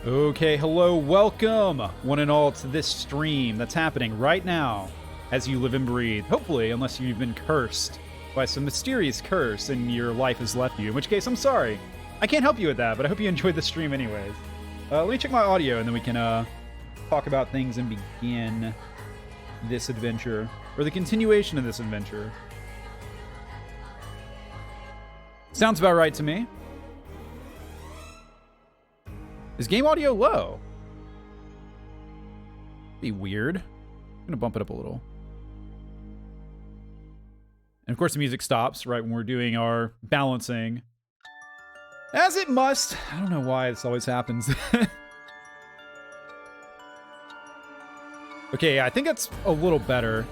Okay, hello, welcome, one and all, to this stream that's happening right now as you live and breathe. Hopefully, unless you've been cursed by some mysterious curse and your life has left you, in which case, I'm sorry. I can't help you with that, but I hope you enjoyed the stream anyways. Let me check my audio, and then we can talk about things and begin this adventure, or the continuation of this adventure. Sounds about right to me. Is game audio low? Be weird. I'm gonna bump it up a little. And of course the music stops right when we're doing our balancing. As it must. I don't know why this always happens. Okay, I think that's a little better.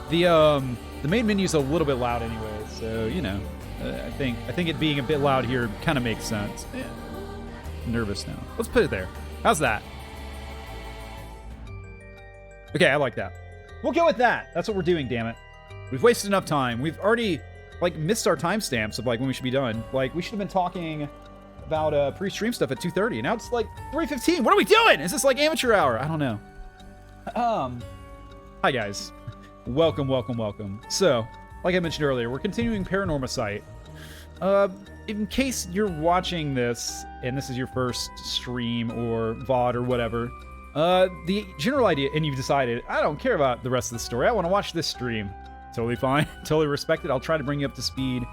The main menu's a little bit loud anyway, so you know. I think it being a bit loud here kind of makes sense. Yeah. I'm nervous now. Let's put it there. How's that? Okay, I like that. We'll go with that. That's what we're doing, damn it. We've wasted enough time. We've already, like, missed our timestamps of, like, when we should be done. Like, we should have been talking about pre-stream stuff at 2:30. Now it's, like, 3:15. What are we doing? Is this, like, amateur hour? I don't know. Hi, guys. Welcome, welcome, welcome. So, like I mentioned earlier, we're continuing PARANORMASIGHT. In case you're watching this, and this is your first stream or VOD or whatever, the general idea, and you've decided, I don't care about the rest of the story, I want to watch this stream. Totally fine, totally respect it. I'll try to bring you up to speed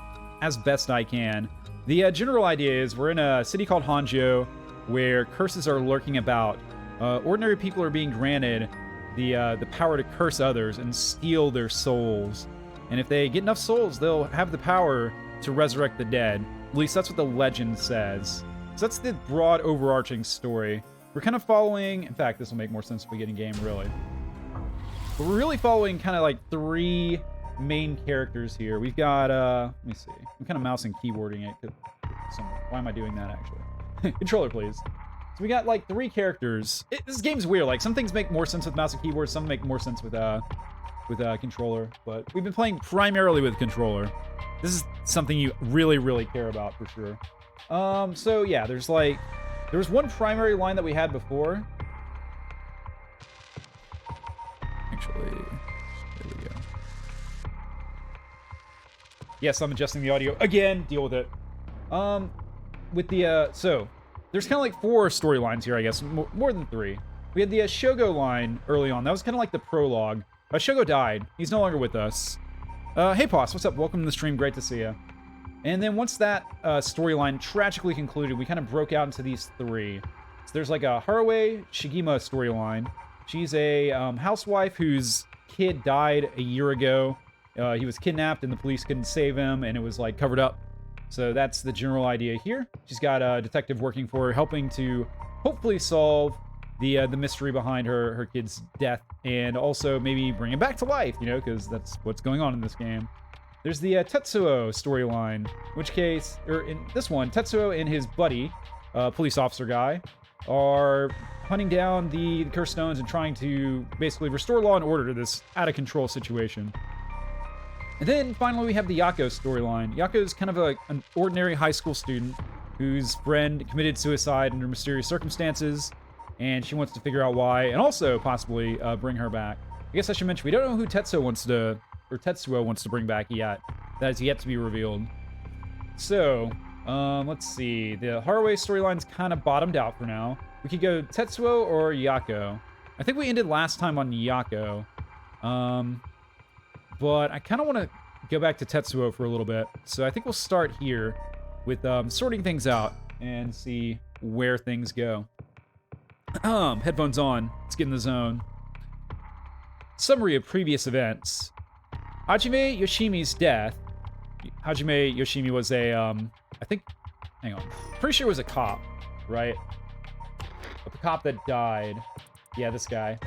as best I can. The general idea is we're in a city called Hanjo, where curses are lurking about. Ordinary people are being granted the power to curse others and steal their souls. And if they get enough souls, they'll have the power to resurrect the dead. At least that's what the legend says. So that's the broad overarching story. We're kind of following... In fact, this will make more sense if we get in game, really. But we're really following kind of like three main characters here. We've got... let me see. I'm kind of mouse and keyboarding it. Why am I doing that, actually? Controller, please. So we got like three characters. This game's weird. Like, some things make more sense with mouse and keyboard. Some make more sense with controller, but we've been playing primarily with controller. This is something you really, really care about for sure. So yeah, there was one primary line that we had before. Actually, there we go. Yes, I'm adjusting the audio again. Deal with it. With the so there's kind of like four storylines here, I guess, more than three. We had the Shogo line early on. That was kind of like the prologue. Shogo died. He's no longer with us. Hey, Poss, what's up? Welcome to the stream. Great to see you. And then once that storyline tragically concluded, we kind of broke out into these three. So there's like a Haruwe Shigima storyline. She's a housewife whose kid died a year ago. He was kidnapped and the police couldn't save him, and it was like covered up. So that's the general idea here. She's got a detective working for her, helping to hopefully solve the mystery behind her kid's death, and also maybe bring him back to life, you know, because that's what's going on in this game. There's the Tetsuo storyline, in which case, or in this one, Tetsuo and his buddy, police officer guy, are hunting down the cursed stones and trying to basically restore law and order to this out-of-control situation. And then finally we have the Yako storyline. Yako's kind of an ordinary high school student whose friend committed suicide under mysterious circumstances, and she wants to figure out why, and also possibly bring her back. I guess I should mention, we don't know who Tetsuo wants to bring back yet. That is yet to be revealed. So, let's see. The Haruwe storyline's kind of bottomed out for now. We could go Tetsuo or Yako. I think we ended last time on Yako. But I kind of want to go back to Tetsuo for a little bit. So I think we'll start here with sorting things out and see where things go. Headphones on. Let's get in the zone. Summary of previous events. Hajime Yoshimi's death. Hajime Yoshimi was a, I think, hang on. Pretty sure it was a cop, right? A cop that died. Yeah, this guy.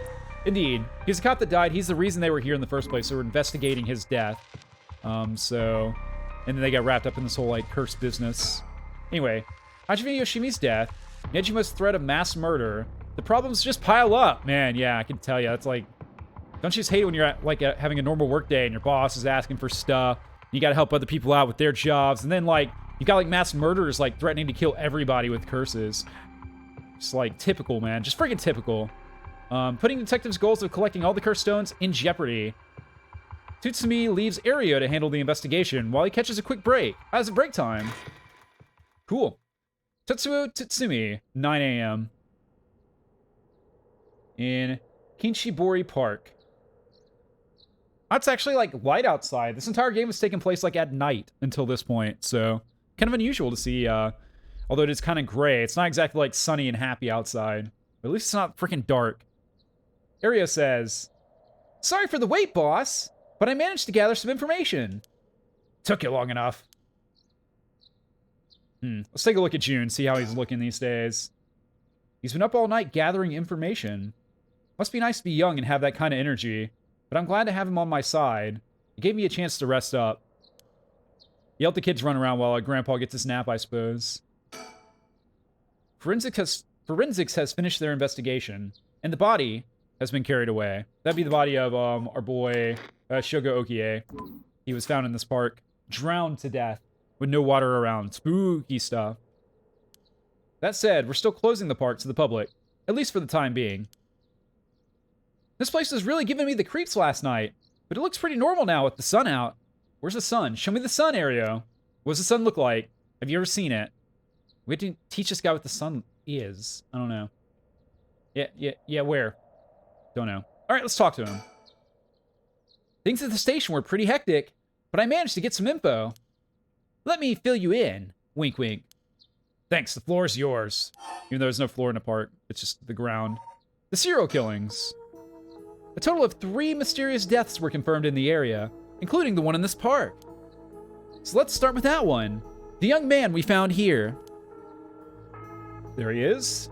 Indeed. He's a cop that died. He's the reason they were here in the first place. They were investigating his death. And then they got wrapped up in this whole, like, cursed business. Anyway, Hajime Yoshimi's death. Nejima's threat of mass murder. The problems just pile up. Man, yeah, I can tell you. It's like, don't you just hate when you're at, like, having a normal work day and your boss is asking for stuff. You gotta help other people out with their jobs. And then, like, You got like mass murderers like threatening to kill everybody with curses. Just like typical, man. Just freaking typical. Putting detectives' goals of collecting all the cursed stones in jeopardy. Tutsumi leaves area to handle the investigation while he catches a quick break. As a break time. Cool. Tetsuo Tutsumi, 9 a.m. in Kinshibori Park. That's actually like light outside. This entire game was taking place like at night until this point, so kind of unusual to see, although it is kind of gray. It's not exactly like sunny and happy outside, but at least it's not freaking dark. Aria says, "Sorry for the wait, boss, but I managed to gather some information." Took you long enough. Let's take a look at June, see how he's looking these days. He's been up all night gathering information. Must be nice to be young and have that kind of energy, but I'm glad to have him on my side. He gave me a chance to rest up. He helped the kids run around while Grandpa gets his nap, I suppose. Forensics has finished their investigation, and the body has been carried away. That'd be the body of our boy Shogo Okie. He was found in this park, drowned to death, with no water around. Spooky stuff. That said, we're still closing the park to the public, at least for the time being. This place was really giving me the creeps last night, but it looks pretty normal now with the sun out. Where's the sun? Show me the sun, Ario. What does the sun look like? Have you ever seen it? We have to teach this guy what the sun is. I don't know. Yeah, where? Don't know. All right, let's talk to him. Things at the station were pretty hectic, but I managed to get some info. Let me fill you in. Wink, wink. Thanks, the floor is yours. Even though there's no floor in the park, it's just the ground. The serial killings. A total of 3 mysterious deaths were confirmed in the area, including the one in this park. So let's start with that one. The young man we found here. There he is.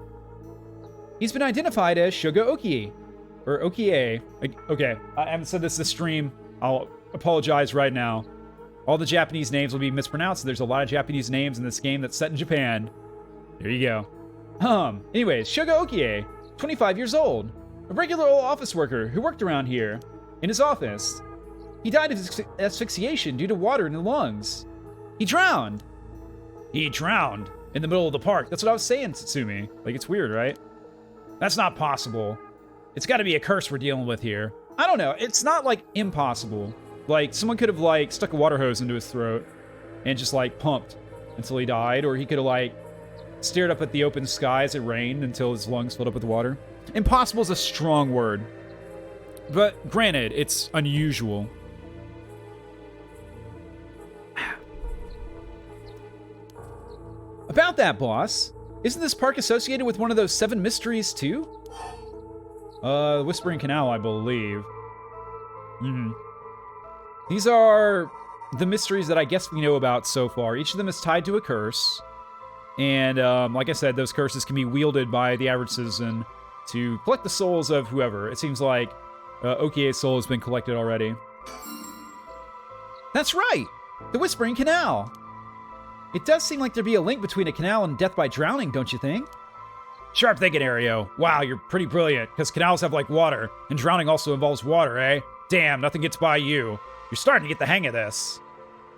He's been identified as Shogo Okie. Or Okie. Okay, I haven't said this stream. I'll apologize right now. All the Japanese names will be mispronounced. There's a lot of Japanese names in this game that's set in Japan. There you go. Anyways, Shogo Okie, 25 years old. A regular old office worker who worked around here. In his office. He died of asphyxiation due to water in the lungs. He drowned. He drowned in the middle of the park. That's what I was saying, Tsutsumi. Like, it's weird, right? That's not possible. It's got to be a curse we're dealing with here. I don't know. It's not, like, impossible. Like, someone could have, like, stuck a water hose into his throat and just, like, pumped until he died. Or he could have, like, stared up at the open sky as it rained until his lungs filled up with water. Impossible is a strong word. But, granted, it's unusual. About that, boss. Isn't this park associated with one of those 7 mysteries, too? The Whispering Canal, I believe. These are the mysteries that I guess we know about so far. Each of them is tied to a curse. And, like I said, those curses can be wielded by the average citizen to collect the souls of whoever. It seems like Okie's soul has been collected already. That's right! The Whispering Canal! It does seem like there'd be a link between a canal and death by drowning, don't you think? Sharp thinking, Ario. Wow, you're pretty brilliant, because canals have, like, water, and drowning also involves water, eh? Damn, nothing gets by you. You're starting to get the hang of this.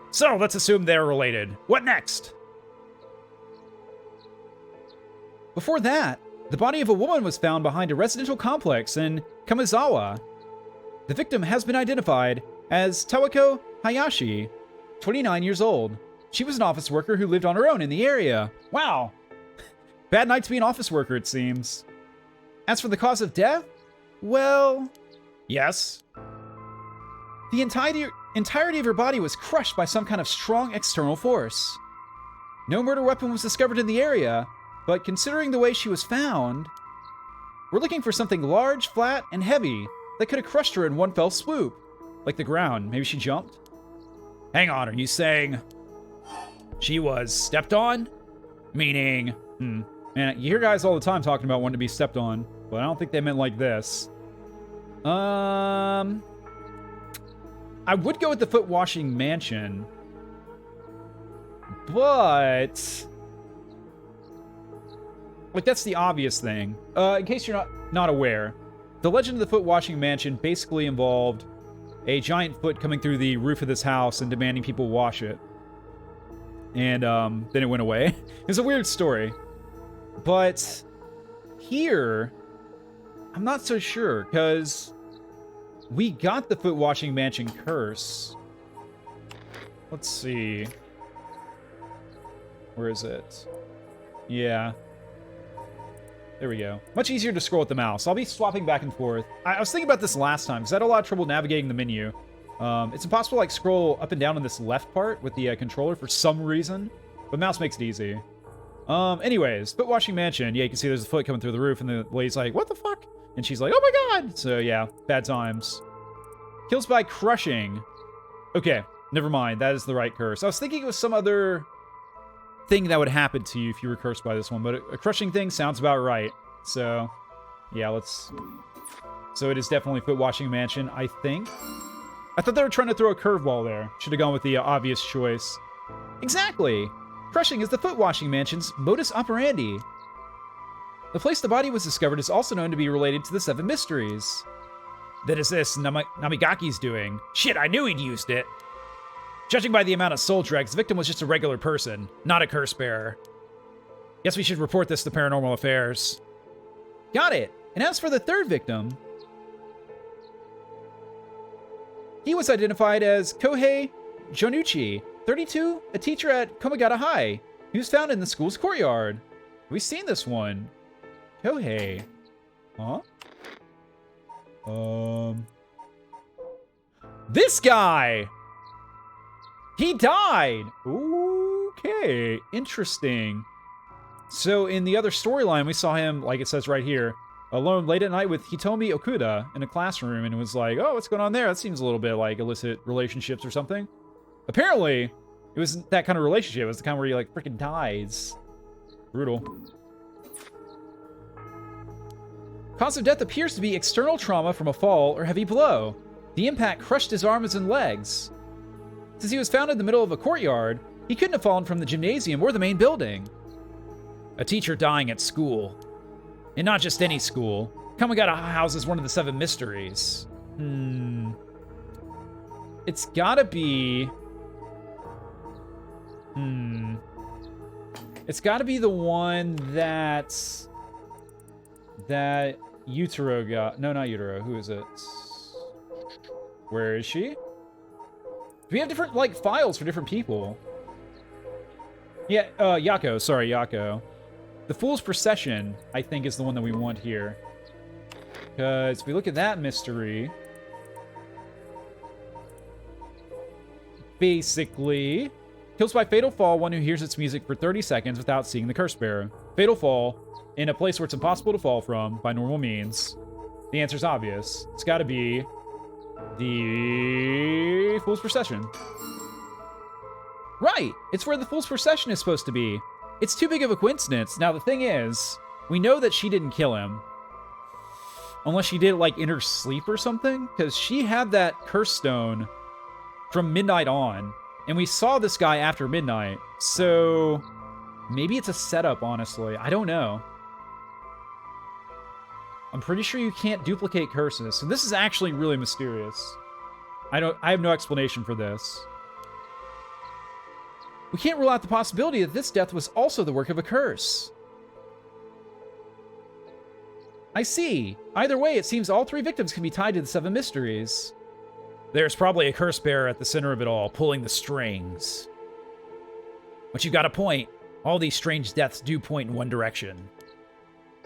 So, let's assume they're related. What next? Before that, the body of a woman was found behind a residential complex in Kamizawa. The victim has been identified as Tawako Hayashi, 29 years old. She was an office worker who lived on her own in the area. Wow. Bad night to be an office worker, it seems. As for the cause of death, well, yes. The entirety of her body was crushed by some kind of strong external force. No murder weapon was discovered in the area, but considering the way she was found, we're looking for something large, flat, and heavy that could have crushed her in one fell swoop. Like the ground. Maybe she jumped? Hang on, are you saying she was stepped on? Meaning, man, you hear guys all the time talking about wanting to be stepped on, but I don't think they meant like this. I would go with the foot washing mansion, but like that's the obvious thing. In case you're not aware, the legend of the foot washing mansion basically involved a giant foot coming through the roof of this house and demanding people wash it. and then it went away. It's a weird story. But here, I'm not so sure, because we got the Foot Washing Mansion curse. Let's see. Where is it? Yeah. There we go. Much easier to scroll with the mouse. I'll be swapping back and forth. I was thinking about this last time, because I had a lot of trouble navigating the menu. It's impossible to, like, scroll up and down on this left part with the controller for some reason, but mouse makes it easy. Anyways, Foot Washing Mansion. Yeah, you can see there's a foot coming through the roof, and the lady's like, what the fuck? And she's like, oh my god! So, yeah, bad times. Kills by crushing. Okay, never mind. That is the right curse. I was thinking it was some other thing that would happen to you if you were cursed by this one, but a crushing thing sounds about right. So, yeah, let's... So it is definitely Foot Washing Mansion, I think. I thought they were trying to throw a curveball there. Should have gone with the obvious choice. Exactly! Crushing is the Foot Washing Mansion's modus operandi. The place the body was discovered is also known to be related to the Seven Mysteries. That is this Namigaki's doing. Shit, I knew he'd used it! Judging by the amount of soul dregs, the victim was just a regular person, not a curse bearer. Guess we should report this to Paranormal Affairs. Got it! And as for the third victim... He was identified as Kohei Jonuchi, 32, a teacher at Komagata High. He was found in the school's courtyard. We've seen this one. Kohei. Huh? This guy! He died! Okay, interesting. So in the other storyline, we saw him, like it says right here, alone late at night with Hitomi Okuda in a classroom, and it was like, oh, what's going on there? That seems a little bit like illicit relationships or something. Apparently, it wasn't that kind of relationship. It was the kind where he, like, freaking dies. Brutal. Cause of death appears to be external trauma from a fall or heavy blow. The impact crushed his arms and legs. Since he was found in the middle of a courtyard, he couldn't have fallen from the gymnasium or the main building. A teacher dying at school. And not just any school. Kamagata houses one of the Seven Mysteries. It's gotta be... It's gotta be the one that Utero got. No, not Utero. Who is it? Where is she? We have different, like, files for different people. Yeah, Yako. Sorry, Yako. The Fool's Procession, I think, is the one that we want here. Because if we look at that mystery... Basically... Kills by fatal fall one who hears its music for 30 seconds without seeing the curse bearer. Fatal fall in a place where it's impossible to fall from by normal means. The answer's obvious. It's gotta be... the Fool's Procession. Right! It's where the Fool's Procession is supposed to be. It's too big of a coincidence. Now, the thing is, we know that she didn't kill him. Unless she did it, like, in her sleep or something. Because she had that curse stone from midnight on. And we saw this guy after midnight. So, maybe it's a setup, honestly. I don't know. I'm pretty sure you can't duplicate curses. So this is actually really mysterious. I have no explanation for this. We can't rule out the possibility that this death was also the work of a curse. I see. Either way, it seems all three victims can be tied to the Seven Mysteries. There's probably a curse bearer at the center of it all, pulling the strings. But you got a point. All these strange deaths do point in one direction.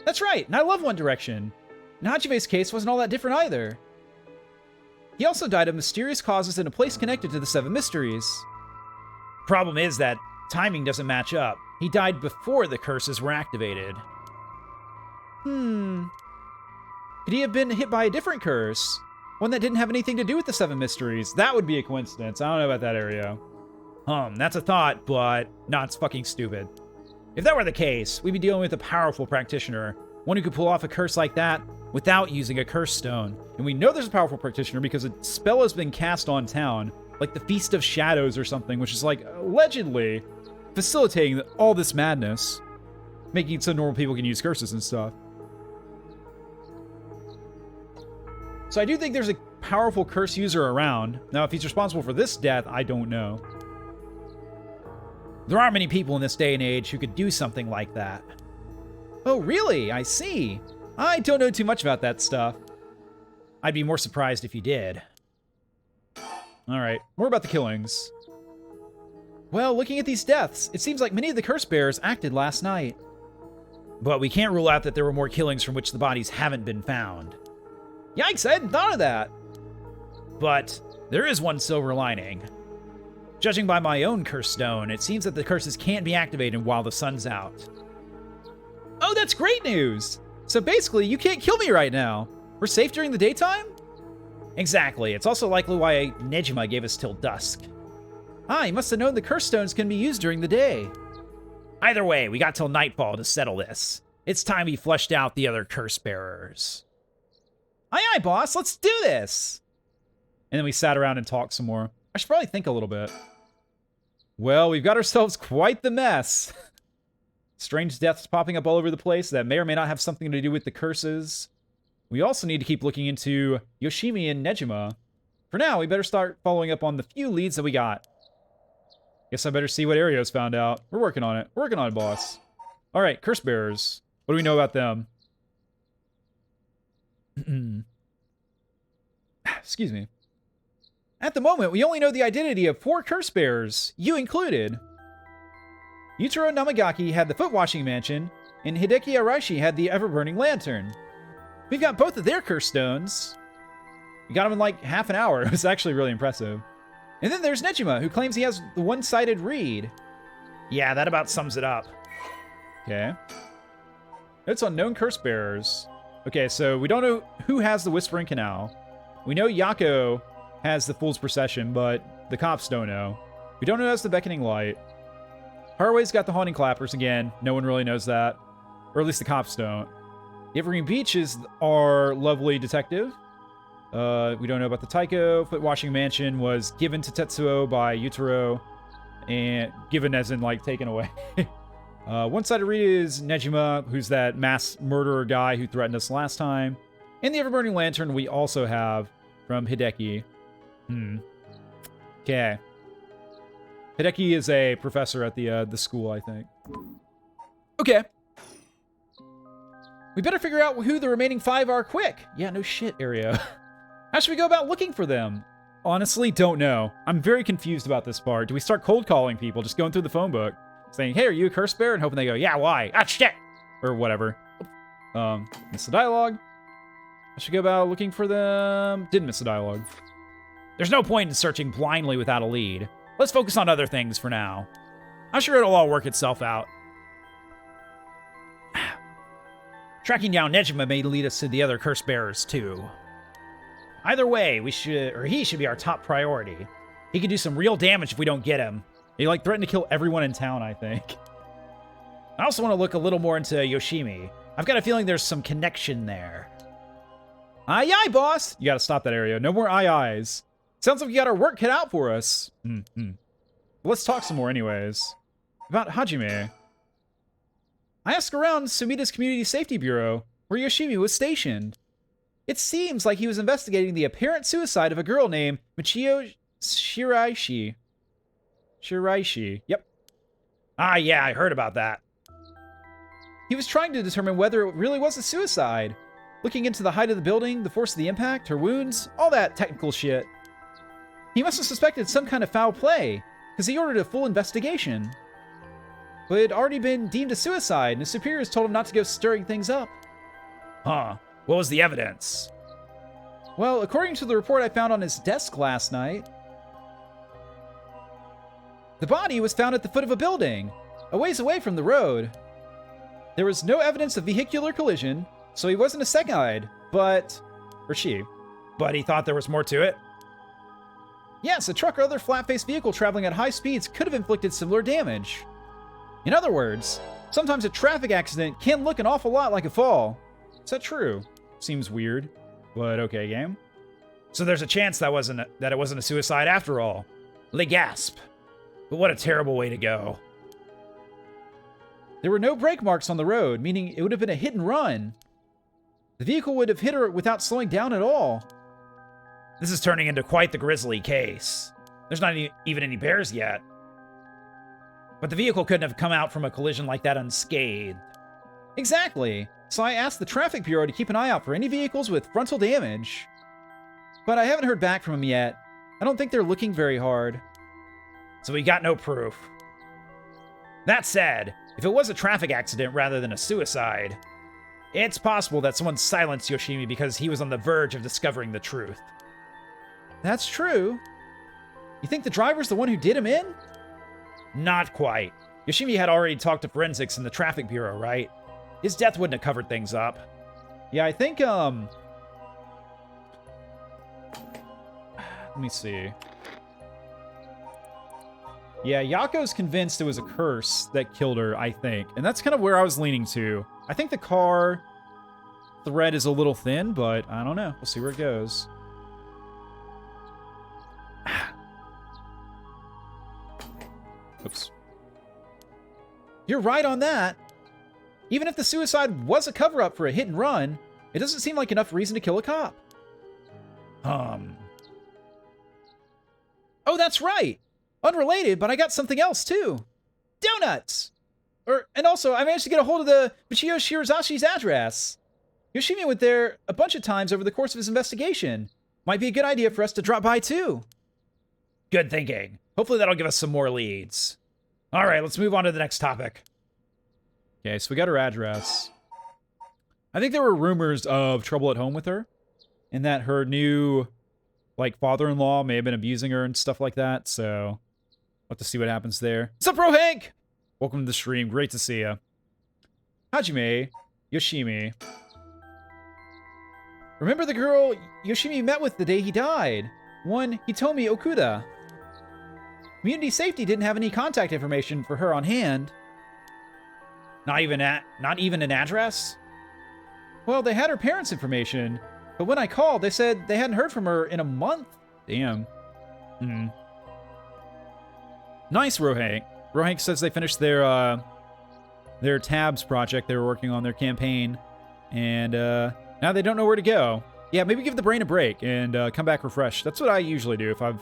That's right, and I love One Direction. And Hajime's case wasn't all that different either. He also died of mysterious causes in a place connected to the Seven Mysteries. Problem is that timing doesn't match up. He died before the curses were activated. Could he have been hit by a different curse? One that didn't have anything to do with the Seven Mysteries? That would be a coincidence. I don't know about that, Aereo. That's a thought, but no, it's fucking stupid. If that were the case, we'd be dealing with a powerful practitioner. One who could pull off a curse like that without using a curse stone. And we know there's a powerful practitioner because a spell has been cast on town. Like the Feast of Shadows or something, which is like, allegedly, facilitating all this madness. Making it so normal people can use curses and stuff. So I do think there's a powerful curse user around. Now, if he's responsible for this death, I don't know. There aren't many people in this day and age who could do something like that. Oh, really? I see. I don't know too much about that stuff. I'd be more surprised if you did. Alright, more about the killings. Well, looking at these deaths, it seems like many of the curse bearers acted last night. But we can't rule out that there were more killings from which the bodies haven't been found. Yikes, I hadn't thought of that. But there is one silver lining. Judging by my own curse stone, it seems that the curses can't be activated while the sun's out. Oh, that's great news! So basically, you can't kill me right now. We're safe during the daytime? Exactly. It's also likely why Nejima gave us till dusk. Ah, he must have known the curse stones can be used during the day. Either way, we got till nightfall to settle this. It's time we fleshed out the other curse bearers. Aye, aye, boss. Let's do this! And then we sat around and talked some more. I should probably think a little bit. Well, we've got ourselves quite the mess. Strange deaths popping up all over the place that may or may not have something to do with the curses. We also need to keep looking into Yoshimi and Nejima. For now, we better start following up on the few leads that we got. Guess I better see what Ario's found out. We're working on it. We're working on it, boss. Alright, curse bearers. What do we know about them? Excuse me. At the moment, we only know the identity of 4 curse bearers, you included. Yutaro Namagaki had the foot-washing mansion, and Hideki Araishi had the ever-burning lantern. We've got both of their curse stones. We got them in like half an hour. It was actually really impressive. And then there's Nejima, who claims he has the one-sided reed. Yeah, that about sums it up. Okay. It's unknown curse bearers. Okay, so we don't know who has the Whispering Canal. We know Yako has the Fool's Procession, but the cops don't know. We don't know who has the Beckoning Light. Haraway's got the Haunting Clappers again. No one really knows that. Or at least the cops don't. The Evergreen Beach is our lovely detective. We don't know about the Taiko. Foot-washing mansion was given to Tetsuo by Yutaro. And given as in, like, taken away. One-sided reed is Nejima, who's that mass murderer guy who threatened us last time. And the Ever-Burning Lantern we also have from Hideki. Okay. Hideki is a professor at the school, I think. Okay. We better figure out who the remaining 5 are quick. Yeah, no shit, Aria. How should we go about looking for them? Honestly, don't know. I'm very confused about this part. Do we start cold calling people, just going through the phone book, saying, hey, are you a curse bearer? And hoping they go, yeah, why? Ah, shit! Or whatever. Miss the dialogue. I should go about looking for them. Didn't miss the dialogue. There's no point in searching blindly without a lead. Let's focus on other things for now. I'm sure it'll all work itself out. Tracking down Nejima may lead us to the other curse bearers, too. Either way, he should be our top priority. He could do some real damage if we don't get him. He, like, threatened to kill everyone in town, I think. I also want to look a little more into Yoshimi. I've got a feeling there's some connection there. Aye, aye, boss! You gotta stop that, Area. No more aye, ayes. Sounds like we got our work cut out for us. Let's talk some more anyways. About Hajime. I asked around Sumida's Community Safety Bureau, where Yoshimi was stationed. It seems like he was investigating the apparent suicide of a girl named Michio Shiraishi. Shiraishi, yep. Ah, yeah, I heard about that. He was trying to determine whether it really was a suicide. Looking into the height of the building, the force of the impact, her wounds, all that technical shit. He must have suspected some kind of foul play, because he ordered a full investigation. But it had already been deemed a suicide, and his superiors told him not to go stirring things up. Huh. What was the evidence? Well, according to the report I found on his desk last night, the body was found at the foot of a building, a ways away from the road. There was no evidence of vehicular collision, so he wasn't a second-eyed, but he thought there was more to it? Yes, a truck or other flat-faced vehicle traveling at high speeds could have inflicted similar damage. In other words, sometimes a traffic accident can look an awful lot like a fall. Is that true? Seems weird, but okay, game. So there's a chance that it wasn't a suicide after all. Le gasp. But what a terrible way to go. There were no brake marks on the road, meaning it would have been a hit and run. The vehicle would have hit her without slowing down at all. This is turning into quite the grisly case. There's not even any bears yet. But the vehicle couldn't have come out from a collision like that unscathed. Exactly. So I asked the Traffic Bureau to keep an eye out for any vehicles with frontal damage. But I haven't heard back from them yet. I don't think they're looking very hard. So we got no proof. That said, if it was a traffic accident rather than a suicide, it's possible that someone silenced Yoshimi because he was on the verge of discovering the truth. That's true. You think the driver's the one who did him in? Not quite. Yoshimi had already talked to forensics in the Traffic Bureau, right? His death wouldn't have covered things up. Yeah, I think, let me see. Yeah, Yako's convinced it was a curse that killed her, I think. And that's kind of where I was leaning to. I think the car thread is a little thin, but I don't know. We'll see where it goes. Oops. You're right on that. Even if the suicide was a cover-up for a hit and run, it doesn't seem like enough reason to kill a cop. Oh, that's right. Unrelated, but I got something else, too. Donuts! And also, I managed to get a hold of the Michio Shirazashi's address. Yoshimi went there a bunch of times over the course of his investigation. Might be a good idea for us to drop by, too. Good thinking. Hopefully that'll give us some more leads. All right, let's move on to the next topic. Okay, so we got her address. I think there were rumors of trouble at home with her, and that her new, father-in-law may have been abusing her and stuff like that, so we'll have to see what happens there. What's up, Bro Hank? Welcome to the stream. Great to see you. Hajime Yoshimi. Remember the girl Yoshimi met with the day he died? One Hitomi Okuda. Community Safety didn't have any contact information for her on hand. Not even an address? Well, they had her parents' information, but when I called, they said they hadn't heard from her in a month. Damn. Nice, Rohank. Rohank says they finished their tabs project they were working on, their campaign, and now they don't know where to go. Yeah, maybe give the brain a break and come back refreshed. That's what I usually do if I've,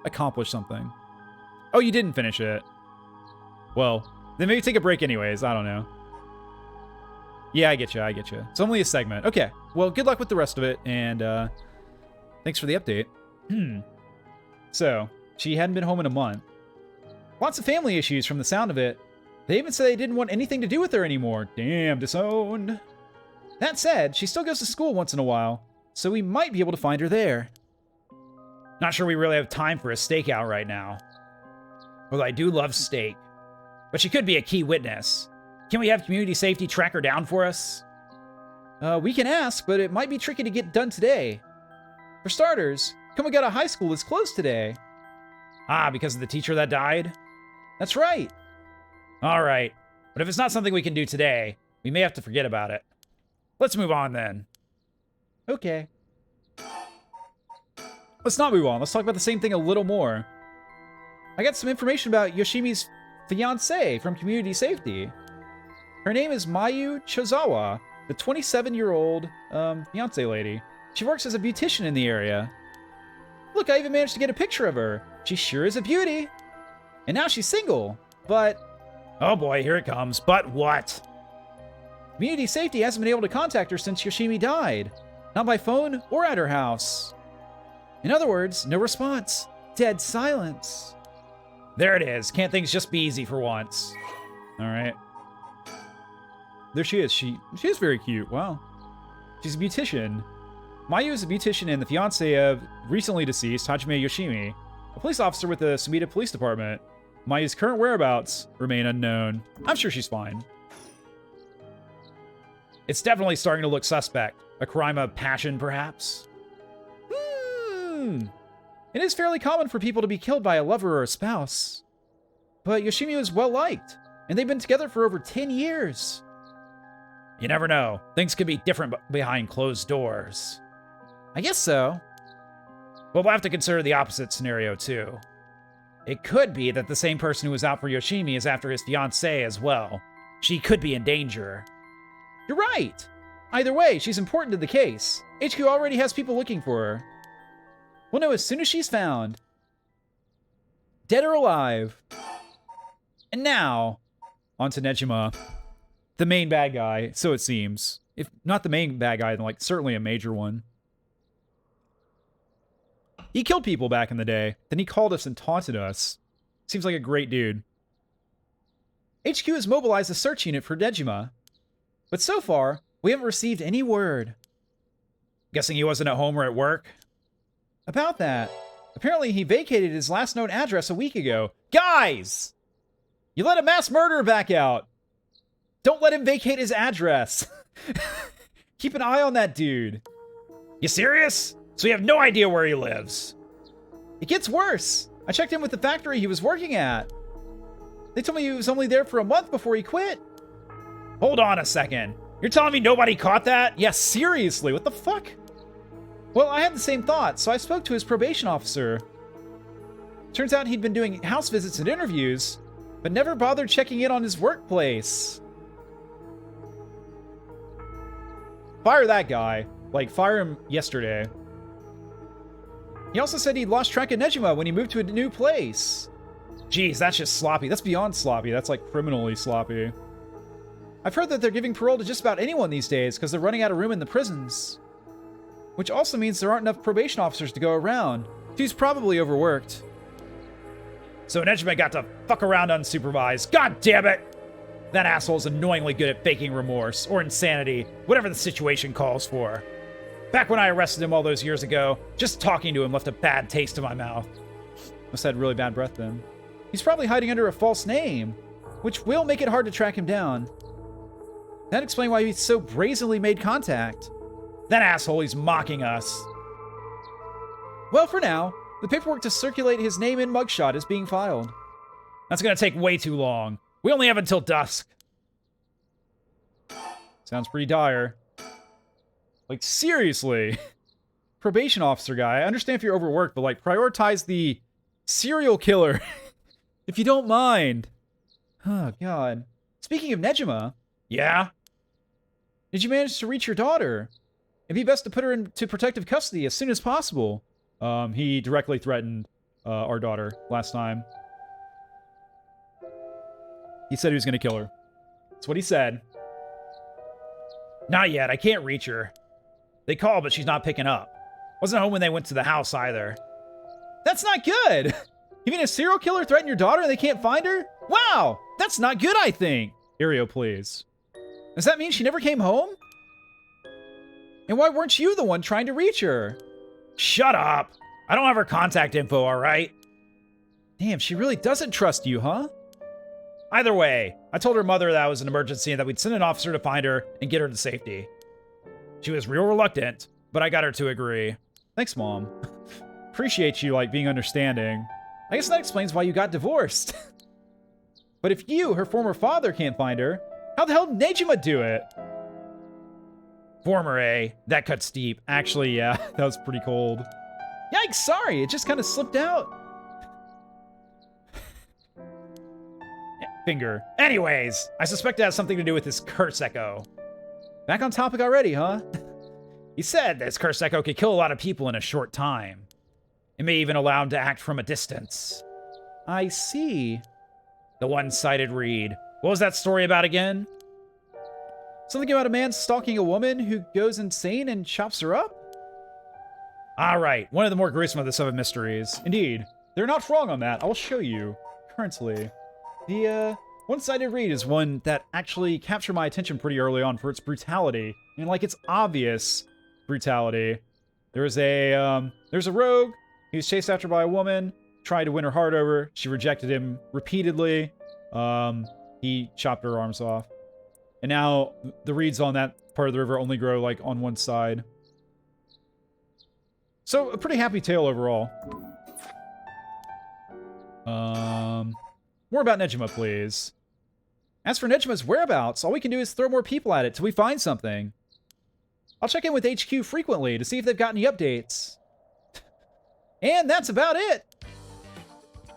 accomplished something. Oh, you didn't finish it. Well, then maybe take a break anyways. I don't know. Yeah, I get you. It's only a segment. Okay. Well, good luck with the rest of it, and thanks for the update. So, she hadn't been home in a month. Lots of family issues from the sound of it. They even said they didn't want anything to do with her anymore. Damn, disowned. That said, she still goes to school once in a while, so we might be able to find her there. Not sure we really have time for a stakeout right now. Well, I do love steak. But she could be a key witness. Can we have Community Safety track her down for us? We can ask, but it might be tricky to get done today. For starters, Komagata High School is closed today. Ah, because of the teacher that died? That's right. All right. But if it's not something we can do today, we may have to forget about it. Let's move on then. Okay. Let's not move on. Let's talk about the same thing a little more. I got some information about Yoshimi's fiancée from Community Safety. Her name is Mayu Chozawa, the 27-year-old fiancée lady. She works as a beautician in the area. Look, I even managed to get a picture of her. She sure is a beauty. And now she's single, but... Oh boy, here it comes. But what? Community Safety hasn't been able to contact her since Yoshimi died. Not by phone or at her house. In other words, no response. Dead silence. There it is. Can't things just be easy for once? All right. There she is. She is very cute. Wow. She's a beautician. Mayu is a beautician and the fiancé of recently deceased Hajime Yoshimi, a police officer with the Sumida Police Department. Mayu's current whereabouts remain unknown. I'm sure she's fine. It's definitely starting to look suspect. A crime of passion, perhaps? It is fairly common for people to be killed by a lover or a spouse. But Yoshimi was well-liked, and they've been together for over 10 years. You never know. Things could be different behind closed doors. I guess so. But we'll have to consider the opposite scenario, too. It could be that the same person who was out for Yoshimi is after his fiancée as well. She could be in danger. You're right! Either way, she's important to the case. HQ already has people looking for her. We'll know as soon as she's found. Dead or alive. And now, on to Nejima, the main bad guy, so it seems. If not the main bad guy, then like certainly a major one. He killed people back in the day, then he called us and taunted us. Seems like a great dude. HQ has mobilized a search unit for Nejima, but so far, we haven't received any word. Guessing he wasn't at home or at work? About that, apparently he vacated his last known address a week ago. Guys! You let a mass murderer back out! Don't let him vacate his address! Keep an eye on that dude. You serious? So you have no idea where he lives? It gets worse. I checked in with the factory he was working at. They told me he was only there for a month before he quit. Hold on a second. You're telling me nobody caught that? Yeah, seriously, what the fuck? Well, I had the same thought, so I spoke to his probation officer. Turns out he'd been doing house visits and interviews, but never bothered checking in on his workplace. Fire that guy. Like, fire him yesterday. He also said he'd lost track of Nejima when he moved to a new place. Jeez, that's just sloppy. That's beyond sloppy. That's like criminally sloppy. I've heard that they're giving parole to just about anyone these days because they're running out of room in the prisons. Which also means there aren't enough probation officers to go around. He's probably overworked. So Nejima got to fuck around unsupervised. God damn it! That asshole's annoyingly good at faking remorse, or insanity, whatever the situation calls for. Back when I arrested him all those years ago, just talking to him left a bad taste in my mouth. Must have had really bad breath then. He's probably hiding under a false name, which will make it hard to track him down. That explains why he so brazenly made contact. That asshole, he's mocking us. Well, for now, the paperwork to circulate his name and mugshot is being filed. That's gonna take way too long. We only have until dusk. Sounds pretty dire. Like, seriously. Probation officer guy, I understand if you're overworked, but like, prioritize the serial killer. If you don't mind. Oh, God. Speaking of Nejima. Yeah? Did you manage to reach your daughter? It'd be best to put her into protective custody as soon as possible. He directly threatened our daughter last time. He said he was going to kill her. That's what he said. Not yet. I can't reach her. They called, but she's not picking up. Wasn't home when they went to the house either. That's not good! You mean a serial killer threatened your daughter and they can't find her? Wow! That's not good, I think! Ario, please. Does that mean she never came home? And why weren't you the one trying to reach her? Shut up! I don't have her contact info, alright? Damn, she really doesn't trust you, huh? Either way, I told her mother that it was an emergency and that we'd send an officer to find her and get her to safety. She was real reluctant, but I got her to agree. Thanks, Mom. Appreciate you, like, being understanding. I guess that explains why you got divorced. But if you, her former father, can't find her, how the hell did Nejima do it? Former, eh? That cuts deep. Actually, yeah, that was pretty cold. Yikes, sorry, it just kind of slipped out. Finger. Anyways, I suspect it has something to do with this curse echo. Back on topic already, huh? He said this curse echo could kill a lot of people in a short time. It may even allow him to act from a distance. I see. The one-sided read. What was that story about again? Something about a man stalking a woman who goes insane and chops her up? Alright, one of the more gruesome of the 7 mysteries. Indeed. They're not wrong on that. I'll show you. Currently. The, one-sided read is one that actually captured my attention pretty early on for its brutality. I mean, like, it's obvious brutality. There's a rogue. He was chased after by a woman, tried to win her heart over. She rejected him repeatedly. He chopped her arms off. And now the reeds on that part of the river only grow, like, on one side. So, a pretty happy tale overall. More about Nejima, please. As for Nejima's whereabouts, all we can do is throw more people at it till we find something. I'll check in with HQ frequently to see if they've got any updates. And that's about it!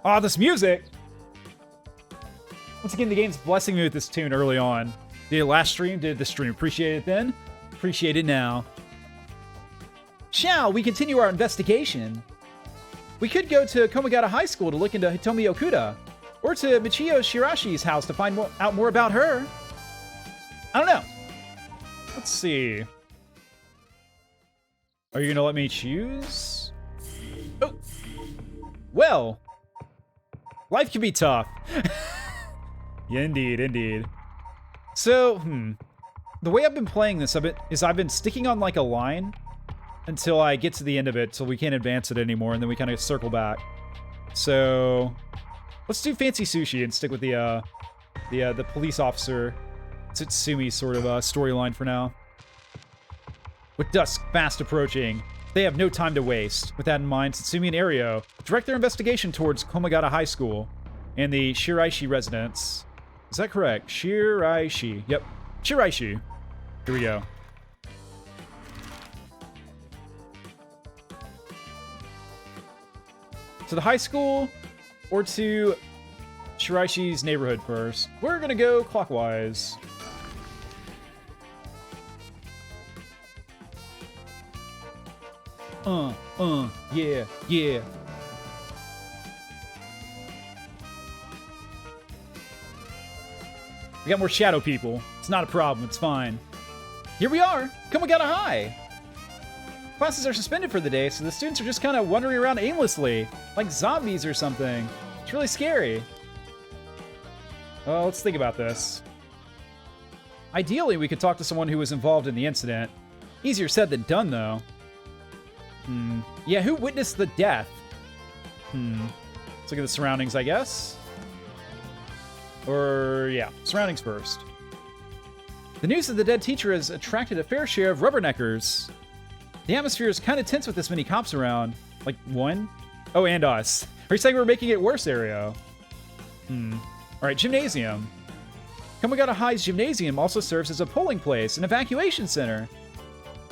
Aw, this music! Once again, the game's blessing me with this tune early on. Did it last stream, did this stream. Appreciate it then, appreciate it now. Shall we continue our investigation? We could go to Komagata High School to look into Hitomi Okuda. or to Michio Shirashi's house to find out more about her. I don't know. Let's see. Are you gonna let me choose? Oh. Well. Life can be tough. Yeah, indeed, indeed. So, the way I've been playing this is I've been sticking on like a line until I get to the end of it, so we can't advance it anymore, and then we kind of circle back. So, let's do fancy sushi and stick with the police officer Tsutsumi sort of storyline for now. With dusk fast approaching, they have no time to waste. With that in mind, Tsutsumi and Ario direct their investigation towards Komagata High School and the Shiraishi residence. Is that correct? Shiraishi. Yep. Shiraishi. Here we go. To the high school or to Shiraishi's neighborhood first? We're gonna go clockwise. Yeah, yeah. We got more shadow people. It's not a problem, it's fine. Here we are! Komagata High! Classes are suspended for the day, so the students are just kind of wandering around aimlessly, like zombies or something. It's really scary. Well, let's think about this. Ideally, we could talk to someone who was involved in the incident. Easier said than done, though. Yeah, who witnessed the death? Let's look at the surroundings, I guess. Or, yeah, surroundings first. The news of the dead teacher has attracted a fair share of rubberneckers. The atmosphere is kind of tense with this many cops around. Like, one? Oh, and us. Are you saying we're making it worse, Ario? Alright, gymnasium. Komagata High's gymnasium also serves as a polling place and evacuation center.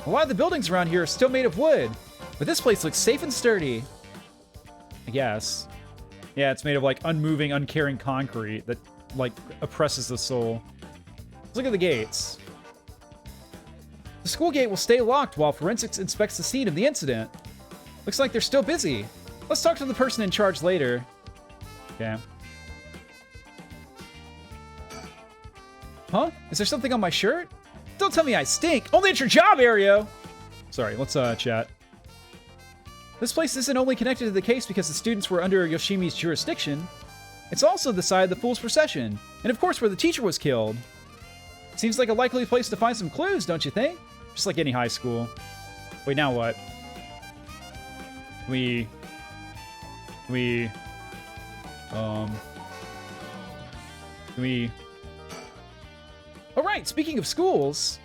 A lot of the buildings around here are still made of wood, but this place looks safe and sturdy. I guess. Yeah, it's made of, like, unmoving, uncaring concrete that, like, oppresses the soul. Let's look at the gates. The school gate will stay locked while forensics inspects the scene of the incident. Looks like they're still busy. Let's talk to the person in charge later. Okay. Huh? Is there something on my shirt? Don't tell me I stink. Only at your job, Ario! Sorry, let's chat. This place isn't only connected to the case because the students were under Yoshimi's jurisdiction. It's also the side of the Fool's Procession, and of course where the teacher was killed. Seems like a likely place to find some clues, don't you think? Just like any high school. Wait, now what? Alright, speaking of schools.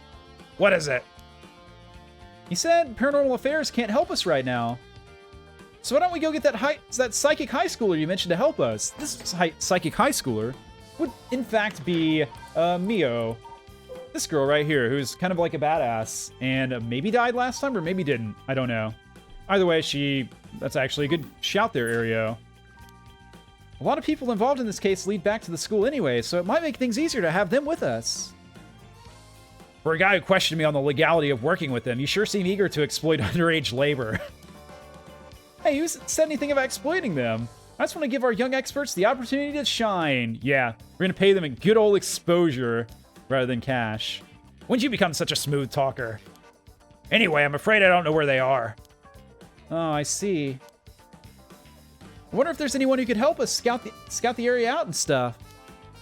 What is it? He said Paranormal Affairs can't help us right now. So why don't we go get that psychic high schooler you mentioned to help us? This psychic high schooler would, in fact, be Mio. This girl right here, who's kind of like a badass, and maybe died last time, or maybe didn't. I don't know. Either way, that's actually a good shout there, Ario. A lot of people involved in this case lead back to the school anyway, so it might make things easier to have them with us. For a guy who questioned me on the legality of working with them, you sure seem eager to exploit underage labor. Hey, who said anything about exploiting them? I just want to give our young experts the opportunity to shine. Yeah, we're going to pay them in good old exposure rather than cash. When'd you become such a smooth talker? Anyway, I'm afraid I don't know where they are. Oh, I see. I wonder if there's anyone who could help us scout the area out and stuff.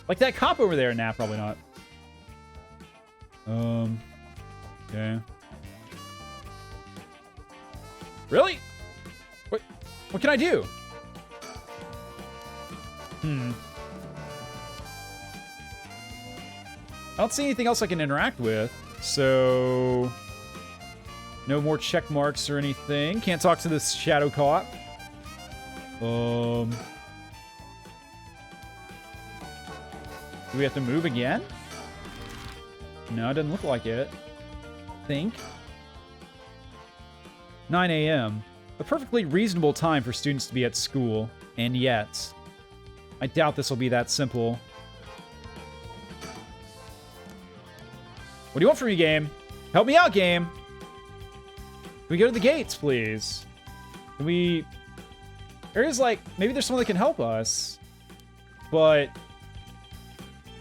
Like that cop over there. Nah, probably not. Okay. Really? What can I do? I don't see anything else I can interact with, so no more check marks or anything. Can't talk to this shadow cop. Do we have to move again? No, it doesn't look like it. Think. 9 a.m. A perfectly reasonable time for students to be at school, and yet I doubt this will be that simple. What do you want from me, game? Help me out, game! Can we go to the gates, please? Can we... Area's like, maybe there's someone that can help us. but...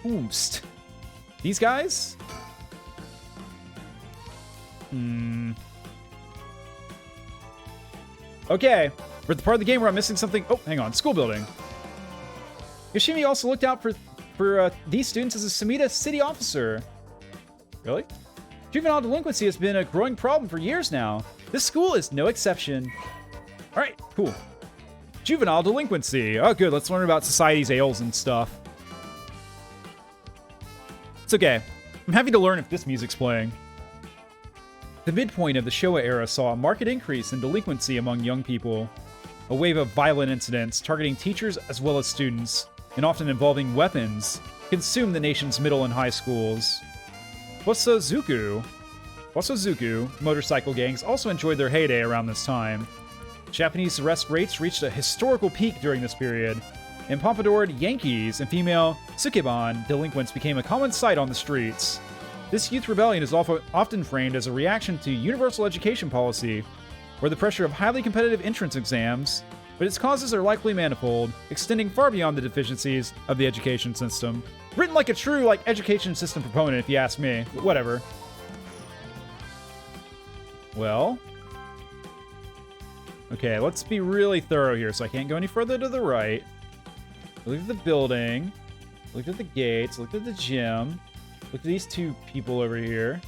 Oost. These guys? Okay. We're at the part of the game where I'm missing something. Oh, hang on. School building. Yoshimi also looked out for these students as a Sumida city officer. Really? Juvenile delinquency has been a growing problem for years now. This school is no exception. All right, cool. Juvenile delinquency. Oh, good. Let's learn about society's ails and stuff. It's okay. I'm happy to learn if this music's playing. The midpoint of the Showa era saw a marked increase in delinquency among young people. A wave of violent incidents targeting teachers as well as students, and often involving weapons, consumed the nation's middle and high schools. Wasozuku motorcycle gangs also enjoyed their heyday around this time. Japanese arrest rates reached a historical peak during this period, and pompadoured Yankees and female Sukeban delinquents became a common sight on the streets. This youth rebellion is often framed as a reaction to universal education policy, or the pressure of highly competitive entrance exams, but its causes are likely manifold, extending far beyond the deficiencies of the education system. Written like a true, education system proponent, if you ask me. But whatever. Well. Okay, let's be really thorough here, so I can't go any further to the right. Look at the building. Look at the gates. Look at the gym. Look at these two people over here.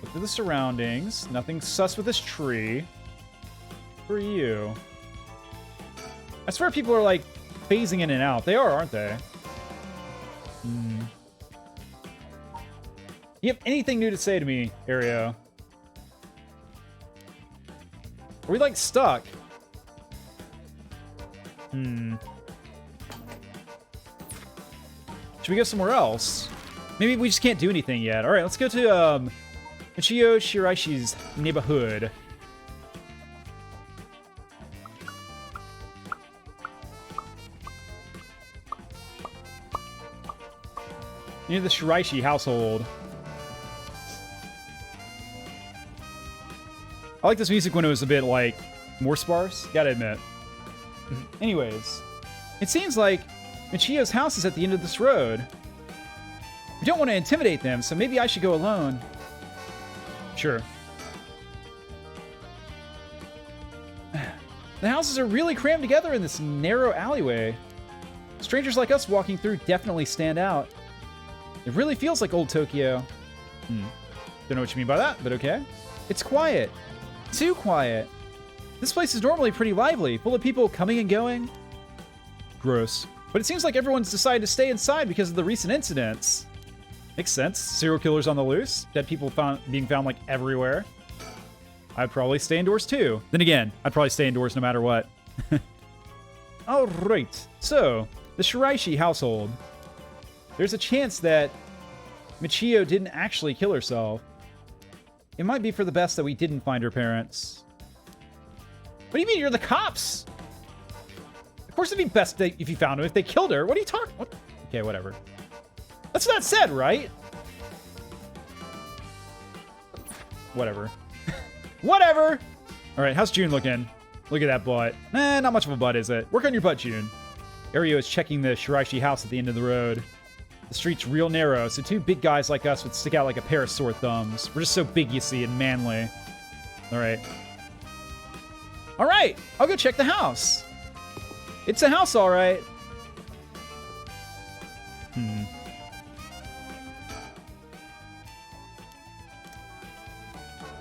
Look at the surroundings. Nothing sus with this tree. Who are you? I swear people are, phasing in and out. They are, aren't they? You have anything new to say to me, Ario? Are we, stuck? Should we go somewhere else? Maybe we just can't do anything yet. Alright, let's go to, Michio Shiraishi's neighborhood. Near the Shiraishi household. I like this music when it was a bit, more sparse. Gotta admit. Anyways, it seems like Michio's house is at the end of this road. We don't want to intimidate them, so maybe I should go alone. Sure. The houses are really crammed together in this narrow alleyway. Strangers like us walking through definitely stand out. It really feels like old Tokyo. Don't know what you mean by that, but okay. It's quiet. Too quiet. This place is normally pretty lively, full of people coming and going. Gross. But it seems like everyone's decided to stay inside because of the recent incidents. Makes sense. Serial killers on the loose. Dead people being found, everywhere. I'd probably stay indoors, too. Then again, I'd probably stay indoors no matter what. Alright. So, the Shiraishi household. There's a chance that Michio didn't actually kill herself. It might be for the best that we didn't find her parents. What do you mean? You're the cops? Of course it'd be best if you found them. If they killed her, what are you talking? What? Okay, whatever. That's what that said, right? Whatever. Whatever! Alright, how's June looking? Look at that butt. Not much of a butt, is it? Work on your butt, June. Ario is checking the Shiraishi house at the end of the road. The street's real narrow, so two big guys like us would stick out like a pair of sore thumbs. We're just so big, you see, and manly. Alright. Alright! I'll go check the house. It's a house, alright.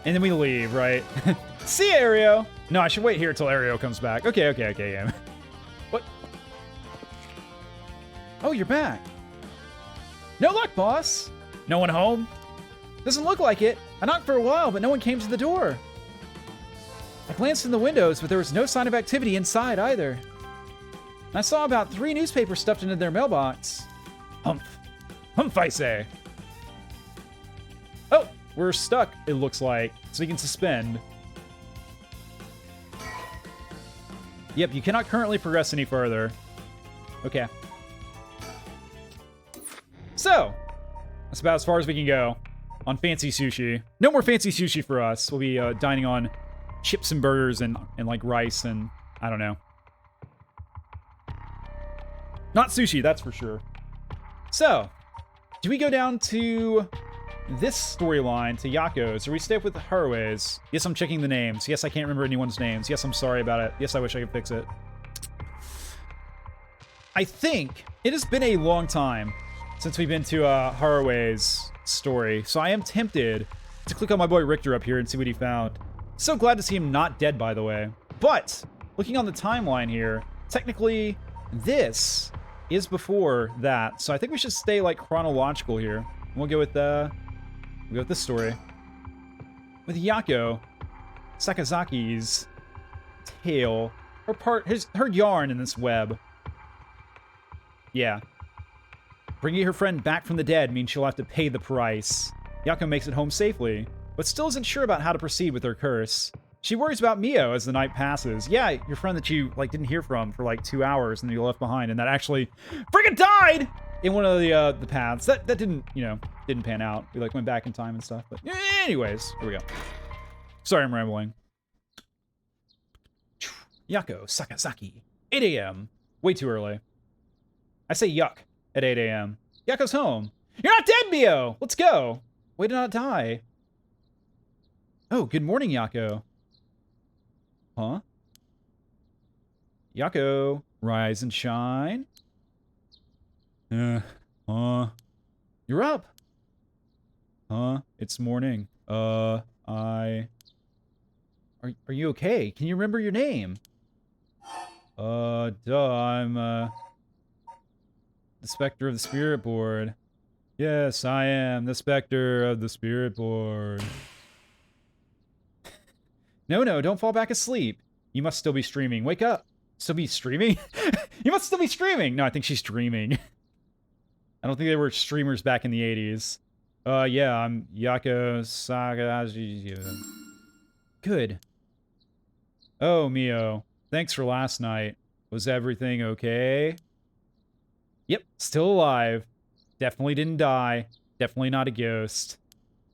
And then we leave, right? See ya, Ario! No, I should wait here till Ario comes back. Okay, yeah. What? Oh, you're back. No luck, boss. No one home? Doesn't look like it. I knocked for a while, but no one came to the door. I glanced in the windows, but there was no sign of activity inside either. And I saw about 3 newspapers stuffed into their mailbox. Humph, I say. Oh, we're stuck, it looks like, so we can suspend. Yep, you cannot currently progress any further. Okay. So, that's about as far as we can go on fancy sushi. No more fancy sushi for us. We'll be dining on chips and burgers and rice and I don't know. Not sushi, that's for sure. So, do we go down to this storyline, to Yako's, or we stay up with the Harue's? Yes, I'm checking the names. Yes, I can't remember anyone's names. Yes, I'm sorry about it. Yes, I wish I could fix it. I think it has been a long time since we've been to Harue's story, so I am tempted to click on my boy Richter up here and see what he found. So glad to see him not dead, by the way. But, looking on the timeline here, technically, this is before that, so I think we should stay, like, chronological here. We'll go with this story. With Yako, Sakazaki's tale, her yarn in this web. Yeah. Bringing her friend back from the dead means she'll have to pay the price. Yako makes it home safely, but still isn't sure about how to proceed with her curse. She worries about Mio as the night passes. Yeah, your friend that you, like, didn't hear from for, like, 2 hours and you left behind, and that actually friggin' died in one of the paths. That didn't, you know, didn't pan out. We, like, went back in time and stuff, but anyways, here we go. Sorry, I'm rambling. Yako, Sakazaki, 8 a.m. Way too early. I say yuck at 8 a.m. Yako's home. You're not dead, Mio! Let's go! Way to not die. Oh, good morning, Yako. Huh? Yako, rise and shine. You're up. Huh? It's morning. Are you okay? Can you remember your name? I'm, the Spectre of the Spirit Board. Yes, I am the Spectre of the Spirit Board. No, don't fall back asleep. You must still be streaming. Wake up. Still be streaming? You must still be streaming. No, I think she's dreaming. I don't think they were streamers back in the 80s. Yeah, I'm Yako Sagaji. Good. Oh, Mio. Thanks for last night. Was everything okay? Yep, still alive. Definitely didn't die. Definitely not a ghost.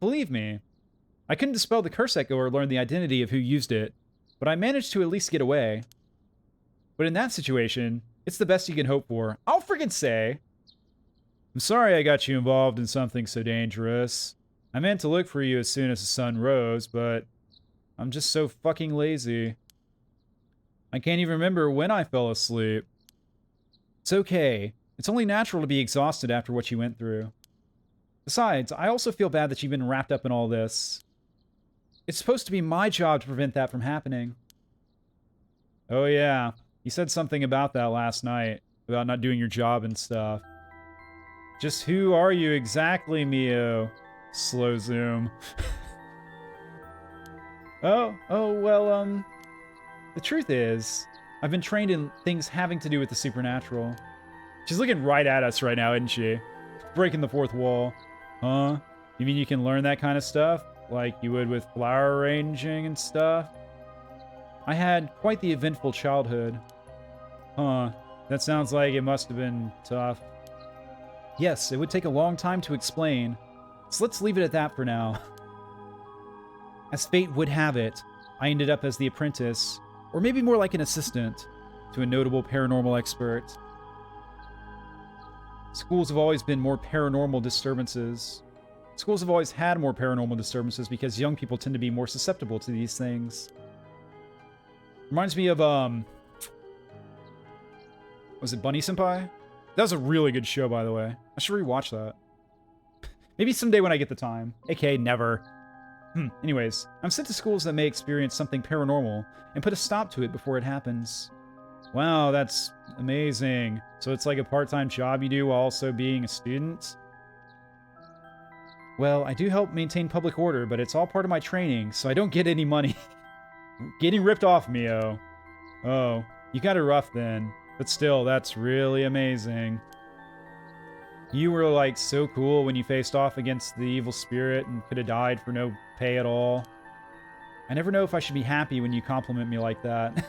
Believe me. I couldn't dispel the curse echo or learn the identity of who used it, but I managed to at least get away. But in that situation, it's the best you can hope for. I'll friggin' say. I'm sorry I got you involved in something so dangerous. I meant to look for you as soon as the sun rose, but I'm just so fucking lazy. I can't even remember when I fell asleep. It's okay. It's only natural to be exhausted after what you went through. Besides, I also feel bad that you've been wrapped up in all this. It's supposed to be my job to prevent that from happening. Oh yeah, you said something about that last night, about not doing your job and stuff. Just who are you exactly, Mio? Slow zoom. Oh, well, the truth is, I've been trained in things having to do with the supernatural. She's looking right at us right now, isn't she? Breaking the fourth wall. Huh? You mean you can learn that kind of stuff? Like you would with flower arranging and stuff? I had quite the eventful childhood. Huh. That sounds like it must have been tough. Yes, it would take a long time to explain. So let's leave it at that for now. As fate would have it, I ended up as the apprentice, or maybe more like an assistant, to a notable paranormal expert. Schools have always been more paranormal disturbances. Schools have always had more paranormal disturbances because young people tend to be more susceptible to these things. Reminds me of, was it Bunny Senpai? That was a really good show, by the way. I should rewatch that. Maybe someday when I get the time. AKA never. Anyways, I'm sent to schools that may experience something paranormal and put a stop to it before it happens. Wow, that's amazing. So it's like a part-time job you do while also being a student? Well, I do help maintain public order, but it's all part of my training, so I don't get any money. Getting ripped off, Mio. Oh, you got it rough then. But still, that's really amazing. You were, like, so cool when you faced off against the evil spirit and could have died for no pay at all. I never know if I should be happy when you compliment me like that.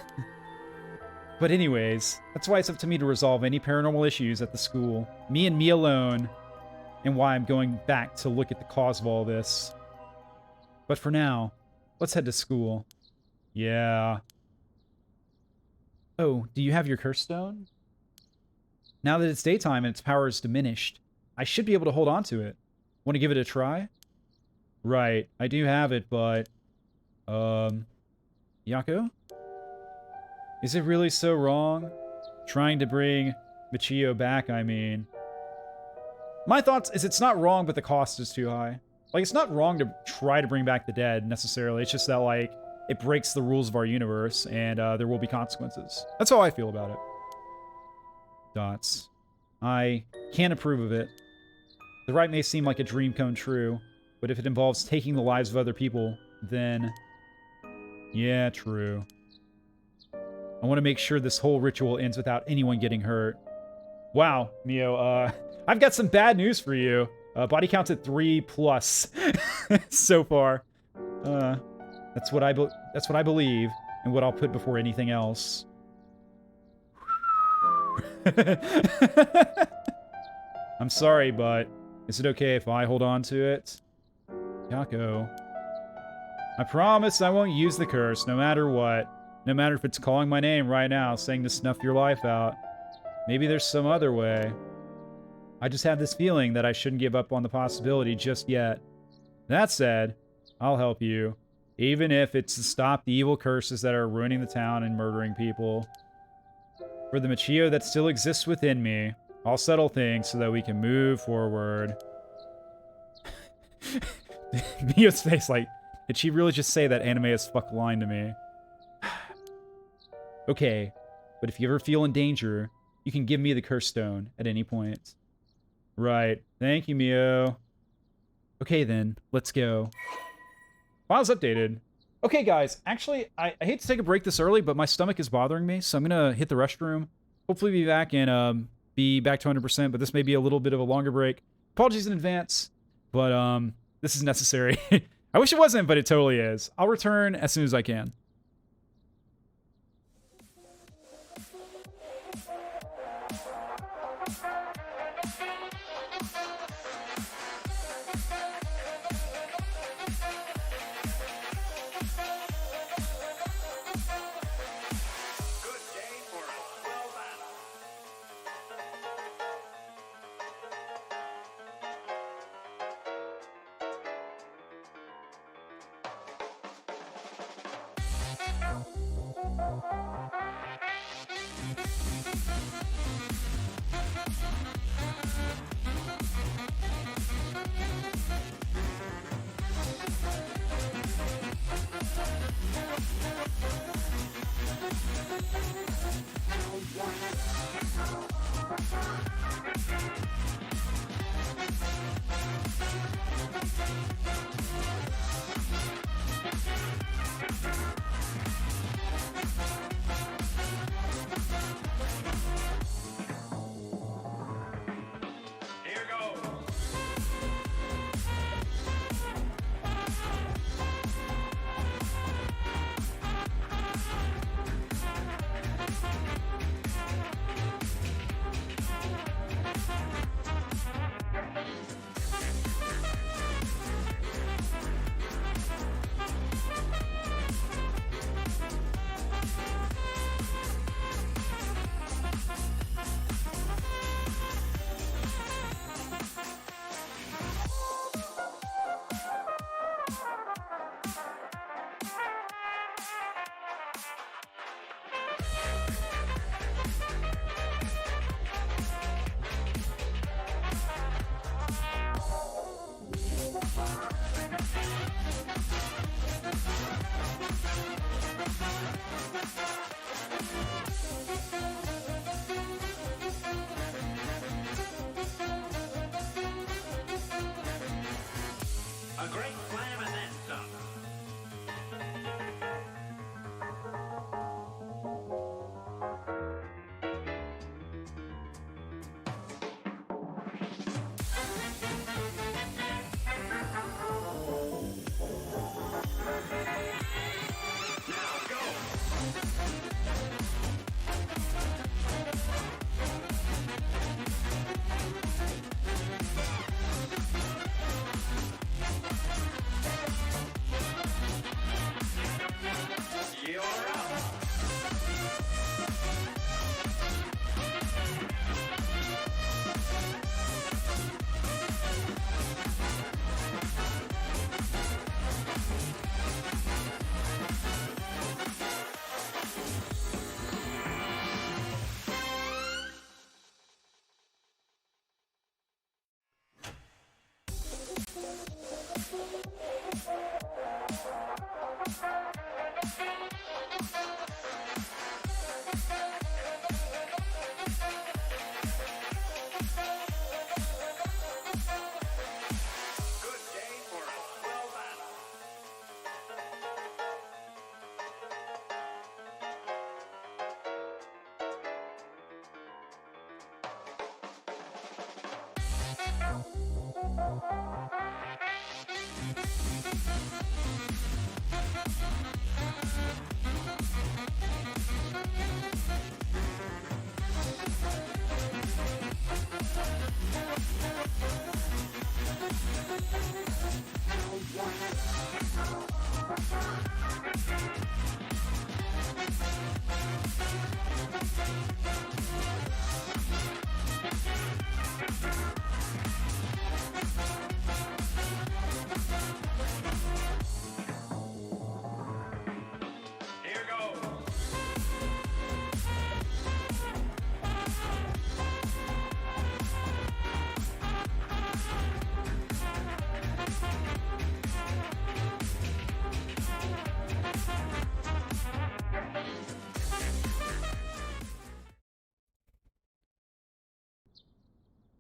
But anyways, that's why it's up to me to resolve any paranormal issues at the school. Me and me alone. And why I'm going back to look at the cause of all this. But for now, let's head to school. Yeah. Oh, do you have your curse stone? Now that it's daytime and its power is diminished, I should be able to hold on to it. Want to give it a try? Right, I do have it, but... Yako? Is it really so wrong? Trying to bring Michio back, I mean. My thoughts is it's not wrong, but the cost is too high. Like, it's not wrong to try to bring back the dead, necessarily. It's just that, like, it breaks the rules of our universe, and there will be consequences. That's how I feel about it. Dots. I can't approve of it. The rite may seem like a dream come true, but if it involves taking the lives of other people, then... Yeah, true. I want to make sure this whole ritual ends without anyone getting hurt. Wow, Mio, I've got some bad news for you. Body count's at 3+ so far. That's what I believe, and what I'll put before anything else. I'm sorry, but is it okay if I hold on to it? Yako. I promise I won't use the curse, no matter what. No matter if it's calling my name right now, saying to snuff your life out. Maybe there's some other way. I just have this feeling that I shouldn't give up on the possibility just yet. That said, I'll help you. Even if it's to stop the evil curses that are ruining the town and murdering people. For the Michio that still exists within me, I'll settle things so that we can move forward. Mio's face, like, did she really just say that anime as fuck line to me? Okay, but if you ever feel in danger, you can give me the curse stone at any point. Right. Thank you, Mio. Okay, then. Let's go. Files updated. Okay, guys. Actually, I hate to take a break this early, but my stomach is bothering me, so I'm going to hit the restroom. Hopefully be back and be back to 100%, but this may be a little bit of a longer break. Apologies in advance, but this is necessary. I wish it wasn't, but it totally is. I'll return as soon as I can.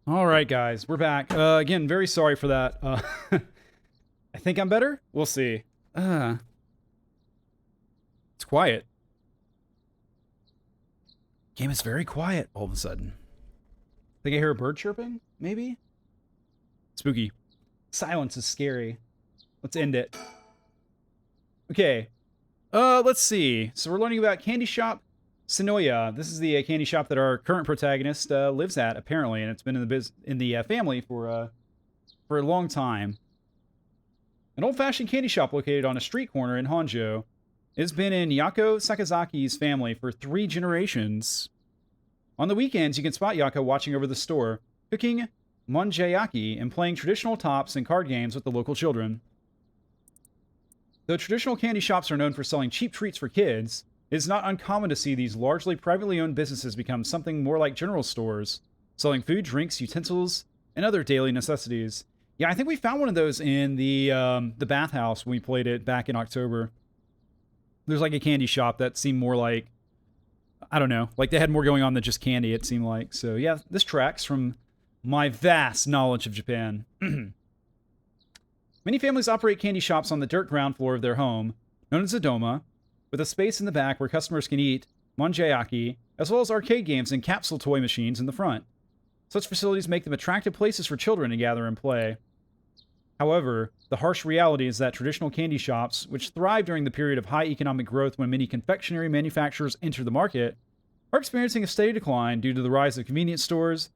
All right, guys, we're back. Again, very sorry for that. I think I'm better? We'll see. It's quiet. Game is very quiet all of a sudden. I think I hear a bird chirping, maybe? Spooky. Silence is scary. Let's end it. Okay. Let's see. So we're learning about Candy Shop Sonoya. This is the candy shop that our current protagonist lives at, apparently, and it's been in the family for a long time. An old-fashioned candy shop located on a street corner in Honjo. It's been in Yako Sakazaki's family for 3 generations. On the weekends, you can spot Yako watching over the store, cooking monjayaki and playing traditional tops and card games with the local children. Though traditional candy shops are known for selling cheap treats for kids, it is not uncommon to see these largely privately owned businesses become something more like general stores, selling food, drinks, utensils, and other daily necessities. Yeah, I think we found one of those in the bathhouse when we played it back in October. There's like a candy shop that seemed more like, I don't know, like they had more going on than just candy, it seemed like. So yeah, this tracks from my vast knowledge of Japan. Many families operate candy shops on the dirt ground floor of their home, known as a doma, with a space in the back where customers can eat monjayaki, as well as arcade games and capsule toy machines in the front. Such facilities make them attractive places for children to gather and play. However, the harsh reality is that traditional candy shops, which thrived during the period of high economic growth when many confectionery manufacturers entered the market, are experiencing a steady decline due to the rise of convenience stores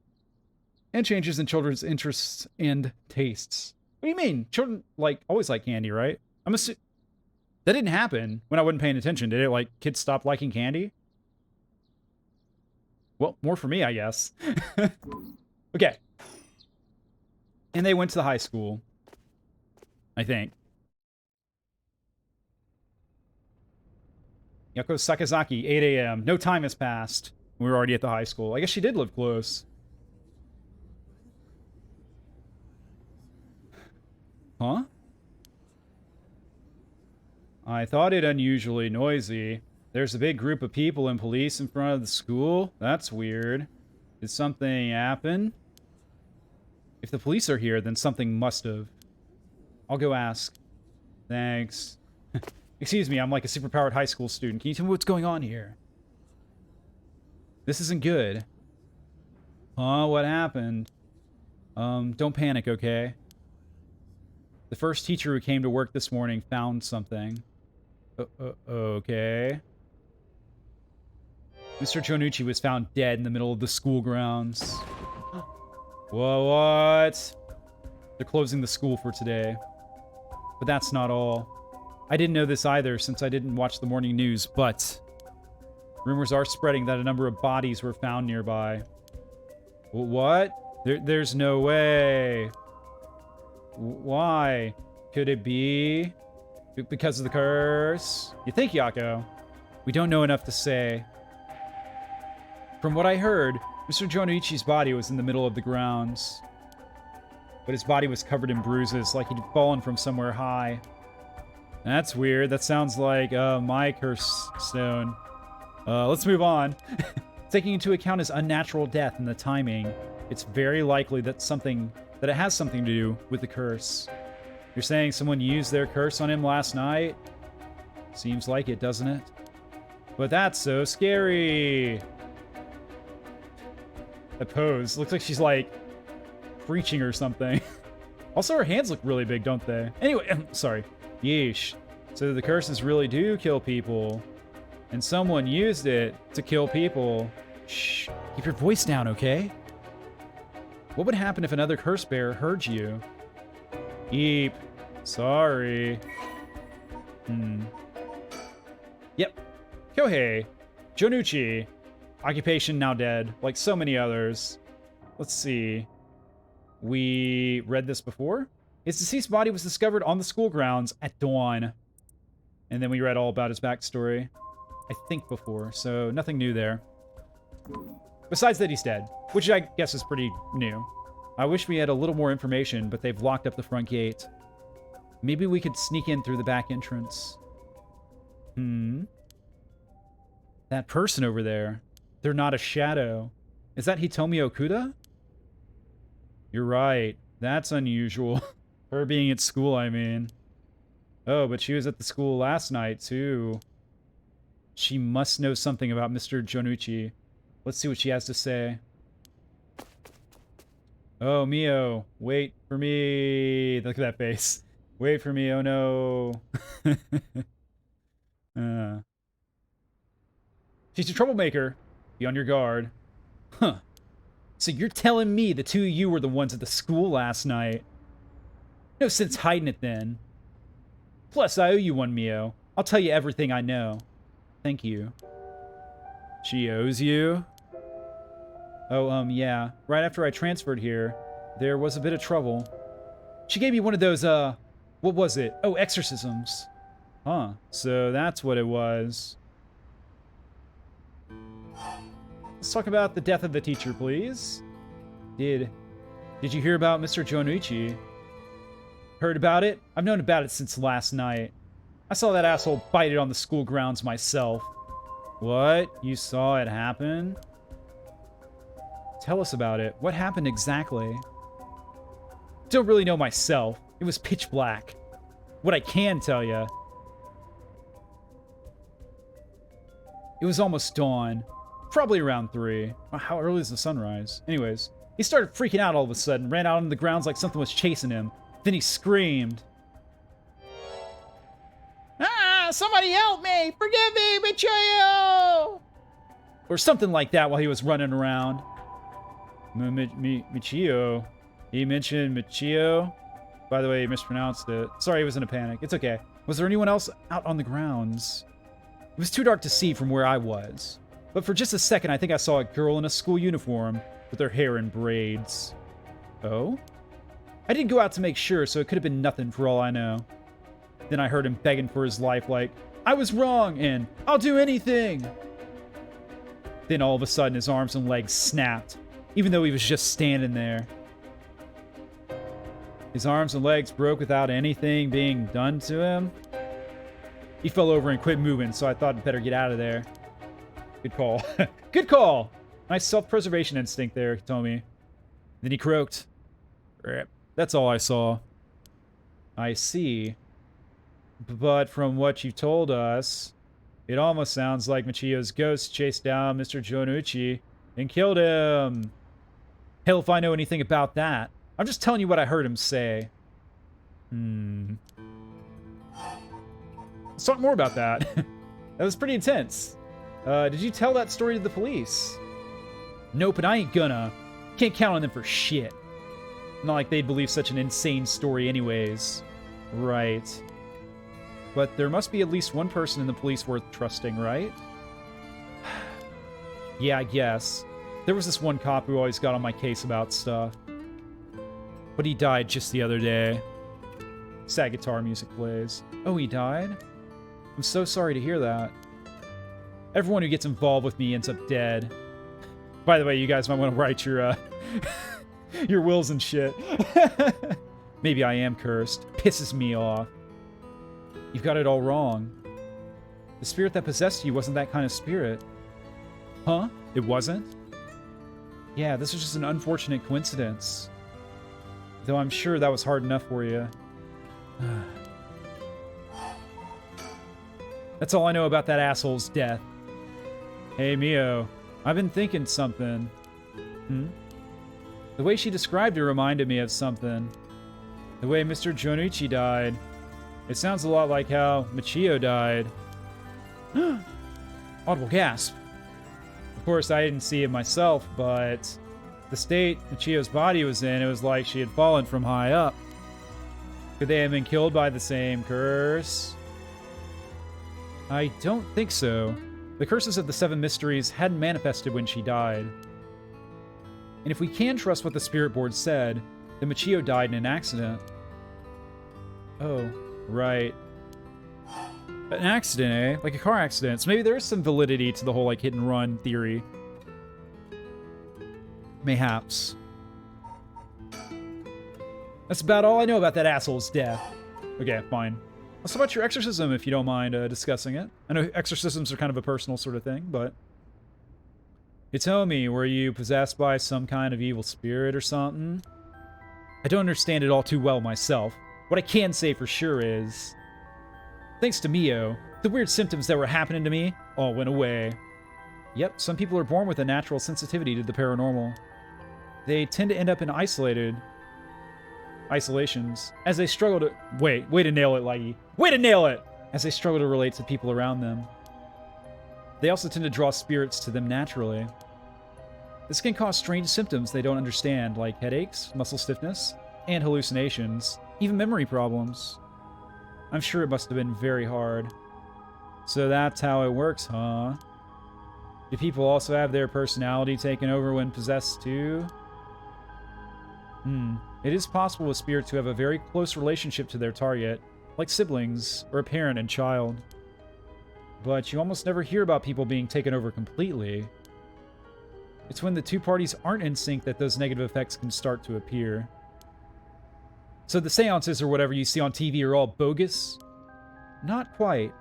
and changes in children's interests and tastes. What do you mean? Children, always like candy, right? I'm assuming that didn't happen when I wasn't paying attention, did it? Kids stopped liking candy? Well, more for me, I guess. Okay. And they went to the high school, I think. Yako Sakazaki, 8 a.m. No time has passed. We were already at the high school. I guess she did live close. Huh? I thought it unusually noisy. There's a big group of people and police in front of the school. That's weird. Did something happen? If the police are here, then something must have. I'll go ask. Thanks. Excuse me, I'm like a superpowered high school student. Can you tell me what's going on here? This isn't good. Huh? What happened? Don't panic, okay? The first teacher who came to work this morning found something. Okay. Mr. Jonucci was found dead in the middle of the school grounds. Whoa, what? They're closing the school for today. But that's not all. I didn't know this either since I didn't watch the morning news, but rumors are spreading that a number of bodies were found nearby. What? There's no way. Why? Could it be because of the curse? You think, Yako? We don't know enough to say. From what I heard, Mr. Jonuichi's body was in the middle of the grounds. But his body was covered in bruises, like he'd fallen from somewhere high. That's weird. That sounds like my curse stone. Let's move on. Taking into account his unnatural death and the timing, it's very likely that it has something to do with the curse. You're saying someone used their curse on him last night? Seems like it, doesn't it? But that's so scary. That pose looks like she's like screeching or something. Also, her hands look really big, don't they? Anyway, sorry. Yeesh. So the curses really do kill people. And someone used it to kill people. Shh. Keep your voice down, okay? What would happen if another curse bearer heard you? Eep. Sorry. Yep. Kyohei. Jonuchi. Occupation now dead. Like so many others. Let's see. We read this before. His deceased body was discovered on the school grounds at dawn. And then we read all about his backstory. I think before, so nothing new there. Besides that he's dead, which I guess is pretty new. I wish we had a little more information, but they've locked up the front gate. Maybe we could sneak in through the back entrance. That person over there. They're not a shadow. Is that Hitomi Okuda? You're right. That's unusual. Her being at school, I mean. Oh, but she was at the school last night, too. She must know something about Mr. Jonuchi. Let's see what she has to say. Oh, Mio. Wait for me. Look at that face. Wait for me. Oh, no. She's a troublemaker. Be on your guard. Huh. So you're telling me the two of you were the ones at the school last night? No sense hiding it then. Plus, I owe you one, Mio. I'll tell you everything I know. Thank you. She owes you? Oh, yeah. Right after I transferred here, there was a bit of trouble. She gave me one of those, what was it? Oh, exorcisms. Huh. So that's what it was. Let's talk about the death of the teacher, please. Did you hear about Mr. Jonuchi? Heard about it? I've known about it since last night. I saw that asshole bite it on the school grounds myself. What? You saw it happen? Tell us about it. What happened exactly? Don't really know myself. It was pitch black. What I can tell you. It was almost dawn. Probably around 3. How early is the sunrise? Anyways, he started freaking out all of a sudden, ran out on the grounds like something was chasing him. Then he screamed. Ah, somebody help me! Forgive me, Michio! Or something like that while he was running around. Michio? He mentioned Michio? By the way, he mispronounced it. Sorry, he was in a panic. It's okay. Was there anyone else out on the grounds? It was too dark to see from where I was. But for just a second, I think I saw a girl in a school uniform with her hair in braids. Oh? I didn't go out to make sure, so it could have been nothing for all I know. Then I heard him begging for his life like, I was wrong, and I'll do anything. Then all of a sudden, his arms and legs snapped, even though he was just standing there. His arms and legs broke without anything being done to him. He fell over and quit moving, so I thought I'd better get out of there. Good call. Good call! Nice self-preservation instinct there, Hitomi. Then he croaked. That's all I saw. I see. But from what you told us, it almost sounds like Michio's ghost chased down Mr. Jonuchi and killed him. Hell if I know anything about that. I'm just telling you what I heard him say. Let's talk more about that. That was pretty intense. Did you tell that story to the police? Nope, and I ain't gonna. Can't count on them for shit. Not like they'd believe such an insane story anyways. Right. But there must be at least one person in the police worth trusting, right? Yeah, I guess. There was this one cop who always got on my case about stuff. But he died just the other day. Sad guitar music plays. Oh, he died? I'm so sorry to hear that. Everyone who gets involved with me ends up dead. By the way, you guys might want to write your, your wills and shit. Maybe I am cursed. Pisses me off. You've got it all wrong. The spirit that possessed you wasn't that kind of spirit. Huh? It wasn't? Yeah, this was just an unfortunate coincidence. Though I'm sure that was hard enough for you. That's all I know about that asshole's death. Hey, Mio. I've been thinking something. The way she described it reminded me of something. The way Mr. Jonichi died. It sounds a lot like how Michio died. Audible gasp. Of course, I didn't see it myself, but the state Michio's body was in, it was like she had fallen from high up. Could they have been killed by the same curse? I don't think so. The curses of the Seven Mysteries hadn't manifested when she died. And if we can trust what the Spirit Board said, then Michio died in an accident. Oh, right. An accident, eh? Like a car accident. So maybe there is some validity to the whole, like, hit and run theory. Mayhaps. That's about all I know about that asshole's death. Okay, fine. What's about your exorcism, if you don't mind discussing it? I know exorcisms are kind of a personal sort of thing, but... Hitomi, were you possessed by some kind of evil spirit or something? I don't understand it all too well myself. What I can say for sure is... Thanks to Mio, the weird symptoms that were happening to me all went away. Yep, some people are born with a natural sensitivity to the paranormal. They tend to end up in isolations, as they struggle to... Way to nail it, Laggie. Way to nail it! As they struggle to relate to people around them. They also tend to draw spirits to them naturally. This can cause strange symptoms they don't understand, like headaches, muscle stiffness, and hallucinations, even memory problems. I'm sure it must have been very hard. So that's how it works, huh? Do people also have their personality taken over when possessed too? It is possible with spirits to have a very close relationship to their target, like siblings or a parent and child. But you almost never hear about people being taken over completely. It's when the two parties aren't in sync that those negative effects can start to appear. So the seances or whatever you see on TV are all bogus? Not quite.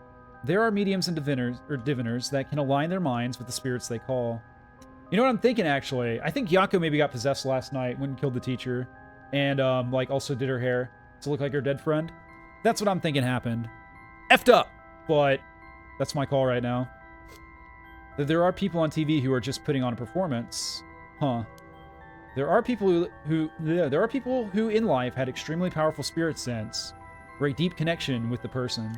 There are mediums and diviners that can align their minds with the spirits they call. You know what I'm thinking, actually? I think Yako maybe got possessed last night when he killed the teacher. And, like, also did her hair to look like her dead friend. That's what I'm thinking happened. Effed up! But that's my call right now. That there are people on TV who are just putting on a performance. Huh. There are people who in life had extremely powerful spirit sense, or a deep connection with the person.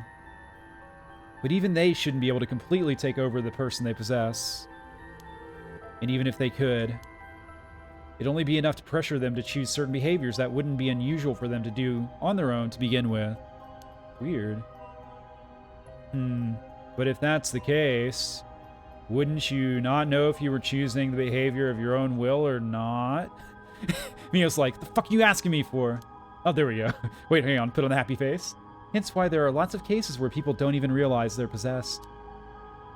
But even they shouldn't be able to completely take over the person they possess. And even if they could, it'd only be enough to pressure them to choose certain behaviors that wouldn't be unusual for them to do on their own to begin with. Weird. But if that's the case, wouldn't you not know if you were choosing the behavior of your own will or not? Mio's like, the fuck are you asking me for? Oh, there we go. Wait, hang on, put on the happy face. Hence why there are lots of cases where people don't even realize they're possessed.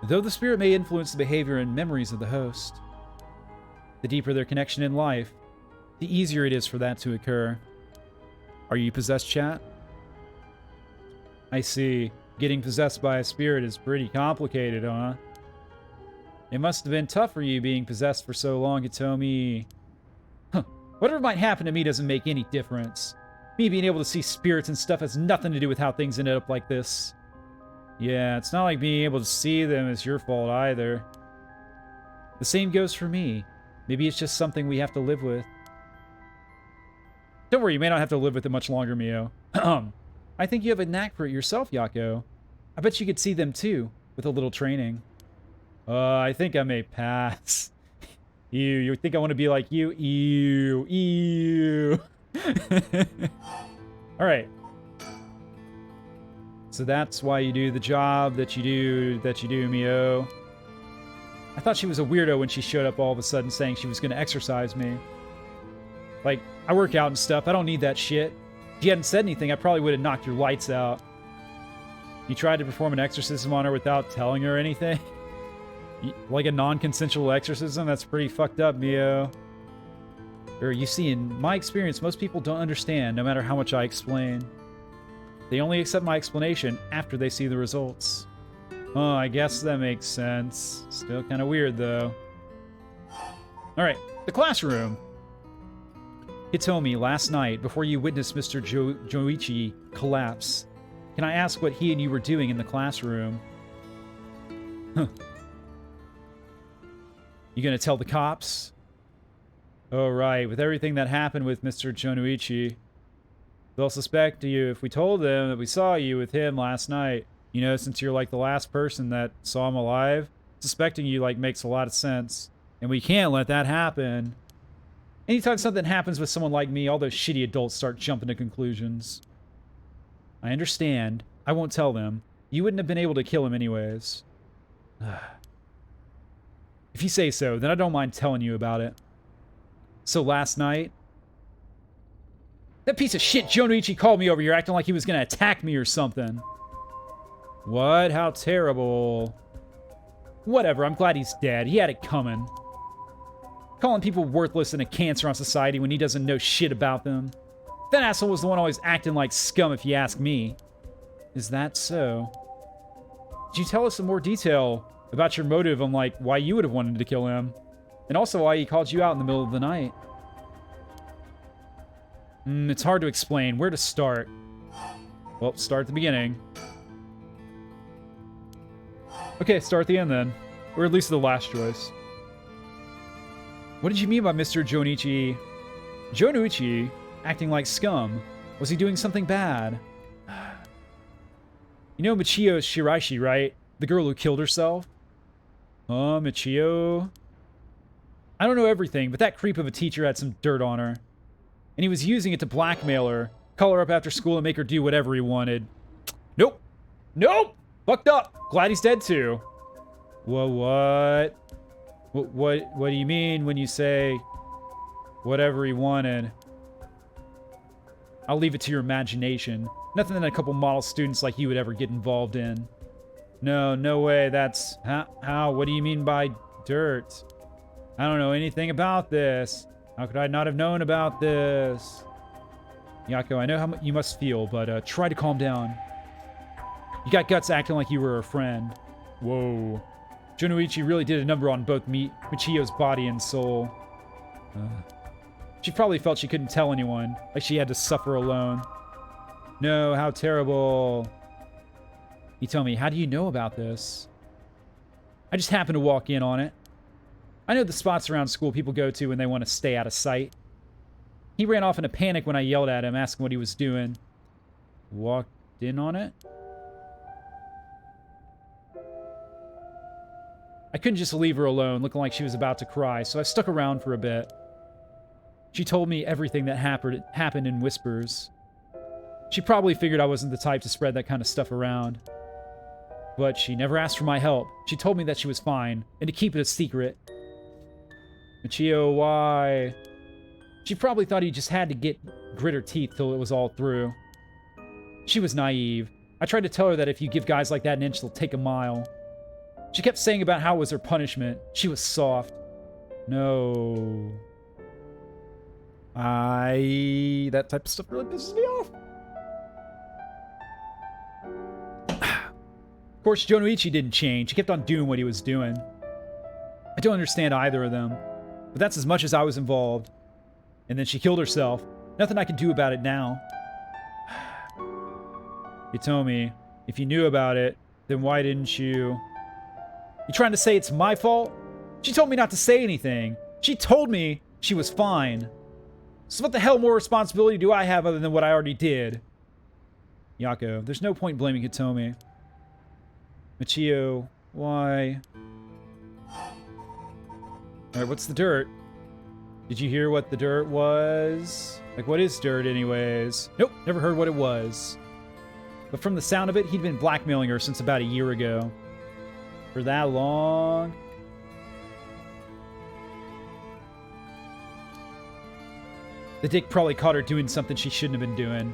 Though the spirit may influence the behavior and memories of the host. The deeper their connection in life, the easier it is for that to occur. Are you possessed, chat? I see. Getting possessed by a spirit is pretty complicated, huh? It must have been tough for you being possessed for so long, Hitomi. Huh. Whatever might happen to me doesn't make any difference. Me being able to see spirits and stuff has nothing to do with how things ended up like this. Yeah, it's not like being able to see them is your fault either. The same goes for me. Maybe it's just something we have to live with. Don't worry, you may not have to live with it much longer, Mio. I think you have a knack for it yourself, Yako. I bet you could see them too, with a little training. I think I may pass. Ew, you think I want to be like you? Ew, ew. Alright. So that's why you do the job that you do, Mio. I thought she was a weirdo when she showed up all of a sudden saying she was going to exorcise me. Like, I work out and stuff. I don't need that shit. If you hadn't said anything, I probably would have knocked your lights out. You tried to perform an exorcism on her without telling her anything? Like a non-consensual exorcism? That's pretty fucked up, Mio. Or, you see, in my experience, most people don't understand, no matter how much I explain. They only accept my explanation after they see the results. Oh, I guess that makes sense. Still kind of weird, though. Alright, the classroom. Hitomi, last night, before you witnessed Mr. Joichi collapse, can I ask what he and you were doing in the classroom? Huh. You gonna tell the cops? Oh, right. With everything that happened with Mr. Jonuichi, they'll suspect you if we told them that we saw you with him last night. You know, since you're like the last person that saw him alive, suspecting you like makes a lot of sense. And we can't let that happen. Anytime something happens with someone like me, all those shitty adults start jumping to conclusions. I understand. I won't tell them. You wouldn't have been able to kill him anyways. If you say so, then I don't mind telling you about it. So last night, that piece of shit Jonuichi called me over here acting like he was gonna attack me or something. What? How terrible. Whatever, I'm glad he's dead. He had it coming. Calling people worthless and a cancer on society when he doesn't know shit about them. That asshole was the one always acting like scum if you ask me. Is that so? Could you tell us some more detail about your motive on, like, why you would have wanted to kill him? And also why he called you out in the middle of the night? It's hard to explain. Where to start? Well, start at the beginning. Okay, start at the end then. Or at least the last choice. What did you mean by Mr. Jonuichi? Jonuichi acting like scum? Was he doing something bad? You know Michio Shiraishi, right? The girl who killed herself? Michio? I don't know everything, but that creep of a teacher had some dirt on her. And he was using it to blackmail her, call her up after school and make her do whatever he wanted. Nope! Nope! Fucked up! Glad he's dead too. What? What do you mean when you say whatever he wanted? I'll leave it to your imagination. Nothing that a couple model students like you would ever get involved in. No way, that's... How? What do you mean by dirt? I don't know anything about this. How could I not have known about this? Yako, I know how you must feel, but try to calm down. You got guts acting like you were a friend. Whoa. Jonuichi really did a number on both Michio's body and soul. She probably felt she couldn't tell anyone, like she had to suffer alone. No, how terrible. You tell me, how do you know about this? I just happened to walk in on it. I know the spots around school people go to when they want to stay out of sight. He ran off in a panic when I yelled at him, asking what he was doing. Walked in on it? I couldn't just leave her alone, looking like she was about to cry, so I stuck around for a bit. She told me everything that happened in whispers. She probably figured I wasn't the type to spread that kind of stuff around. But she never asked for my help. She told me that she was fine, and to keep it a secret. Michio, why? She probably thought he just had to grit her teeth till it was all through. She was naive. I tried to tell her that if you give guys like that an inch, they'll take a mile. She kept saying about how it was her punishment. She was soft. No. That type of stuff really pisses me off. Of course, Jonuichi didn't change. He kept on doing what he was doing. I don't understand either of them. But that's as much as I was involved. And then she killed herself. Nothing I could do about it now. You told me, if you knew about it, then why didn't you... You trying to say it's my fault? She told me not to say anything. She told me she was fine. So what the hell more responsibility do I have other than what I already did? Yako, there's no point blaming Hitomi. Michio, why? Alright, what's the dirt? Did you hear what the dirt was? Like, what is dirt anyways? Nope, never heard what it was. But from the sound of it, he'd been blackmailing her since about a year ago. For that long? The dick probably caught her doing something she shouldn't have been doing.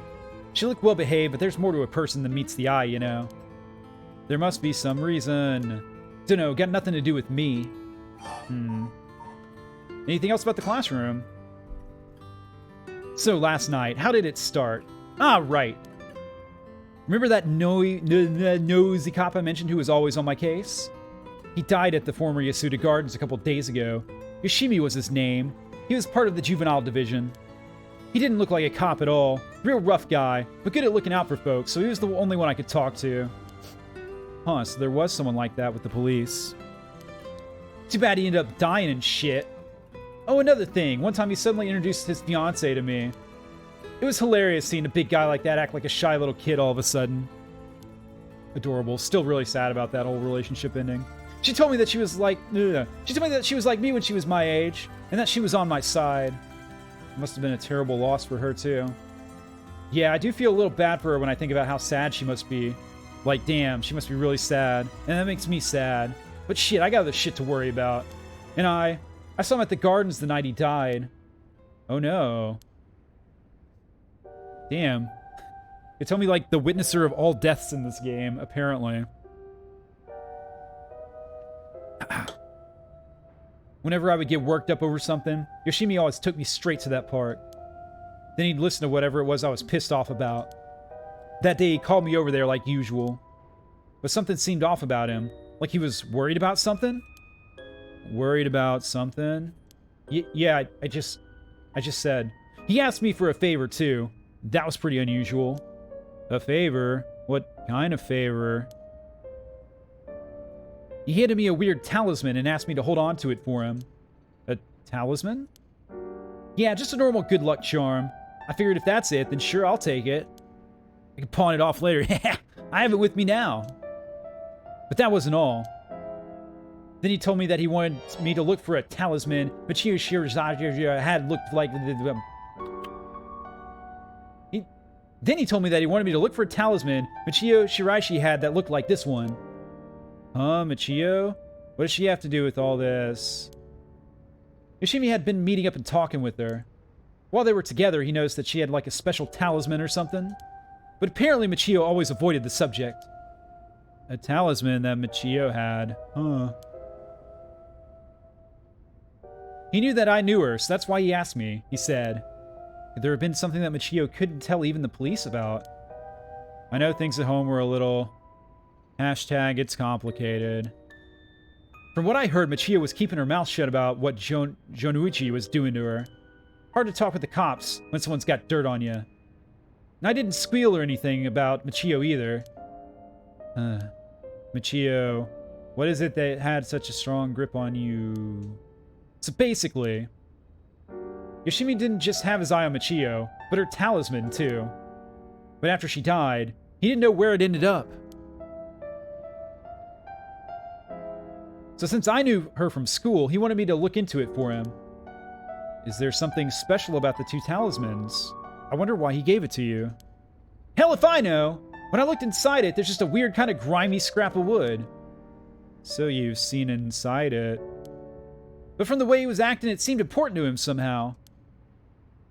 She looked well behaved, but there's more to a person than meets the eye, you know. There must be some reason. Dunno, got nothing to do with me. Anything else about the classroom? So last night, how did it start? Ah, right. Remember that nosy cop I mentioned who was always on my case? He died at the former Yasuda Gardens a couple days ago. Yoshimi was his name. He was part of the juvenile division. He didn't look like a cop at all. Real rough guy, but good at looking out for folks, so he was the only one I could talk to. Huh, so there was someone like that with the police. Too bad he ended up dying and shit. Oh, another thing. One time he suddenly introduced his fiancée to me. It was hilarious seeing a big guy like that act like a shy little kid all of a sudden. Adorable. Still really sad about that whole relationship ending. She told me that she was like... She told me that she was like me when she was my age, and that she was on my side. It must have been a terrible loss for her, too. Yeah, I do feel a little bad for her when I think about how sad she must be. Like, damn, she must be really sad. And that makes me sad. But shit, I got other shit to worry about. And I saw him at the gardens the night he died. Oh no. Damn. They tell me, like, the witnesser of all deaths in this game, apparently. Whenever I would get worked up over something, Yoshimi always took me straight to that part. Then he'd listen to whatever it was I was pissed off about. That day he called me over there like usual. But something seemed off about him. Like he was worried about something? Worried about something? Yeah, I just said. He asked me for a favor, too. That was pretty unusual. A favor? What kind of favor? He handed me a weird talisman and asked me to hold on to it for him. A talisman? Yeah, just a normal good luck charm. I figured if that's it, then sure, I'll take it. I can pawn it off later. I have it with me now. But that wasn't all. Then he told me that he wanted me to look for a talisman, but Shirazade had looked like... Then he told me that he wanted me to look for a talisman Michio Shiraishi had that looked like this one. Huh, Michio? What does she have to do with all this? Yoshimi had been meeting up and talking with her. While they were together, he noticed that she had like a special talisman or something. But apparently Michio always avoided the subject. A talisman that Michio had. Huh. He knew that I knew her, so that's why he asked me, he said. Could there have been something that Michio couldn't tell even the police about? I know things at home were a little... #it's complicated. From what I heard, Michio was keeping her mouth shut about what Jonuichi was doing to her. Hard to talk with the cops when someone's got dirt on you. And I didn't squeal or anything about Michio either. Michio, what is it that had such a strong grip on you? So basically, Yoshimi didn't just have his eye on Michio, but her talisman too. But after she died, he didn't know where it ended up. So since I knew her from school, he wanted me to look into it for him. Is there something special about the two talismans? I wonder why he gave it to you. Hell if I know! When I looked inside it, there's just a weird kind of grimy scrap of wood. So you've seen inside it. But from the way he was acting, it seemed important to him somehow.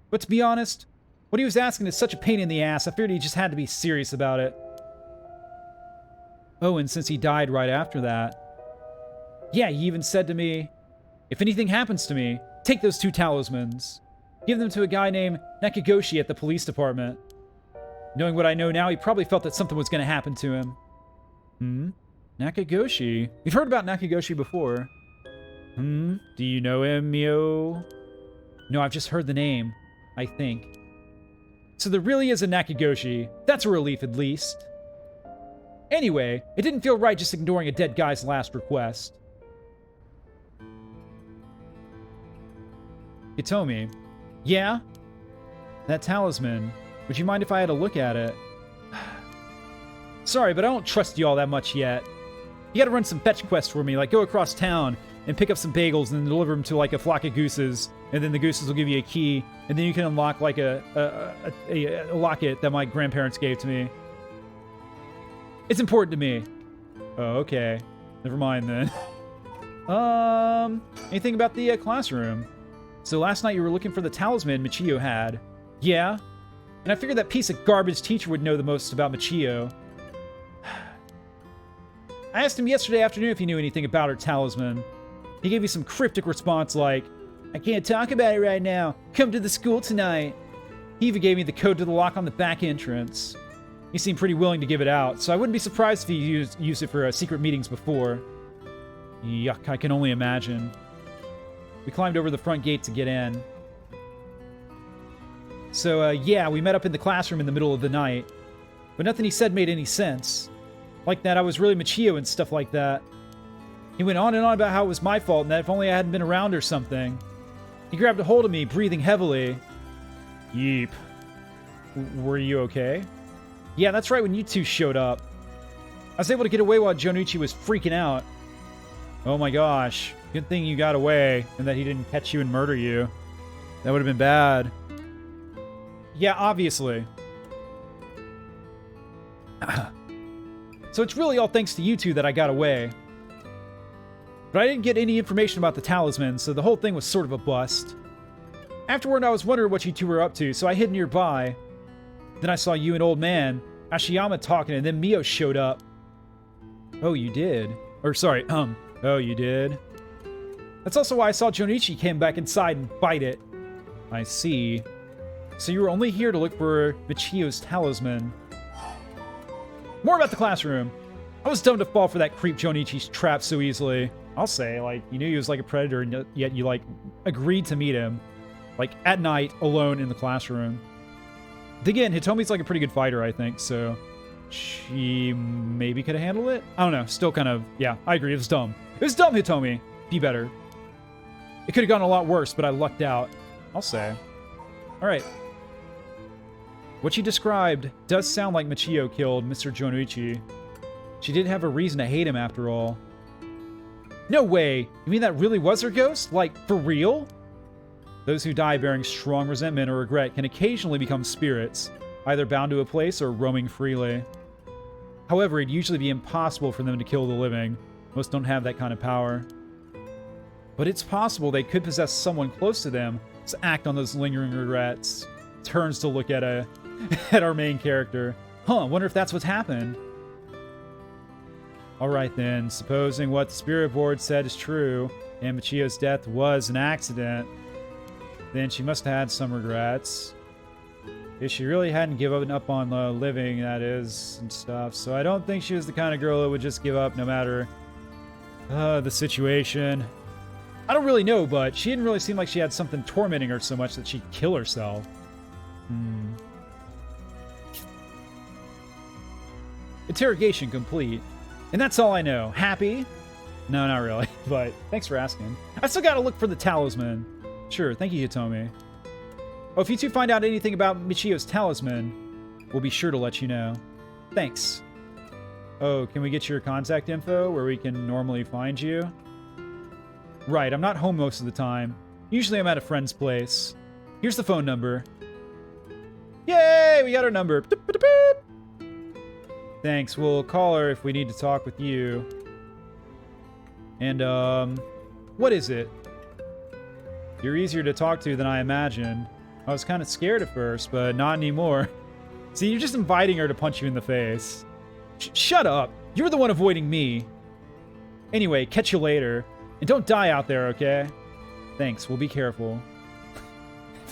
But to be honest, what he was asking is such a pain in the ass, I figured he just had to be serious about it. Oh, and since he died right after that... Yeah, he even said to me, if anything happens to me, take those two talismans. Give them to a guy named Nakagoshi at the police department. Knowing what I know now, he probably felt that something was going to happen to him. Nakagoshi? We've heard about Nakagoshi before. Do you know him, Mio? No, I've just heard the name, I think. So there really is a Nakagoshi. That's a relief, at least. Anyway, it didn't feel right just ignoring a dead guy's last request. Hitomi. Yeah? That talisman. Would you mind if I had a look at it? Sorry, but I don't trust you all that much yet. You gotta run some fetch quests for me, like go across town and pick up some bagels and then deliver them to like a flock of gooses, and then the gooses will give you a key, and then you can unlock like a locket that my grandparents gave to me. It's important to me. Oh, okay. Never mind then. Anything about the classroom? So last night you were looking for the talisman Michio had. Yeah? And I figured that piece of garbage teacher would know the most about Michio. I asked him yesterday afternoon if he knew anything about her talisman. He gave me some cryptic response like, I can't talk about it right now. Come to the school tonight. He even gave me the code to the lock on the back entrance. He seemed pretty willing to give it out, so I wouldn't be surprised if he used it for secret meetings before. Yuck, I can only imagine. We climbed over the front gate to get in. So, yeah, we met up in the classroom in the middle of the night. But nothing he said made any sense. Like that I was really Michio and stuff like that. He went on and on about how it was my fault and that if only I hadn't been around or something. He grabbed a hold of me, breathing heavily. Yeep. Were you okay? Yeah, that's right, when you two showed up. I was able to get away while Jonichi was freaking out. Oh my gosh. Good thing you got away, and that he didn't catch you and murder you. That would have been bad. Yeah, obviously. So it's really all thanks to you two that I got away. But I didn't get any information about the talisman, so the whole thing was sort of a bust. Afterward, I was wondering what you two were up to, so I hid nearby. Then I saw you and old man Ashiyama talking, and then Mio showed up. Oh, you did? Or sorry, oh, you did? That's also why I saw Jonichi came back inside and bite it. I see. So you were only here to look for Michio's talisman. More about the classroom. I was dumb to fall for that creep Jonichi's trap so easily. I'll say, like, you knew he was like a predator, and yet you, like, agreed to meet him. Like, at night, alone in the classroom. Again, Hitomi's like a pretty good fighter, I think, so she maybe could have handled it? I don't know, still kind of, yeah, I agree, it was dumb. It was dumb, Hitomi. Be better. It could have gone a lot worse, but I lucked out. I'll say. Alright. What you described does sound like Michio killed Mr. Jonichi. She did have a reason to hate him after all. No way! You mean that really was her ghost? Like, for real? Those who die bearing strong resentment or regret can occasionally become spirits, either bound to a place or roaming freely. However, it'd usually be impossible for them to kill the living. Most don't have that kind of power. But it's possible they could possess someone close to them to act on those lingering regrets. Turns to look at at our main character. Huh, wonder if that's what's happened. Alright then, supposing what the spirit board said is true, and Michio's death was an accident, then she must have had some regrets. If she really hadn't given up on the living, that is, and stuff. So I don't think she was the kind of girl that would just give up no matter the situation. I don't really know, but she didn't really seem like she had something tormenting her so much that she'd kill herself. Interrogation complete. And that's all I know. Happy? No, not really, but thanks for asking. I still gotta look for the talisman. Sure, thank you, Hitomi. Oh, if you two find out anything about Michio's talisman, we'll be sure to let you know. Thanks. Oh, can we get your contact info where we can normally find you? Right, I'm not home most of the time. Usually I'm at a friend's place. Here's the phone number. Yay, we got our number. Boop, boop, boop. Thanks, we'll call her if we need to talk with you. And, what is it? You're easier to talk to than I imagined. I was kind of scared at first, but not anymore. See, you're just inviting her to punch you in the face. Shut up! You're the one avoiding me. Anyway, catch you later. And don't die out there, okay? Thanks, we'll be careful.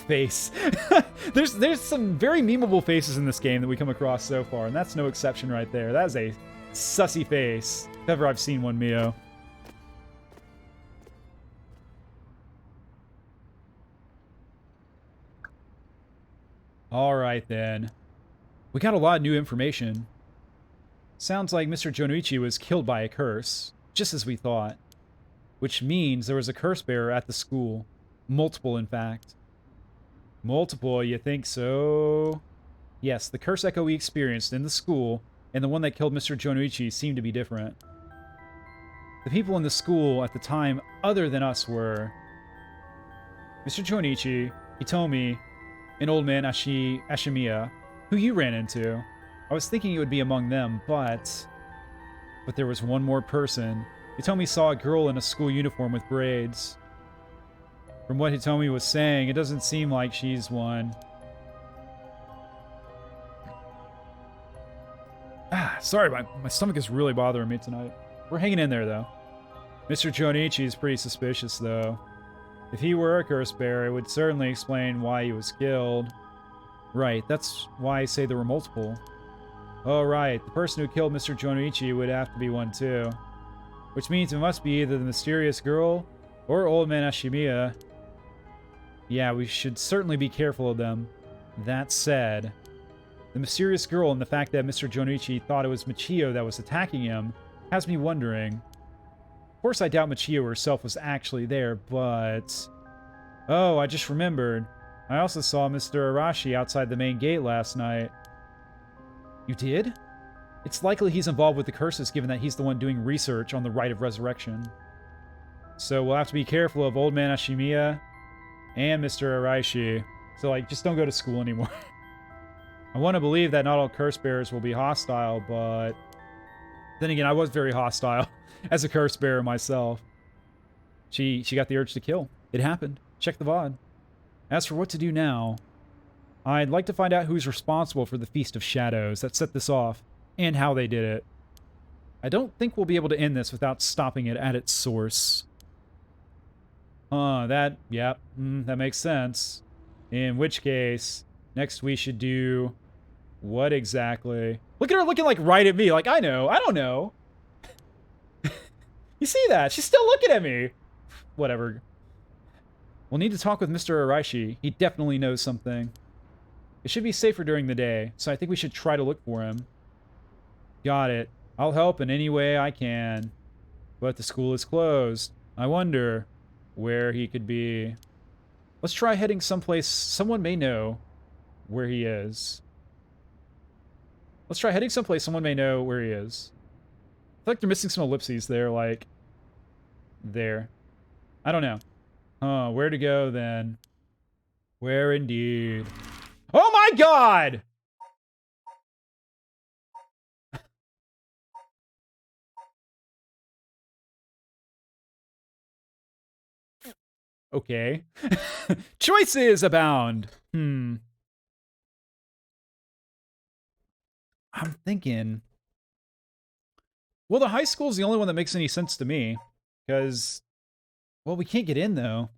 Face. There's some very memeable faces in this game that we come across so far, and that's no exception right there. That is a sussy face, if ever I've seen one, Mio. Alright then. We got a lot of new information. Sounds like Mr. Jonichi was killed by a curse, just as we thought. Which means there was a curse bearer at the school. Multiple, in fact. Multiple, you think so? Yes, the curse echo we experienced in the school and the one that killed Mr. Jonichi seemed to be different. The people in the school at the time other than us were Mr. Jonichi, Hitomi, and old man Ashimiya, who you ran into. I was thinking it would be among them, but there was one more person. Hitomi saw a girl in a school uniform with braids. From what Hitomi was saying, it doesn't seem like she's one. Sorry, my stomach is really bothering me tonight. We're hanging in there, though. Mr. Jonichi is pretty suspicious, though. If he were a curse bearer, it would certainly explain why he was killed. Right, that's why I say there were multiple. Oh, right, the person who killed Mr. Jonichi would have to be one, too. Which means it must be either the mysterious girl or old man Ashimiya. Yeah, we should certainly be careful of them. That said, the mysterious girl and the fact that Mr. Jonichi thought it was Michio that was attacking him has me wondering. Of course, I doubt Michio herself was actually there, but Oh, I just remembered. I also saw Mr. Arashi outside the main gate last night. You did? It's likely he's involved with the curses, given that he's the one doing research on the rite of resurrection. So we'll have to be careful of Old Man Ashimiya and Mr. Arashi. So, like, just don't go to school anymore. I want to believe that not all curse bearers will be hostile, but... Then again, I was very hostile as a curse bearer myself. She got the urge to kill. It happened. Check the VOD. As for what to do now, I'd like to find out who's responsible for the Feast of Shadows that set this off, and how they did it. I don't think we'll be able to end this without stopping it at its source. That makes sense. In which case, next we should do... What exactly? Look at her looking, like, right at me. Like, I know. I don't know. You see that? She's still looking at me. Whatever. We'll need to talk with Mr. Arashi. He definitely knows something. It should be safer during the day, so I think we should try to look for him. Got it. I'll help in any way I can. But the school is closed. I wonder where he could be. Let's try heading someplace someone may know where he is. Let's try heading someplace someone may know where he is. I feel like they're missing some ellipses there, like... There. I don't know. Where to go, then? Where indeed? Oh my god! Okay. Choices abound! I'm thinking... Well, the high school's the only one that makes any sense to me. Because... Well, we can't get in, though.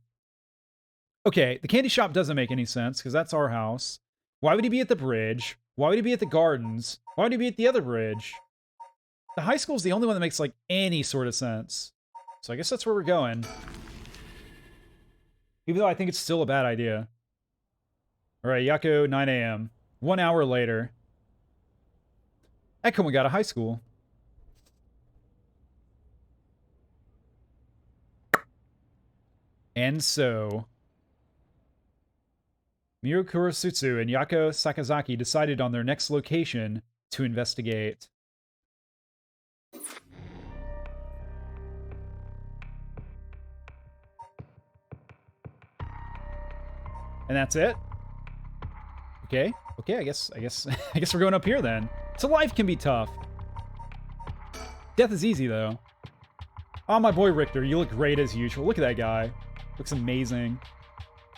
Okay, the candy shop doesn't make any sense, because that's our house. Why would he be at the bridge? Why would he be at the gardens? Why would he be at the other bridge? The high school's the only one that makes, like, any sort of sense. So I guess that's where we're going. Even though I think it's still a bad idea. Alright, Yako, 9 a.m. 1 hour later. Echo got a high school. And so... Miura Kurosutsu and Yako Sakazaki decided on their next location to investigate. And that's it? Okay, I guess we're going up here then. So life can be tough. Death is easy though. Oh, my boy Richter, you look great as usual. Look at that guy. Looks amazing.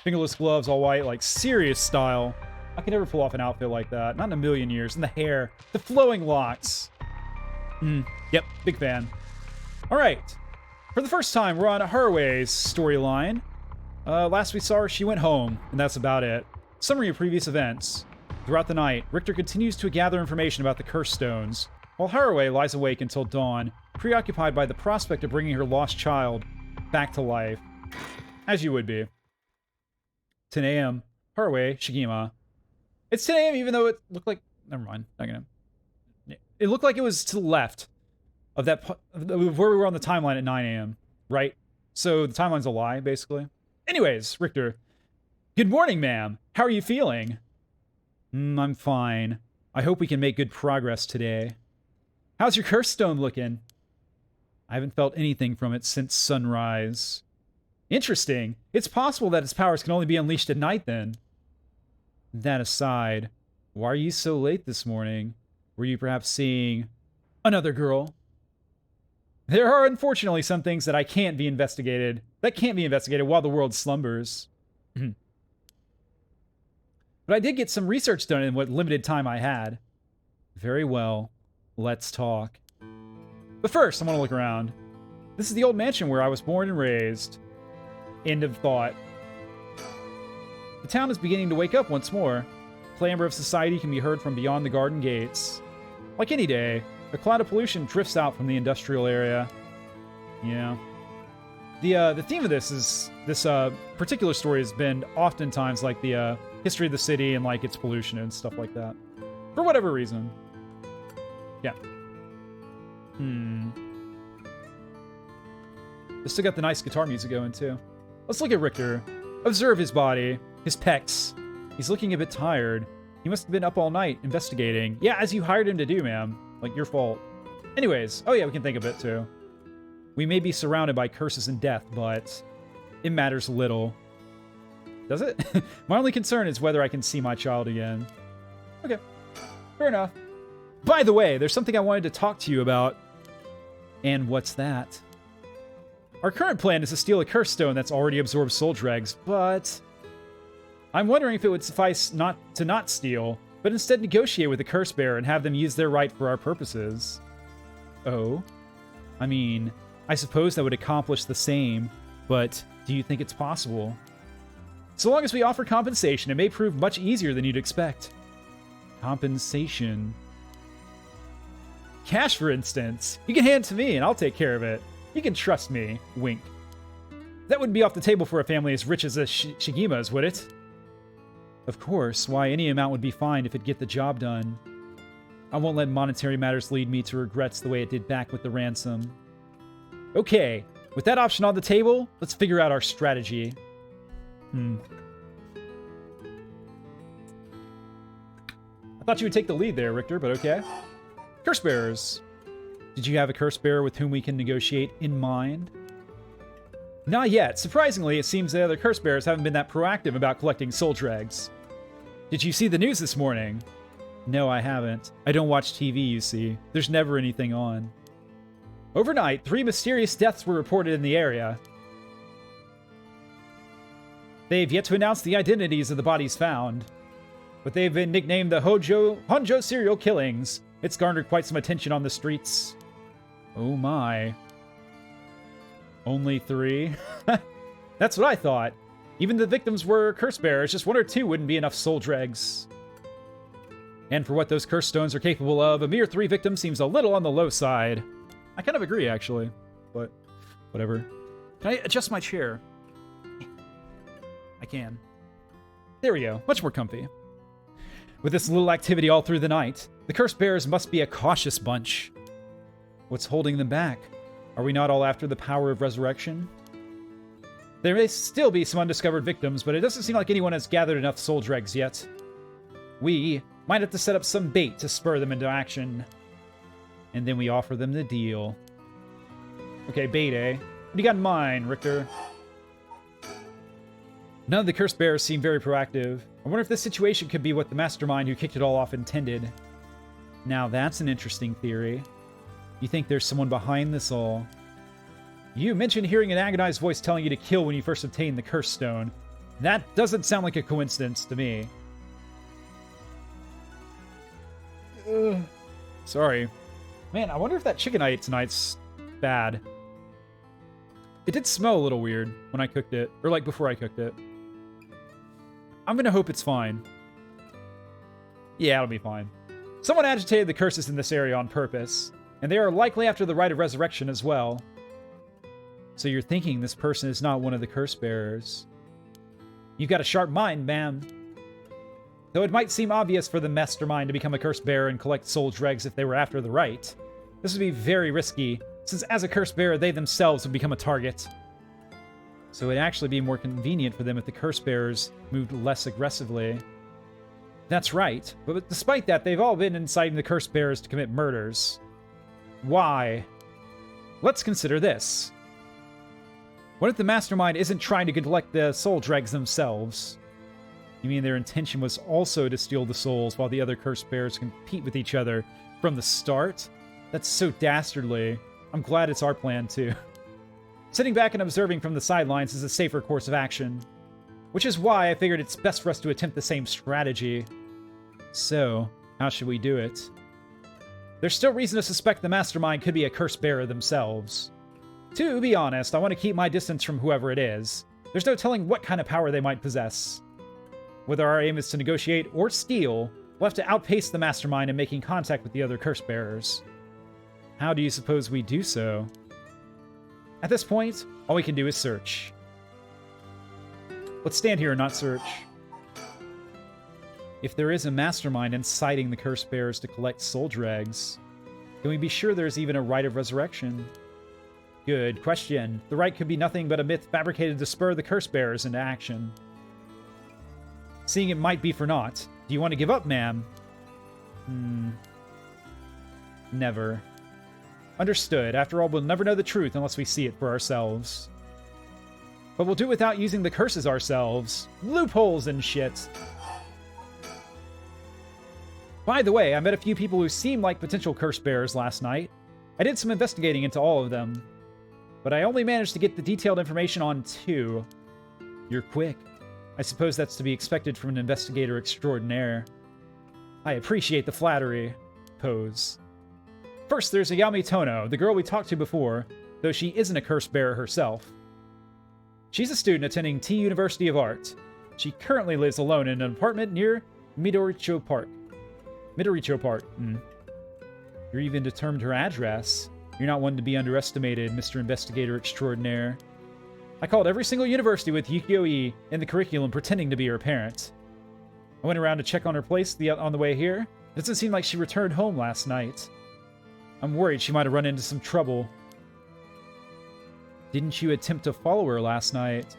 Fingerless gloves, all white, like serious style. I could never pull off an outfit like that. Not in a million years. And the hair, the flowing locks. Yep, big fan. All right. For the first time, we're on Harue's storyline. Last we saw her, she went home, and that's about it. Summary of previous events. Throughout the night, Richter continues to gather information about the Curse Stones, while Harue lies awake until dawn, preoccupied by the prospect of bringing her lost child back to life. As you would be. 10 a.m. Harue, Shigima. It's 10 a.m. even though it looked like... Never mind. Not gonna... It looked like it was to the left of that... where we were on the timeline at 9 a.m. Right? So the timeline's a lie, basically. Anyways, Richter. Good morning, ma'am. How are you feeling? I'm fine. I hope we can make good progress today. How's your curse stone looking? I haven't felt anything from it since sunrise. Interesting. It's possible that its powers can only be unleashed at night, then. That aside, why are you so late this morning? Were you perhaps seeing another girl? There are unfortunately some things that can't be investigated while the world slumbers. But I did get some research done in what limited time I had. Very well. Let's talk. But first, I want to look around. This is the old mansion where I was born and raised. End of thought. The town is beginning to wake up once more. The clamor of society can be heard from beyond the garden gates. Like any day, a cloud of pollution drifts out from the industrial area. Yeah. The theme of this particular story has been oftentimes like the history of the city and like its pollution and stuff like that. For whatever reason. Yeah. They still got the nice guitar music going too. Let's look at Richter. Observe his body, his pecs. He's looking a bit tired. He must have been up all night investigating. Yeah, as you hired him to do, ma'am. Like, your fault. Anyways, oh yeah, we can think of it too. We may be surrounded by curses and death, but it matters little. Does it? My only concern is whether I can see my child again. Okay, fair enough. By the way, there's something I wanted to talk to you about. And what's that? Our current plan is to steal a curse stone that's already absorbed soul dregs, but I'm wondering if it would suffice not steal, but instead negotiate with the curse bearer and have them use their right for our purposes. Oh? I mean, I suppose that would accomplish the same, but do you think it's possible? So long as we offer compensation, it may prove much easier than you'd expect. Compensation. Cash, for instance. You can hand it to me and I'll take care of it. You can trust me. Wink. That wouldn't be off the table for a family as rich as the Shigimas, would it? Of course. Why, any amount would be fine if it'd get the job done. I won't let monetary matters lead me to regrets the way it did back with the ransom. Okay, with that option on the table, let's figure out our strategy. I thought you would take the lead there, Richter, but okay. Curse bearers. Did you have a curse bearer with whom we can negotiate in mind? Not yet. Surprisingly, it seems the other curse bearers haven't been that proactive about collecting soul dregs. Did you see the news this morning? No, I haven't. I don't watch TV, you see. There's never anything on. Overnight, 3 mysterious deaths were reported in the area. They've yet to announce the identities of the bodies found, but they've been nicknamed the Honjo serial killings. It's garnered quite some attention on the streets. Oh my. Only 3? That's what I thought. Even the victims were curse bearers, just 1 or 2 wouldn't be enough soul dregs. And for what those curse stones are capable of, a mere 3 victims seems a little on the low side. I kind of agree, actually, but whatever. Can I adjust my chair? I can. There we go. Much more comfy. With this little activity all through the night, the curse bearers must be a cautious bunch. What's holding them back? Are we not all after the power of resurrection? There may still be some undiscovered victims, but it doesn't seem like anyone has gathered enough soul dregs yet. We might have to set up some bait to spur them into action. And then we offer them the deal. Okay, bait, eh? What do you got in mind, Richter? None of the curse bearers seem very proactive. I wonder if this situation could be what the mastermind who kicked it all off intended. Now that's an interesting theory. You think there's someone behind this all? You mentioned hearing an agonized voice telling you to kill when you first obtained the curse stone. That doesn't sound like a coincidence to me. Sorry. Man, I wonder if that chicken I ate tonight's bad. It did smell a little weird when I cooked it, or like before I cooked it. I'm gonna hope it's fine. Yeah, it'll be fine. Someone agitated the curses in this area on purpose, and they are likely after the rite of resurrection as well. So you're thinking this person is not one of the curse bearers. You've got a sharp mind, ma'am. Though it might seem obvious for the mastermind to become a curse bearer and collect soul dregs if they were after the rite, this would be very risky, since as a curse bearer they themselves would become a target. So it'd actually be more convenient for them if the curse bearers moved less aggressively. That's right, but despite that, they've all been inciting the curse bearers to commit murders. Why? Let's consider this. What if the mastermind isn't trying to collect the soul dregs themselves? You mean their intention was also to steal the souls while the other curse bearers compete with each other from the start? That's so dastardly. I'm glad it's our plan, too. Sitting back and observing from the sidelines is a safer course of action, which is why I figured it's best for us to attempt the same strategy. So, how should we do it? There's still reason to suspect the mastermind could be a curse bearer themselves. To be honest, I want to keep my distance from whoever it is. There's no telling what kind of power they might possess. Whether our aim is to negotiate or steal, we'll have to outpace the mastermind in making contact with the other curse bearers. How do you suppose we do so? At this point, all we can do is search. Let's stand here and not search. If there is a mastermind inciting the curse bearers to collect soul dregs, can we be sure there's even a rite of resurrection? Good question. The right could be nothing but a myth fabricated to spur the curse bearers into action. Seeing it might be for naught. Do you want to give up, ma'am? Never. Understood. After all, we'll never know the truth unless we see it for ourselves. But we'll do it without using the curses ourselves. Loopholes and shit. By the way, I met a few people who seem like potential curse bearers last night. I did some investigating into all of them, but I only managed to get the detailed information on 2. You're quick. I suppose that's to be expected from an investigator extraordinaire. I appreciate the flattery. Pose. First, there's Ayami Tono, the girl we talked to before, though she isn't a curse bearer herself. She's a student attending T University of Art. She currently lives alone in an apartment near Midoricho Park. You're even determined her address. You're not one to be underestimated, Mr. Investigator Extraordinaire. I called every single university with Yukio-e in the curriculum pretending to be her parent. I went around to check on her place on the way here. It doesn't seem like she returned home last night. I'm worried she might have run into some trouble. Didn't you attempt to follow her last night?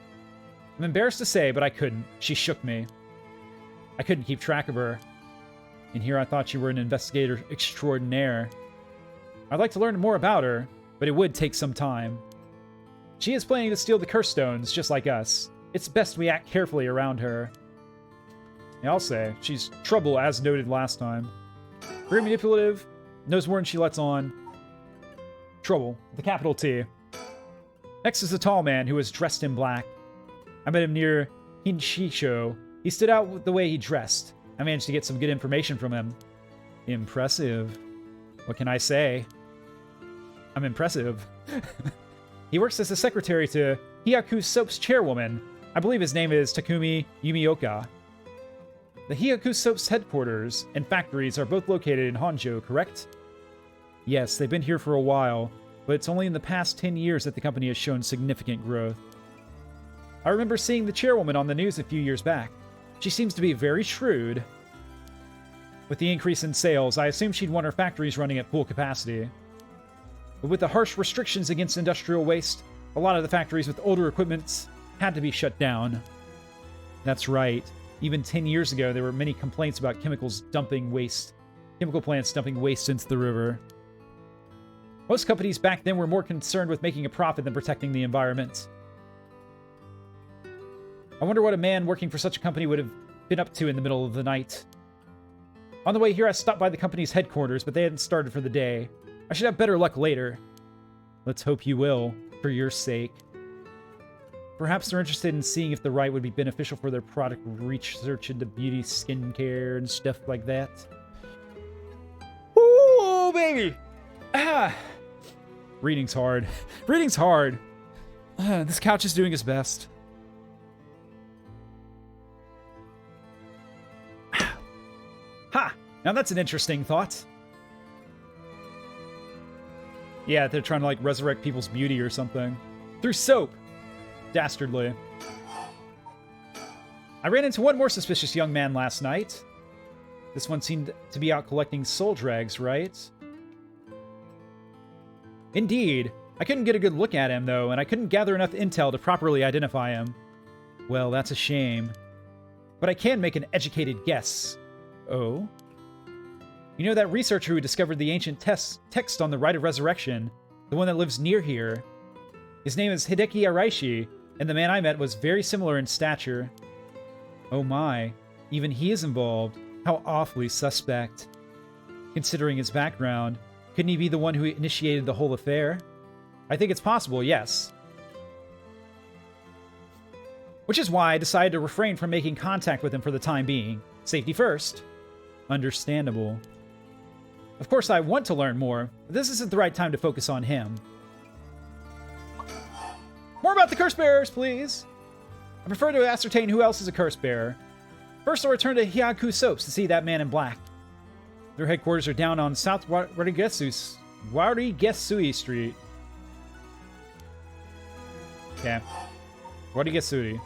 I'm embarrassed to say, but I couldn't. She shook me. I couldn't keep track of her. And here I thought you were an investigator extraordinaire. I'd like to learn more about her, but it would take some time. She is planning to steal the curse stones, just like us. It's best we act carefully around her. Yeah, I'll say, she's trouble as noted last time. Very manipulative, knows more than she lets on. Trouble, with a capital T. Next is a tall man who was dressed in black. I met him near Hinshisho. He stood out with the way he dressed. I managed to get some good information from him. Impressive. What can I say? I'm impressive. He works as a secretary to Hyaku Soap's chairwoman. I believe his name is Takumi Yumioka. The Hyaku Soap's headquarters and factories are both located in Honjo, correct? Yes, they've been here for a while, but it's only in the past 10 years that the company has shown significant growth. I remember seeing the chairwoman on the news a few years back. She seems to be very shrewd. With the increase in sales, I assume she'd want her factories running at full capacity. But with the harsh restrictions against industrial waste, a lot of the factories with older equipment had to be shut down. That's right. Even 10 years ago, there were many complaints about chemical plants dumping waste into the river. Most companies back then were more concerned with making a profit than protecting the environment. I wonder what a man working for such a company would have been up to in the middle of the night. On the way here, I stopped by the company's headquarters, but they hadn't started for the day. I should have better luck later. Let's hope you will, for your sake. Perhaps they're interested in seeing if the right would be beneficial for their product research into beauty, skincare, and stuff like that. Ooh, baby! Ah! Reading's hard. Reading's hard. This couch is doing its best. Ha! Now that's an interesting thought. Yeah, they're trying to, like, resurrect people's beauty or something. Through soap! Dastardly. I ran into one more suspicious young man last night. This one seemed to be out collecting soul drags, right? Indeed. I couldn't get a good look at him, though, and I couldn't gather enough intel to properly identify him. Well, that's a shame. But I can make an educated guess. Oh? You know that researcher who discovered the ancient text on the Rite of Resurrection? The one that lives near here? His name is Hideki Araishi, and the man I met was very similar in stature. Oh my, even he is involved. How awfully suspect. Considering his background, couldn't he be the one who initiated the whole affair? I think it's possible, yes. Which is why I decided to refrain from making contact with him for the time being. Safety first. Understandable. Of course, I want to learn more, but this isn't the right time to focus on him. More about the curse bearers, please! I prefer to ascertain who else is a curse bearer. First, I'll return to Hyaku Soaps to see that man in black. Their headquarters are down on South Warigesui Street. Okay. Warigesui.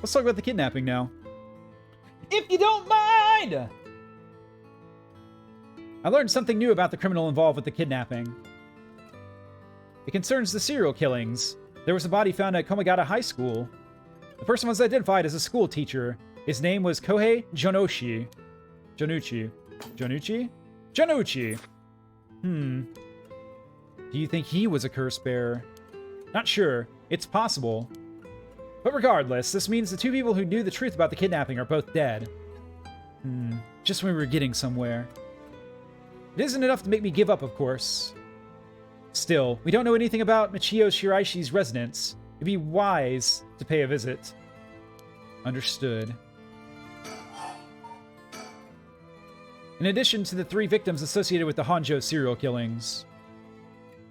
Let's talk about the kidnapping now. If you don't mind! I learned something new about the criminal involved with the kidnapping. It concerns the serial killings. There was a body found at Komagata High School. The person was identified as a school teacher. His name was Kohei Jonuchi. Jonuchi? Do you think he was a curse bearer? Not sure. It's possible. But regardless, this means the two people who knew the truth about the kidnapping are both dead. Just when we were getting somewhere. It isn't enough to make me give up, of course. Still, we don't know anything about Michio Shiraishi's residence. It'd be wise to pay a visit. Understood. In addition to the 3 victims associated with the Honjo serial killings,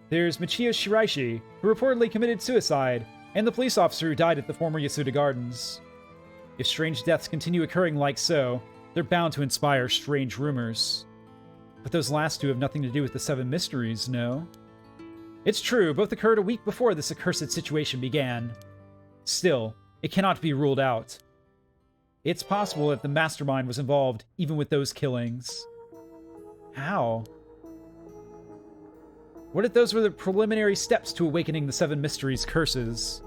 there's Michio Shiraishi, who reportedly committed suicide, and the police officer who died at the former Yasuda Gardens. If strange deaths continue occurring like so, they're bound to inspire strange rumors. But those last 2 have nothing to do with the 7 mysteries, no? It's true, both occurred a week before this accursed situation began. Still, it cannot be ruled out. It's possible that the mastermind was involved even with those killings. How? What if those were the preliminary steps to awakening the 7 mysteries' curses?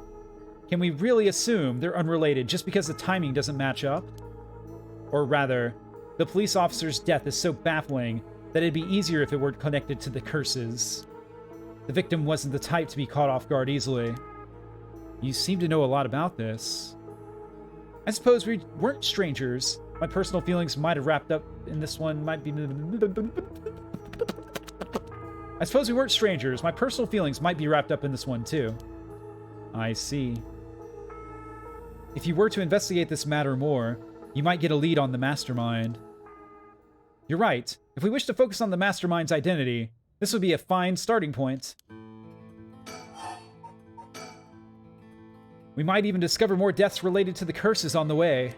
Can we really assume they're unrelated just because the timing doesn't match up? Or rather, the police officer's death is so baffling that it'd be easier if it were connected to the curses. The victim wasn't the type to be caught off guard easily. You seem to know a lot about this. I suppose we weren't strangers. My personal feelings might have wrapped up in this one, I suppose we weren't strangers. My personal feelings might be wrapped up in this one, too. I see. If you were to investigate this matter more, you might get a lead on the mastermind. You're right. If we wish to focus on the mastermind's identity, this would be a fine starting point. We might even discover more deaths related to the curses on the way.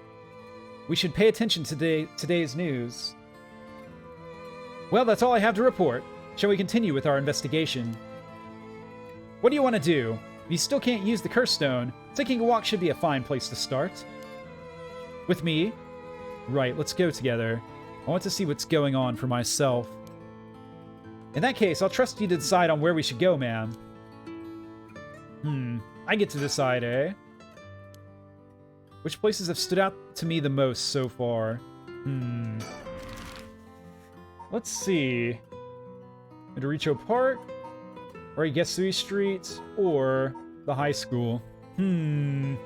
We should pay attention to today's news. Well, that's all I have to report. Shall we continue with our investigation? What do you want to do? If you still can't use the curse stone, taking a walk should be a fine place to start. With me? Right, let's go together. I want to see what's going on for myself. In that case, I'll trust you to decide on where we should go, ma'am. I get to decide, eh? Which places have stood out to me the most so far? Let's see. Midoricho Park, or Igesui Street, or the high school. I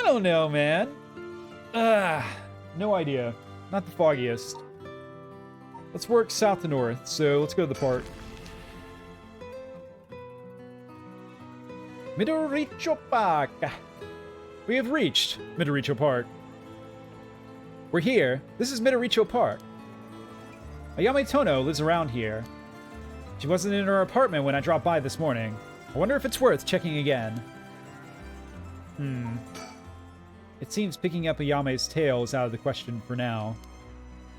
don't know, man. No idea. Not the foggiest. Let's work south to north, so let's go to the park. Midoricho Park. We have reached Midoricho Park. We're here. This is Midoricho Park. Ayame Tono lives around here. She wasn't in her apartment when I dropped by this morning. I wonder if it's worth checking again. It seems picking up Ayame's tail is out of the question for now.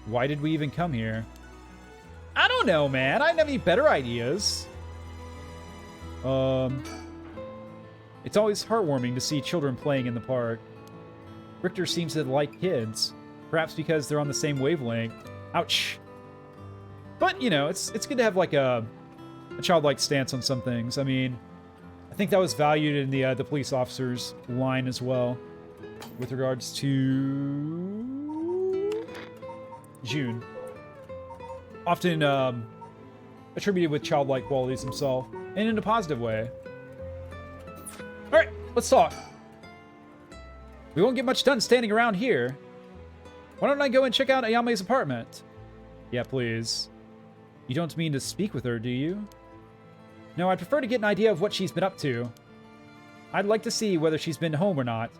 Why did we even come here? I don't know, man. I didn't have any better ideas. It's always heartwarming to see children playing in the park. Richter seems to like kids. Perhaps because they're on the same wavelength. Ouch. But, you know, it's good to have, like, a childlike stance on some things. I mean, I think that was valued in the police officer's line as well. With regards to June. Often attributed with childlike qualities himself. And in a positive way. Alright, let's talk. We won't get much done standing around here. Why don't I go and check out Ayame's apartment? Yeah, please. You don't mean to speak with her, do you? No, I'd prefer to get an idea of what she's been up to. I'd like to see whether she's been home or not,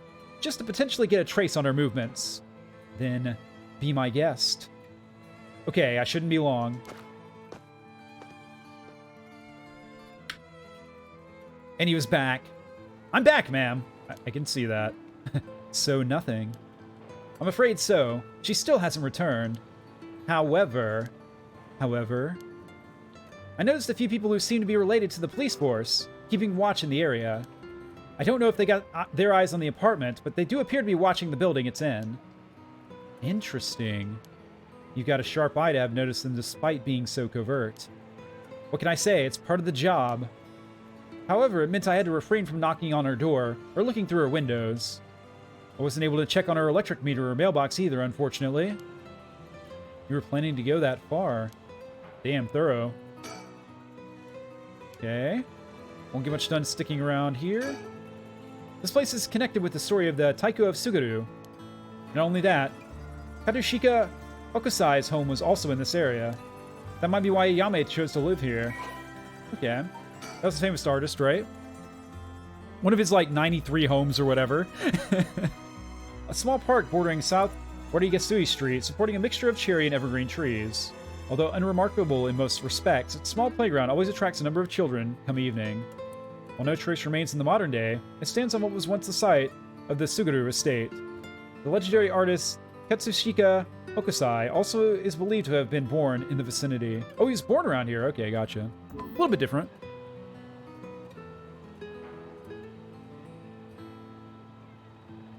just to potentially get a trace on her movements. Then, be my guest. Okay, I shouldn't be long. And he was back. I'm back, ma'am. I can see that. So nothing. I'm afraid so. She still hasn't returned. However, I noticed a few people who seem to be related to the police force, keeping watch in the area. I don't know if they got their eyes on the apartment, but they do appear to be watching the building it's in. Interesting. You've got a sharp eye to have noticed them despite being so covert. What can I say? It's part of the job. However, it meant I had to refrain from knocking on her door or looking through her windows. I wasn't able to check on her electric meter or mailbox either, unfortunately. You were planning to go that far. Damn thorough. Okay. Won't get much done sticking around here. This place is connected with the story of the Taiko of Suguru. Not only that, Katsushika Okusai's home was also in this area. That might be why Yame chose to live here. Okay. That was a famous artist, right? One of his, like, 93 homes or whatever. A small park bordering South Warigasui Street, supporting a mixture of cherry and evergreen trees. Although unremarkable in most respects, its small playground always attracts a number of children come evening. While no trace remains in the modern day, it stands on what was once the site of the Suguru estate. The legendary artist Katsushika Okusai also is believed to have been born in the vicinity. Oh, he was born around here. Okay, gotcha. A little bit different.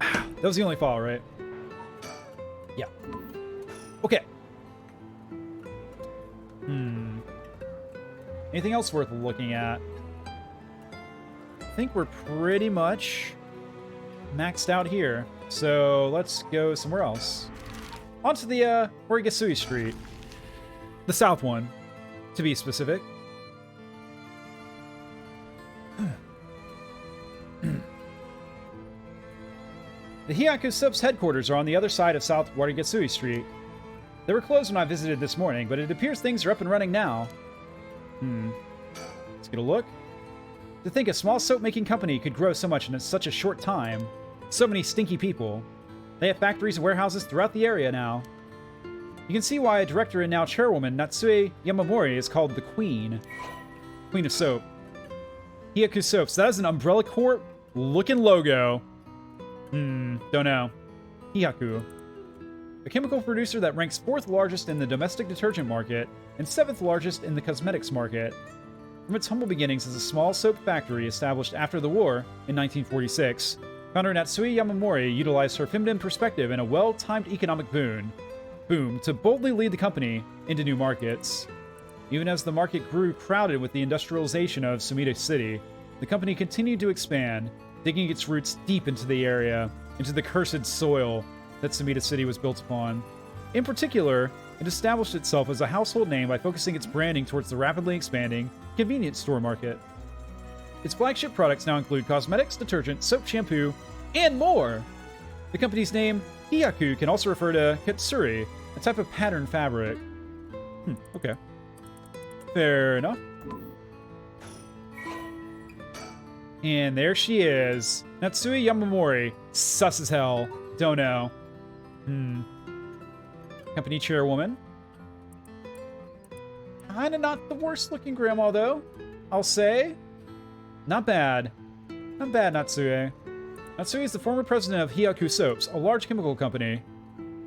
That was the only file, right? Yeah. Okay. Anything else worth looking at? I think we're pretty much maxed out here. So let's go somewhere else. Onto the Warigasui Street. The south one, to be specific. The Hyaku Soap's headquarters are on the other side of South Warigasui Street. They were closed when I visited this morning, but it appears things are up and running now. Let's get a look. To think a small soap-making company could grow so much in such a short time. So many stinky people. They have factories and warehouses throughout the area now. You can see why a director and now chairwoman, Natsue Yamamori, is called the Queen. Queen of Soap. Hyaku Soaps. That is an Umbrella Corp looking logo. Don't know. Hyaku. A chemical producer that ranks 4th largest in the domestic detergent market and 7th largest in the cosmetics market. From its humble beginnings as a small soap factory established after the war in 1946, founder Natsue Yamamori utilized her feminine perspective and a well-timed economic boom to boldly lead the company into new markets. Even as the market grew crowded with the industrialization of Sumida City, the company continued to expand, digging its roots deep into the area, into the cursed soil that Sumida City was built upon. In particular, it established itself as a household name by focusing its branding towards the rapidly expanding convenience store market. Its flagship products now include cosmetics, detergent, soap, shampoo, and more! The company's name, Hyaku, can also refer to katsuri, a type of pattern fabric. Okay. Fair enough. And there she is. Natsue Yamamori. Sus as hell. Don't know. Company chairwoman. Kinda not the worst looking grandma, though. I'll say. Not bad. Not bad, Natsue. Natsue is the former president of Hyaku Soaps, a large chemical company.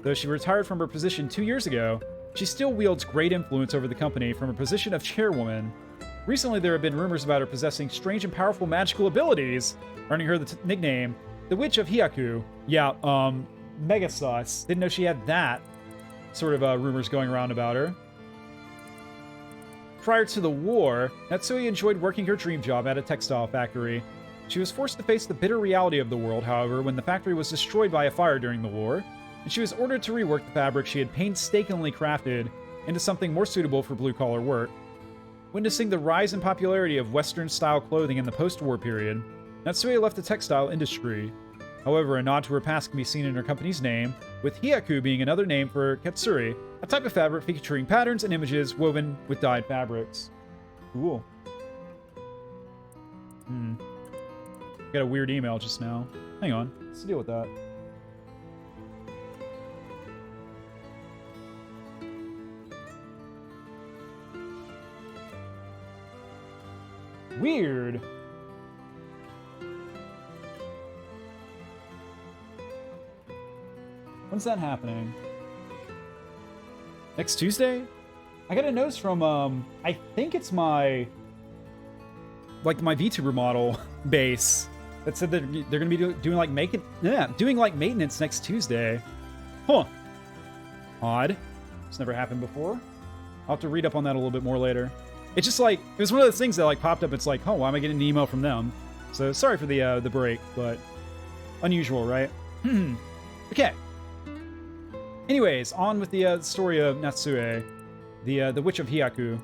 Though she retired from her position 2 years ago, she still wields great influence over the company from her position of chairwoman. Recently, there have been rumors about her possessing strange and powerful magical abilities, earning her the nickname, the Witch of Hyaku. Yeah, mega sus. Didn't know she had that sort of rumors going around about her. Prior to the war, Natsue enjoyed working her dream job at a textile factory. She was forced to face the bitter reality of the world, however, when the factory was destroyed by a fire during the war, and she was ordered to rework the fabric she had painstakingly crafted into something more suitable for blue-collar work. Witnessing the rise in popularity of Western-style clothing in the post-war period, Natsue left the textile industry. However, a nod to her past can be seen in her company's name, with Hyaku being another name for katsuri, a type of fabric featuring patterns and images woven with dyed fabrics. Cool. Got a weird email just now. Hang on, let's deal with that. Weird. When's that happening? Next Tuesday? I got a notice from, I think it's my VTuber model base that said that they're gonna be doing maintenance next Tuesday. Huh. Odd. It's never happened before. I'll have to read up on that a little bit more later. It's just like, it was one of those things that like popped up. It's like, oh, why am I getting an email from them? So sorry for the break, but unusual, right? Okay. Anyways, on with the story of Natsue, the Witch of Hyaku.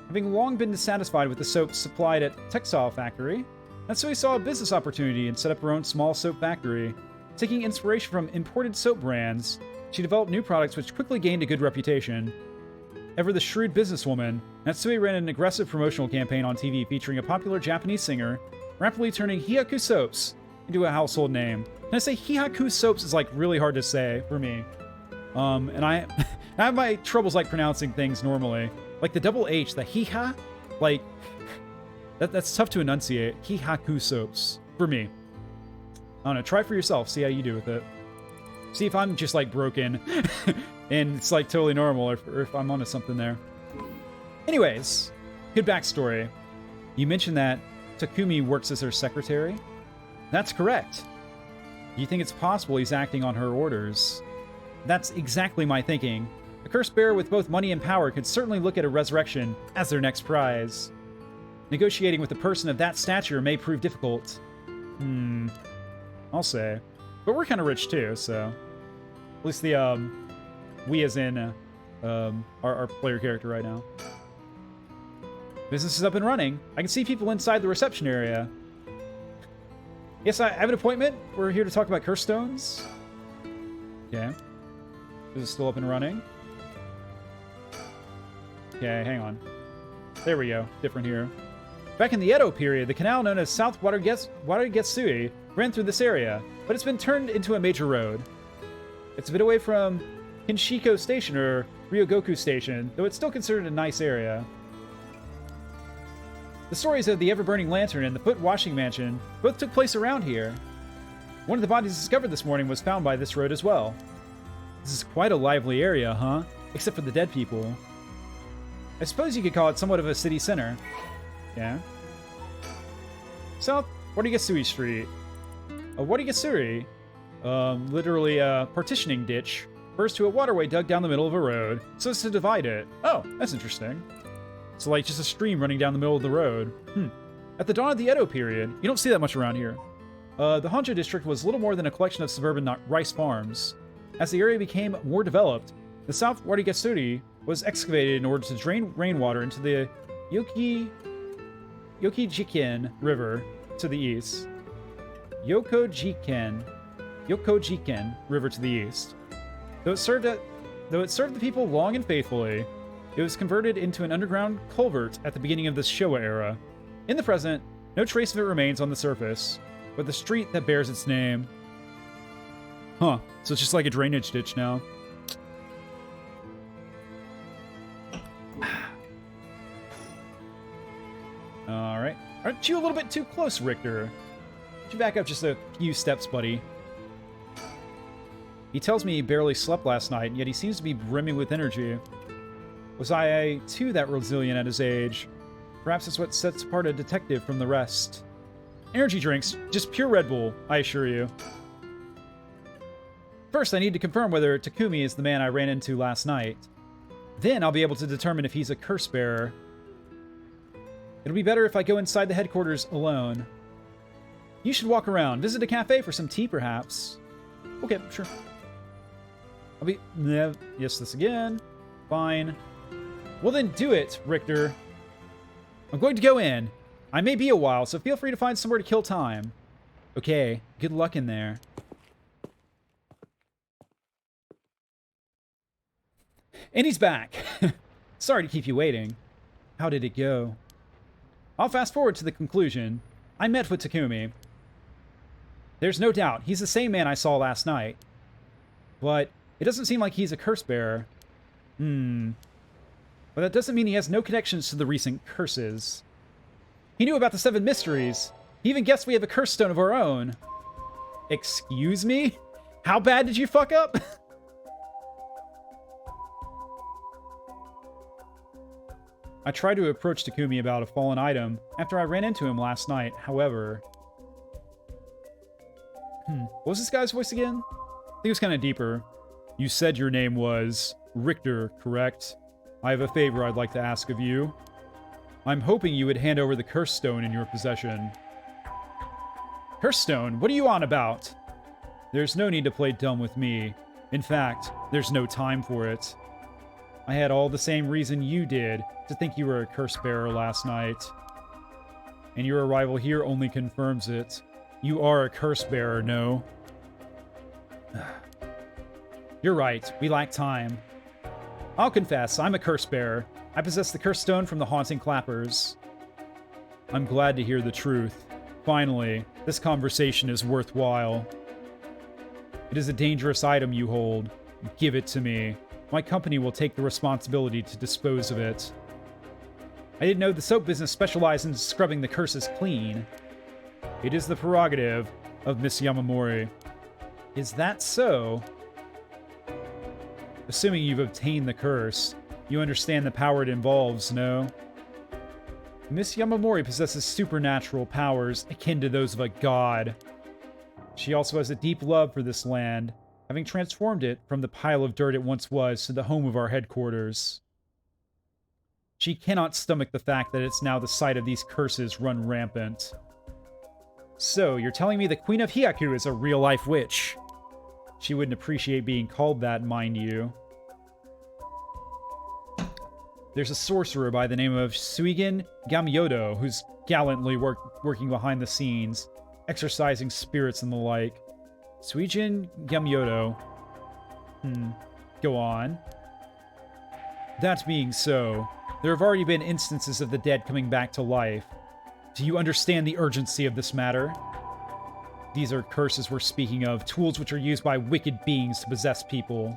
Having long been dissatisfied with the soap supplied at textile factory, Natsue saw a business opportunity and set up her own small soap factory. Taking inspiration from imported soap brands, she developed new products which quickly gained a good reputation. Ever the shrewd businesswoman, Natsue ran an aggressive promotional campaign on TV featuring a popular Japanese singer, rapidly turning Hyaku soaps into a household name. And I say Hyaku soaps is like really hard to say for me. And I have my troubles like pronouncing things normally. Like the double H, the hiha, like that's tough to enunciate. Hyaku soaps for me. I don't know, try for yourself, see how you do with it. See if I'm just like broken and it's like totally normal or if I'm onto something there. Anyways, good backstory. You mentioned that Takumi works as her secretary. That's correct. Do you think it's possible he's acting on her orders? That's exactly my thinking. A curse bearer with both money and power could certainly look at a resurrection as their next prize. Negotiating with a person of that stature may prove difficult. I'll say. But we're kind of rich too, so... At least the, we as in, our player character right now. Business is up and running. I can see people inside the reception area. Yes, I have an appointment. We're here to talk about curse stones. Okay. Is it still up and running? Okay, hang on. There we go. Different here. Back in the Edo period, the canal known as South Watagesui ran through this area, but it's been turned into a major road. It's a bit away from Kinshiko Station or Ryogoku Station, though it's still considered a nice area. The stories of the ever-burning lantern and the foot washing mansion both took place around here. One of the bodies discovered this morning was found by this road as well. This is quite a lively area, huh? Except for the dead people. I suppose you could call it somewhat of a city center. Yeah. South Watagesui Street. A Watagesuri, literally a partitioning ditch, refers to a waterway dug down the middle of a road so as to divide it. Oh, that's interesting. So like just a stream running down the middle of the road. At the dawn of the Edo period, you don't see that much around here. The Honjo district was little more than a collection of suburban rice farms. As the area became more developed, the South Watagesuri was excavated in order to drain rainwater into the Yokojiken River to the east. Yokojiken River to the east. Though it served the people long and faithfully, it was converted into an underground culvert at the beginning of the Showa era. In the present, no trace of it remains on the surface, but the street that bears its name. Huh, so it's just like a drainage ditch now. Alright. Aren't you a little bit too close, Richter? Could you back up just a few steps, buddy? He tells me he barely slept last night, and yet he seems to be brimming with energy. Was I, too, that resilient at his age? Perhaps it's what sets apart a detective from the rest. Energy drinks, just pure Red Bull, I assure you. First, I need to confirm whether Takumi is the man I ran into last night. Then I'll be able to determine if he's a curse bearer. It'll be better if I go inside the headquarters alone. You should walk around. Visit a cafe for some tea, perhaps. Okay, sure. Yes, this again. Fine. Well then, do it, Richter. I'm going to go in. I may be a while, so feel free to find somewhere to kill time. Okay, good luck in there. And he's back. Sorry to keep you waiting. How did it go? I'll fast forward to the conclusion. I met with Takumi. There's no doubt, he's the same man I saw last night. But it doesn't seem like he's a curse bearer. But that doesn't mean he has no connections to the recent curses. He knew about the 7 mysteries. He even guessed we have a curse stone of our own. Excuse me? How bad did you fuck up? I tried to approach Takumi about a fallen item after I ran into him last night, however... What was this guy's voice again? I think it was kind of deeper. You said your name was... Richter, correct? I have a favor I'd like to ask of you. I'm hoping you would hand over the curse stone in your possession. Curse stone? What are you on about? There's no need to play dumb with me. In fact, there's no time for it. I had all the same reason you did to think you were a curse bearer last night. And your arrival here only confirms it. You are a curse bearer, no? You're right, we lack time. I'll confess, I'm a curse bearer. I possess the curse stone from the haunting clappers. I'm glad to hear the truth. Finally, this conversation is worthwhile. It is a dangerous item you hold. Give it to me. My company will take the responsibility to dispose of it. I didn't know the soap business specialized in scrubbing the curses clean. It is the prerogative of Miss Yamamori. Is that so? Assuming you've obtained the curse, you understand the power it involves, no? Miss Yamamori possesses supernatural powers akin to those of a god. She also has a deep love for this land, having transformed it from the pile of dirt it once was to the home of our headquarters. She cannot stomach the fact that it's now the site of these curses run rampant. So, you're telling me the Queen of Hyaku is a real-life witch? She wouldn't appreciate being called that, mind you. There's a sorcerer by the name of Suigen Gamyodo who's gallantly working behind the scenes, exorcising spirits and the like. Suigen Gamyodo. Go on. That being so, there have already been instances of the dead coming back to life. Do you understand the urgency of this matter? These are curses we're speaking of, tools which are used by wicked beings to possess people.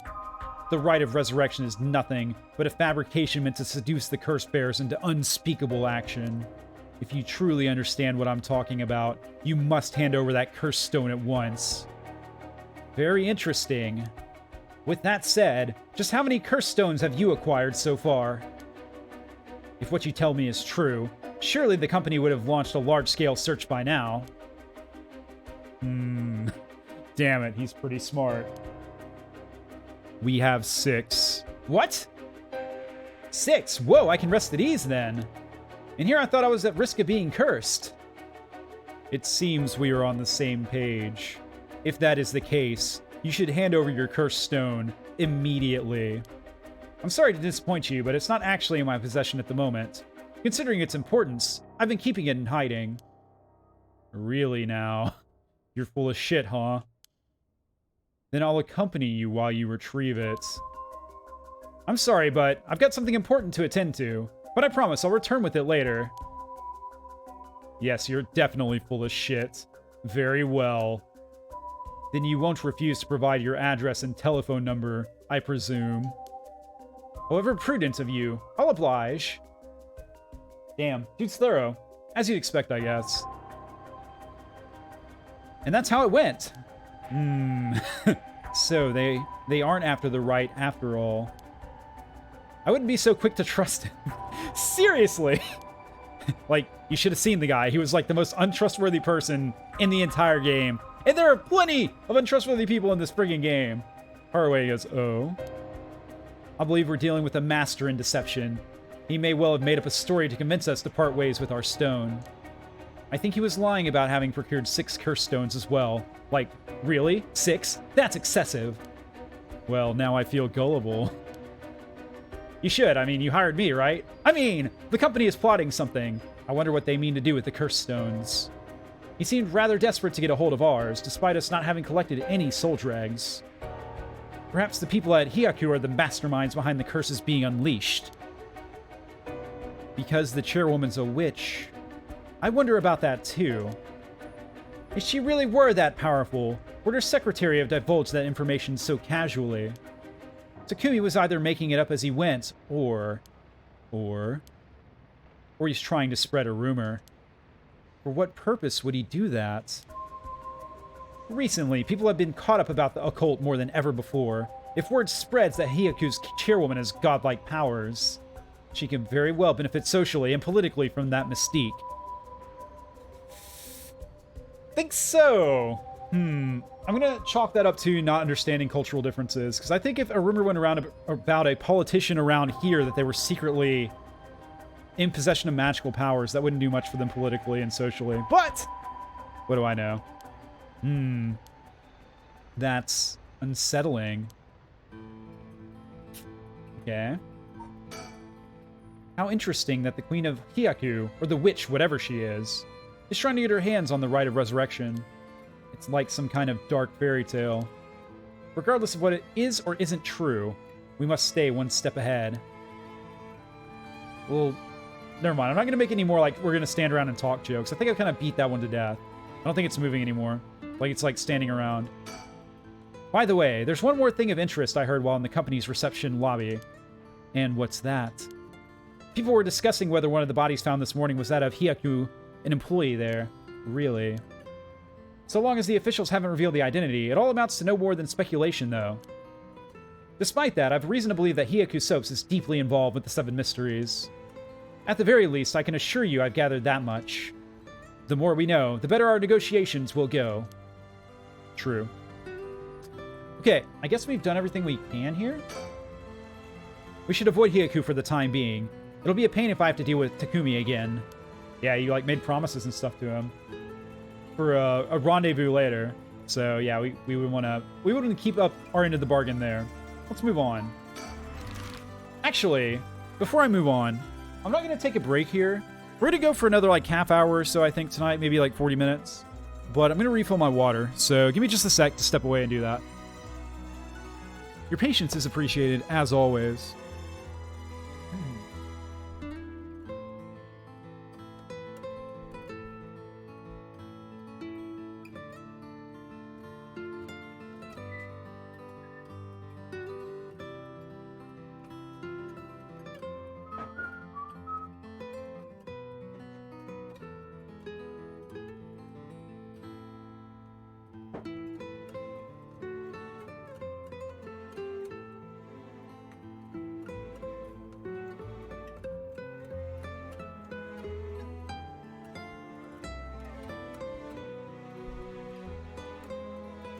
The rite of resurrection is nothing but a fabrication meant to seduce the curse bearers into unspeakable action. If you truly understand what I'm talking about, you must hand over that curse stone at once. Very interesting. With that said, just how many curse stones have you acquired so far? If what you tell me is true, surely the company would have launched a large-scale search by now. Damn it, he's pretty smart. We have 6. What? 6? Whoa, I can rest at ease then. And here I thought I was at risk of being cursed. It seems we are on the same page. If that is the case, you should hand over your cursed stone immediately. I'm sorry to disappoint you, but it's not actually in my possession at the moment. Considering its importance, I've been keeping it in hiding. Really now? You're full of shit, huh? Then I'll accompany you while you retrieve it. I'm sorry, but I've got something important to attend to. But I promise I'll return with it later. Yes, you're definitely full of shit. Very well. Then you won't refuse to provide your address and telephone number, I presume. However prudent of you, I'll oblige. Damn, dude's thorough. As you'd expect, I guess. And that's how it went. So, they aren't after the right after all. I wouldn't be so quick to trust him. Seriously! Like, you should have seen the guy. He was like the most untrustworthy person in the entire game. And there are plenty of untrustworthy people in this friggin' game. Haraway goes, oh. I believe we're dealing with a master in deception. He may well have made up a story to convince us to part ways with our stone. I think he was lying about having procured 6 curse stones as well. Like, really? 6? That's excessive. Well, now I feel gullible. You should. I mean, you hired me, right? I mean, the company is plotting something. I wonder what they mean to do with the curse stones. He seemed rather desperate to get a hold of ours, despite us not having collected any soldier eggs. Perhaps the people at Hyaku are the masterminds behind the curses being unleashed. Because the chairwoman's a witch. I wonder about that, too. If she really were that powerful, would her secretary have divulged that information so casually? Takumi was either making it up as he went, or he's trying to spread a rumor. For what purpose would he do that? Recently, people have been caught up about the occult more than ever before. If word spreads that Hyaku's chairwoman has godlike powers, she can very well benefit socially and politically from that mystique. Think so. I'm gonna chalk that up to not understanding cultural differences, because I think if a rumor went around about a politician around here that they were secretly in possession of magical powers, that wouldn't do much for them politically and socially. But what do I know? That's unsettling. Okay. How interesting that the Queen of Hyaku, or the witch, whatever she is trying to get her hands on the rite of resurrection. It's like some kind of dark fairy tale. Regardless of what it is or isn't true, we must stay one step ahead. Well, never mind. I'm not going to make any more, like, we're going to stand around and talk jokes. I think I kind of beat that one to death. I don't think it's moving anymore. Like, it's like standing around. By the way, there's one more thing of interest I heard while in the company's reception lobby. And what's that? People were discussing whether one of the bodies found this morning was that of Hyaku, an employee there. Really? So long as the officials haven't revealed the identity, it all amounts to no more than speculation, though. Despite that, I've reason to believe that Hyaku Soaps is deeply involved with the Seven Mysteries. At the very least, I can assure you I've gathered that much. The more we know, the better our negotiations will go. True. Okay, I guess we've done everything we can here? We should avoid Hyaku for the time being. It'll be a pain if I have to deal with Takumi again. Yeah, you, like, made promises and stuff to him. For a rendezvous later. So, yeah, we wouldn't keep up our end of the bargain there. Let's move on. Actually, before I move on, I'm not going to take a break here. We're going to go for another, like, half hour or so, I think, tonight. Maybe, like, 40 minutes. But I'm going to refill my water. So, give me just a sec to step away and do that. Your patience is appreciated, as always.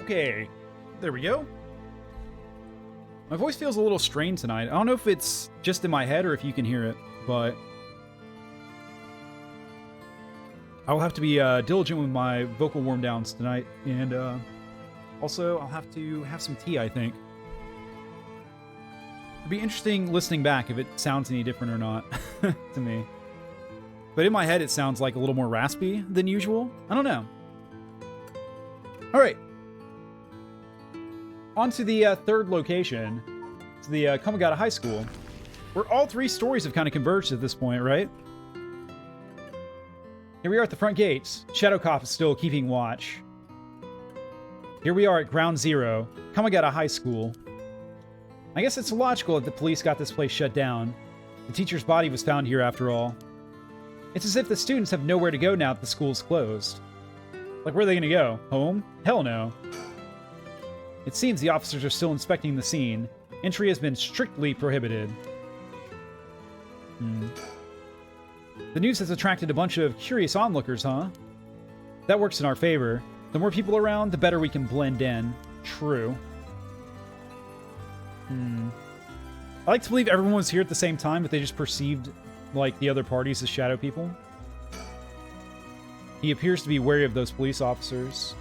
Okay, there we go. My voice feels a little strained tonight. I don't know if it's just in my head or if you can hear it, but I will have to be diligent with my vocal warm downs tonight, and also I'll have to have some tea, I think. It'd be interesting listening back if it sounds any different or not to me. But in my head, it sounds like a little more raspy than usual. I don't know. All right. On to the third location, to the Kamigata High School, where all three stories have kind of converged at this point, right? Here we are at the front gates. Shadowcough is still keeping watch. Here we are at Ground Zero, Kamigata High School. I guess it's logical that the police got this place shut down. The teacher's body was found here after all. It's as if the students have nowhere to go now that the school's closed. Like, where are they going to go? Home? Hell no. It seems the officers are still inspecting the scene. Entry has been strictly prohibited. The news has attracted a bunch of curious onlookers, huh? That works in our favor. The more people around, the better we can blend in. True. I like to believe everyone was here at the same time, but they just perceived, like, the other parties as shadow people. He appears to be wary of those police officers.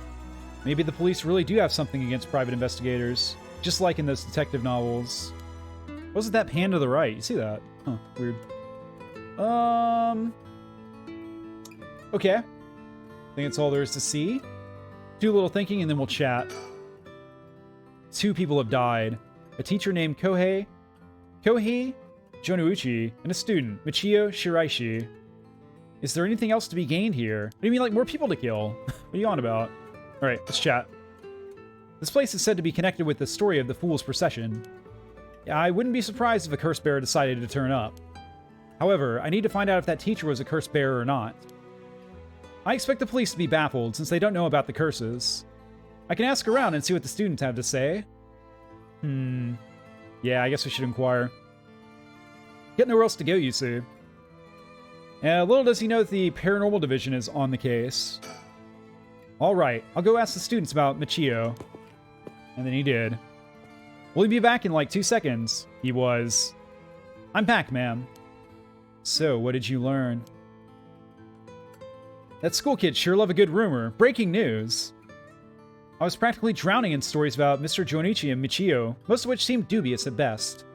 Maybe the police really do have something against private investigators, just like in those detective novels. What was it, that pan to the right? You see that? Huh, weird. Okay. I think that's all there is to see. Do a little thinking and then we'll chat. 2 people have died. A teacher named Kohei Jonuichi and a student, Michio Shiraishi. Is there anything else to be gained here? What do you mean, like, more people to kill? What are you on about? Alright, let's chat. This place is said to be connected with the story of the Fool's Procession. I wouldn't be surprised if a curse bearer decided to turn up. However, I need to find out if that teacher was a curse bearer or not. I expect the police to be baffled since they don't know about the curses. I can ask around and see what the students have to say. Yeah, I guess we should inquire. Got nowhere else to go, you see. Little does he know that the paranormal division is on the case. All right, I'll go ask the students about Michio. And then he did. Will he be back in like 2 seconds? He was. I'm back, ma'am. So, what did you learn? That school kids sure love a good rumor. Breaking news. I was practically drowning in stories about Mr. Jonichi and Michio, most of which seemed dubious at best.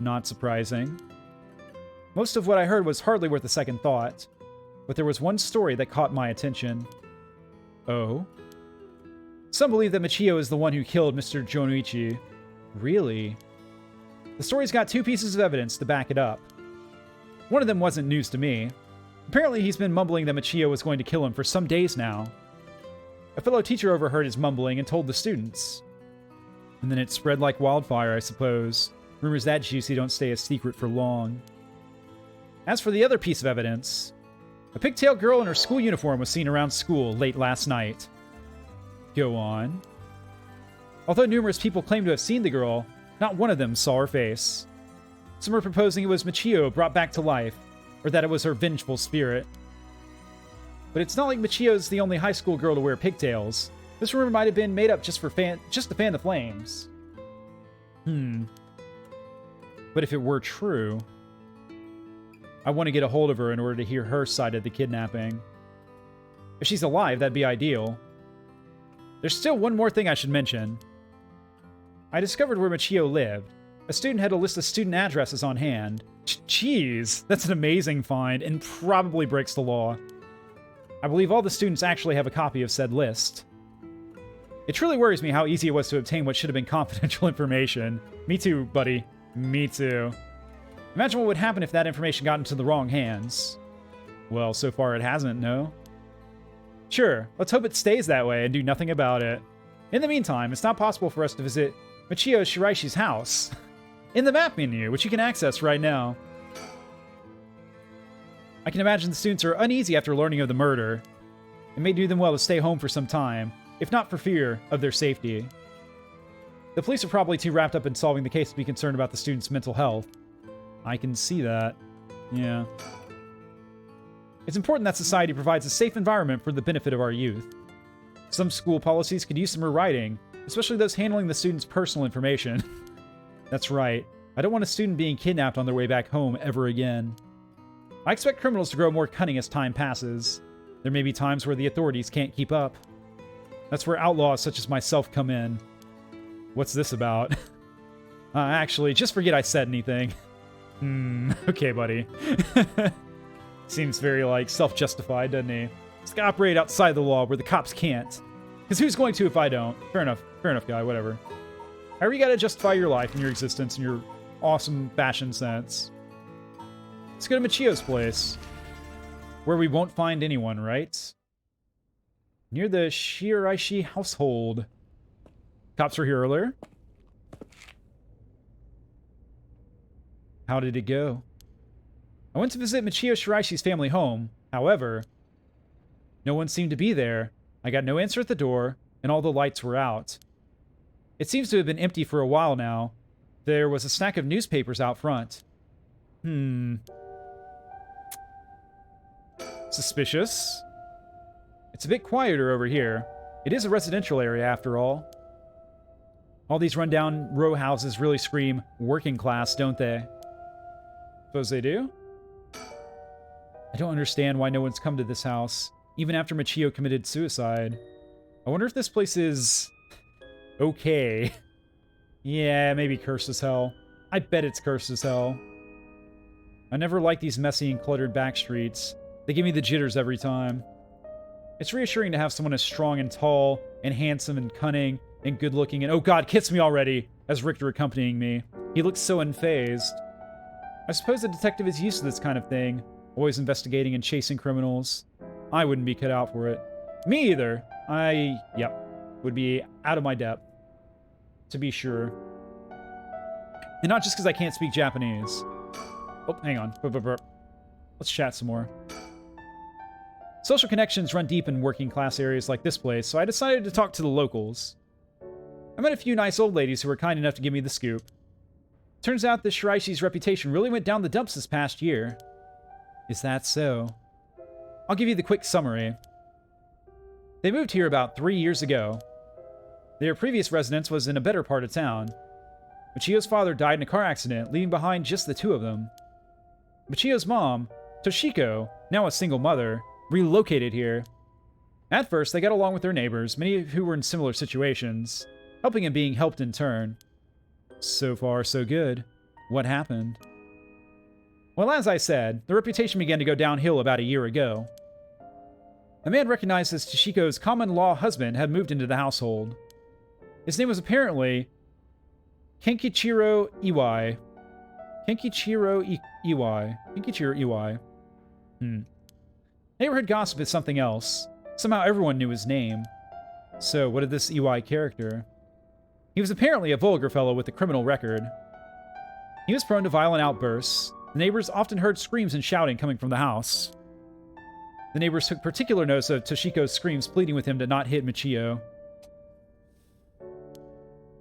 Not surprising. Most of what I heard was hardly worth a second thought, but there was one story that caught my attention. Oh? Some believe that Michio is the one who killed Mr. Jonichi. Really? The story's got 2 pieces of evidence to back it up. One of them wasn't news to me. Apparently he's been mumbling that Michio was going to kill him for some days now. A fellow teacher overheard his mumbling and told the students. And then it spread like wildfire, I suppose. Rumors that juicy don't stay a secret for long. As for the other piece of evidence, a pigtail girl in her school uniform was seen around school late last night. Go on. Although numerous people claim to have seen the girl, not one of them saw her face. Some are proposing it was Michio brought back to life, or that it was her vengeful spirit. But it's not like Michio's the only high school girl to wear pigtails. This rumor might have been made up just to fan the flames. But if it were true, I want to get a hold of her in order to hear her side of the kidnapping. If she's alive, that'd be ideal. There's still one more thing I should mention. I discovered where Michio lived. A student had a list of student addresses on hand. Jeez, that's an amazing find and probably breaks the law. I believe all the students actually have a copy of said list. It truly worries me how easy it was to obtain what should have been confidential information. Me too, buddy. Me too. Imagine what would happen if that information got into the wrong hands. Well, so far it hasn't, no? Sure, let's hope it stays that way and do nothing about it. In the meantime, it's not possible for us to visit Michio Shiraishi's house in the map menu, which you can access right now. I can imagine the students are uneasy after learning of the murder. It may do them well to stay home for some time, if not for fear of their safety. The police are probably too wrapped up in solving the case to be concerned about the students' mental health. I can see that. Yeah. It's important that society provides a safe environment for the benefit of our youth. Some school policies could use some rewriting, especially those handling the students' personal information. That's right. I don't want a student being kidnapped on their way back home ever again. I expect criminals to grow more cunning as time passes. There may be times where the authorities can't keep up. That's where outlaws such as myself come in. What's this about? Actually, just forget I said anything. Okay, buddy. Seems very, like, self-justified, doesn't he? Just gotta operate outside the law where the cops can't. Because who's going to if I don't? Fair enough, guy, whatever. However, you gotta justify your life and your existence and your awesome fashion sense. Let's go to Michio's place. Where we won't find anyone, right? Near the Shiraishi household. Cops were here earlier. How did it go? I went to visit Michio Shiraishi's family home. However, no one seemed to be there. I got no answer at the door, and all the lights were out. It seems to have been empty for a while now. There was a stack of newspapers out front. Suspicious. It's a bit quieter over here. It is a residential area, after all. All these rundown row houses really scream working class, don't they? Suppose they do? I don't understand why no one's come to this house, even after Michio committed suicide. I wonder if this place is okay. Yeah, maybe cursed as hell. I bet it's cursed as hell. I never like these messy and cluttered back streets. They give me the jitters every time. It's reassuring to have someone as strong and tall and handsome and cunning and good-looking and, oh god, kiss me already, as Richter accompanying me. He looks so unfazed. I suppose a detective is used to this kind of thing, always investigating and chasing criminals. I wouldn't be cut out for it. Me either. Would be out of my depth. To be sure. And not just because I can't speak Japanese. Oh, hang on. Let's chat some more. Social connections run deep in working class areas like this place, so I decided to talk to the locals. I met a few nice old ladies who were kind enough to give me the scoop. Turns out the Shiraishi's reputation really went down the dumps this past year. Is that so? I'll give you the quick summary. They moved here about 3 years ago. Their previous residence was in a better part of town. Michio's father died in a car accident, leaving behind just the two of them. Michio's mom, Toshiko, now a single mother, relocated here. At first, they got along with their neighbors, many who were in similar situations, helping and being helped in turn. So far, so good. What happened? Well, as I said, the reputation began to go downhill about a year ago. A man recognized as Toshiko's common-law husband had moved into the household. His name was apparently Kenkichiro Iwai. Kenkichiro Iwai. Neighborhood gossip is something else. Somehow everyone knew his name. So, what of this Iwai character? He was apparently a vulgar fellow with a criminal record. He was prone to violent outbursts. The neighbors often heard screams and shouting coming from the house. The neighbors took particular notice of Toshiko's screams, pleading with him to not hit Michio.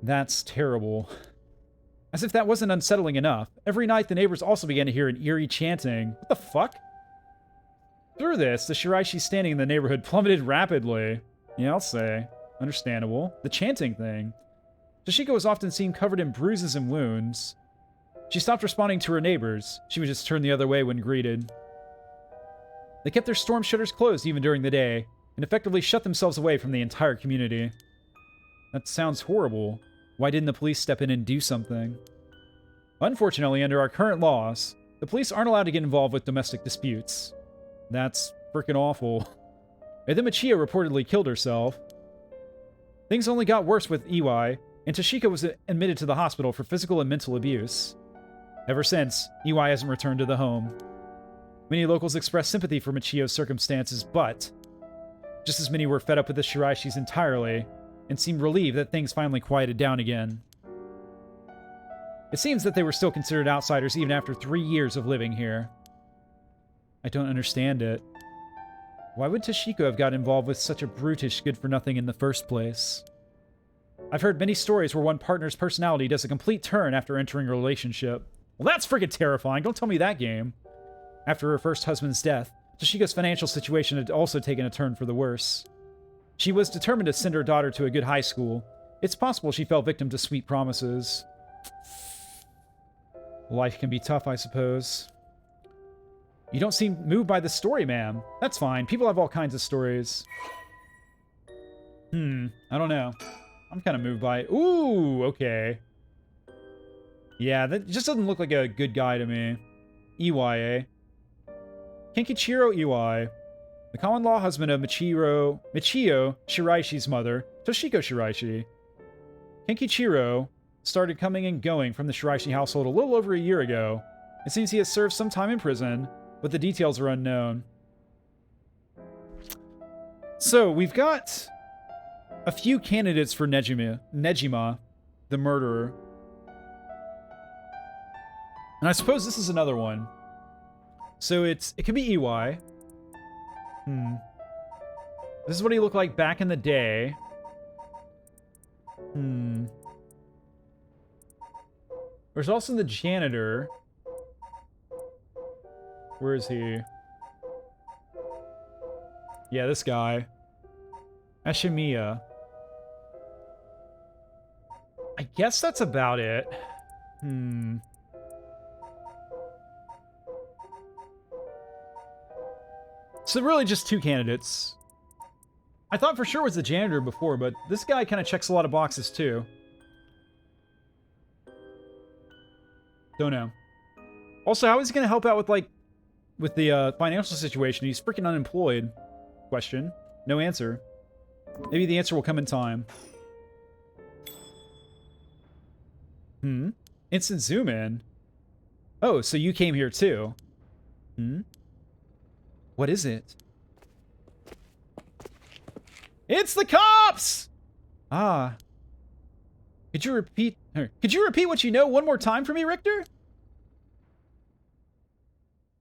That's terrible. As if that wasn't unsettling enough, every night the neighbors also began to hear an eerie chanting. What the fuck? Through this, the Shiraishi standing in the neighborhood plummeted rapidly. Yeah, I'll say. Understandable. The chanting thing. Toshiko was often seen covered in bruises and wounds. She stopped responding to her neighbors. She would just turn the other way when greeted. They kept their storm shutters closed even during the day, and effectively shut themselves away from the entire community. That sounds horrible. Why didn't the police step in and do something? Unfortunately, under our current laws, the police aren't allowed to get involved with domestic disputes. That's freaking awful. And then Michio reportedly killed herself. Things only got worse with Iwai, and Toshiko was admitted to the hospital for physical and mental abuse. Ever since, Iwai hasn't returned to the home. Many locals expressed sympathy for Michio's circumstances, but just as many were fed up with the Shiraishis entirely, and seemed relieved that things finally quieted down again. It seems that they were still considered outsiders even after 3 years of living here. I don't understand it. Why would Toshiko have got involved with such a brutish good-for-nothing in the first place? I've heard many stories where one partner's personality does a complete turn after entering a relationship. Well, that's freaking terrifying. Don't tell me that game. After her first husband's death, Toshiko's financial situation had also taken a turn for the worse. She was determined to send her daughter to a good high school. It's possible she fell victim to sweet promises. Life can be tough, I suppose. You don't seem moved by the story, ma'am. That's fine. People have all kinds of stories. I don't know. I'm kind of moved by it. Ooh, okay. Yeah, that just doesn't look like a good guy to me. Iwai, eh? Kenkichiro Iwai, the common-law husband of Michio Shiraishi's mother, Toshiko Shiraishi. Kenkichiro started coming and going from the Shiraishi household a little over a year ago. It seems he has served some time in prison, but the details are unknown. So, we've got a few candidates for Nejima, the murderer. And I suppose this is another one. So it could be Iwai. This is what he looked like back in the day. There's also the janitor. Where is he? Yeah, this guy. Ashimiya. I guess that's about it. So really just two candidates. I thought for sure it was the janitor before, but this guy kind of checks a lot of boxes too. Don't know. Also, how is he going to help out with the financial situation? He's freaking unemployed. Question. No answer. Maybe the answer will come in time. Instant zoom in. Oh, so you came here too. What is it? It's the cops! Ah. Could you repeat what you know one more time for me, Richter?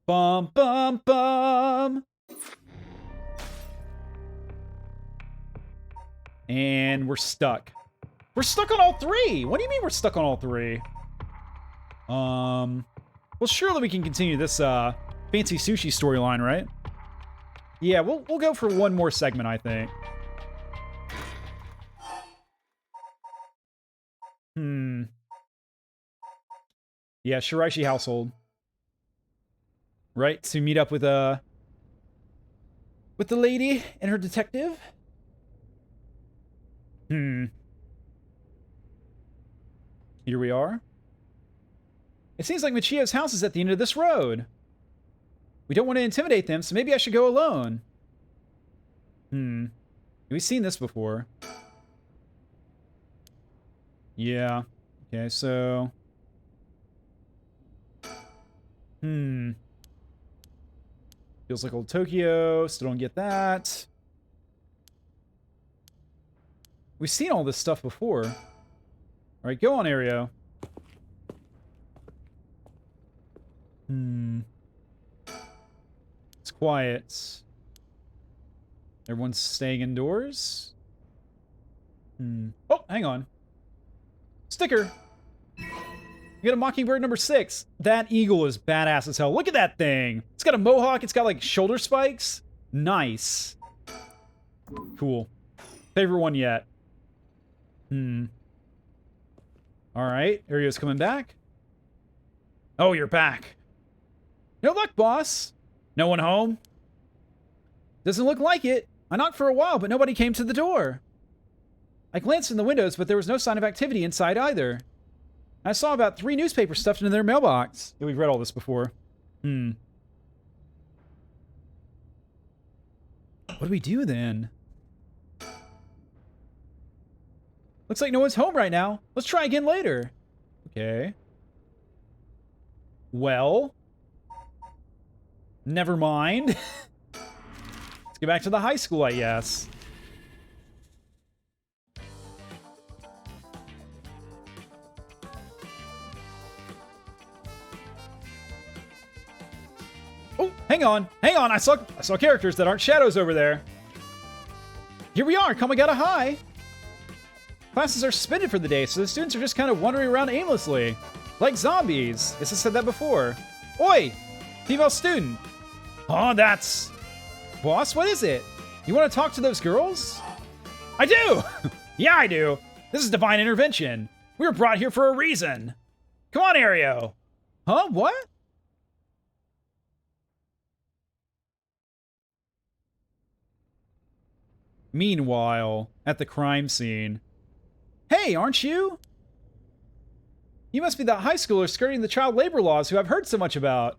Bum, bum, bum. And we're stuck. We're stuck on all three! What do you mean we're stuck on all three? Well, surely we can continue this, fancy sushi storyline, right? Yeah, we'll go for one more segment, I think. Yeah, Shiraishi household. Right, to meet up with the lady and her detective. Here we are. It seems like Michio's house is at the end of this road. We don't want to intimidate them, so maybe I should go alone. We've seen this before. Yeah. Okay, so... Feels like old Tokyo. Still don't get that. We've seen all this stuff before. Alright, go on, Aereo. It's quiet. Everyone's staying indoors? Oh, hang on. Sticker! You got a Mockingbird number 6. That eagle is badass as hell. Look at that thing! It's got a mohawk, it's got like shoulder spikes. Nice. Cool. Favorite one yet. Alright, Aereo's coming back. Oh, you're back. No luck, boss. No one home? Doesn't look like it. I knocked for a while, but nobody came to the door. I glanced in the windows, but there was no sign of activity inside either. I saw about 3 newspapers stuffed into their mailbox. Yeah, we've read all this before. What do we do then? Looks like no one's home right now. Let's try again later. Okay. Well. Never mind. Let's get back to the high school, I guess. Oh, hang on. Hang on. I saw characters that aren't shadows over there. Here we are. Kamigata High. Classes are suspended for the day, so the students are just kind of wandering around aimlessly. Like zombies. Yes, I said that before. Oi! Female student. Oh, that's... Boss, what is it? You want to talk to those girls? I do! Yeah, I do. This is divine intervention. We were brought here for a reason. Come on, Aereo. Huh? What? Meanwhile, at the crime scene. Hey, aren't you? You must be the high schooler skirting the child labor laws who I've heard so much about.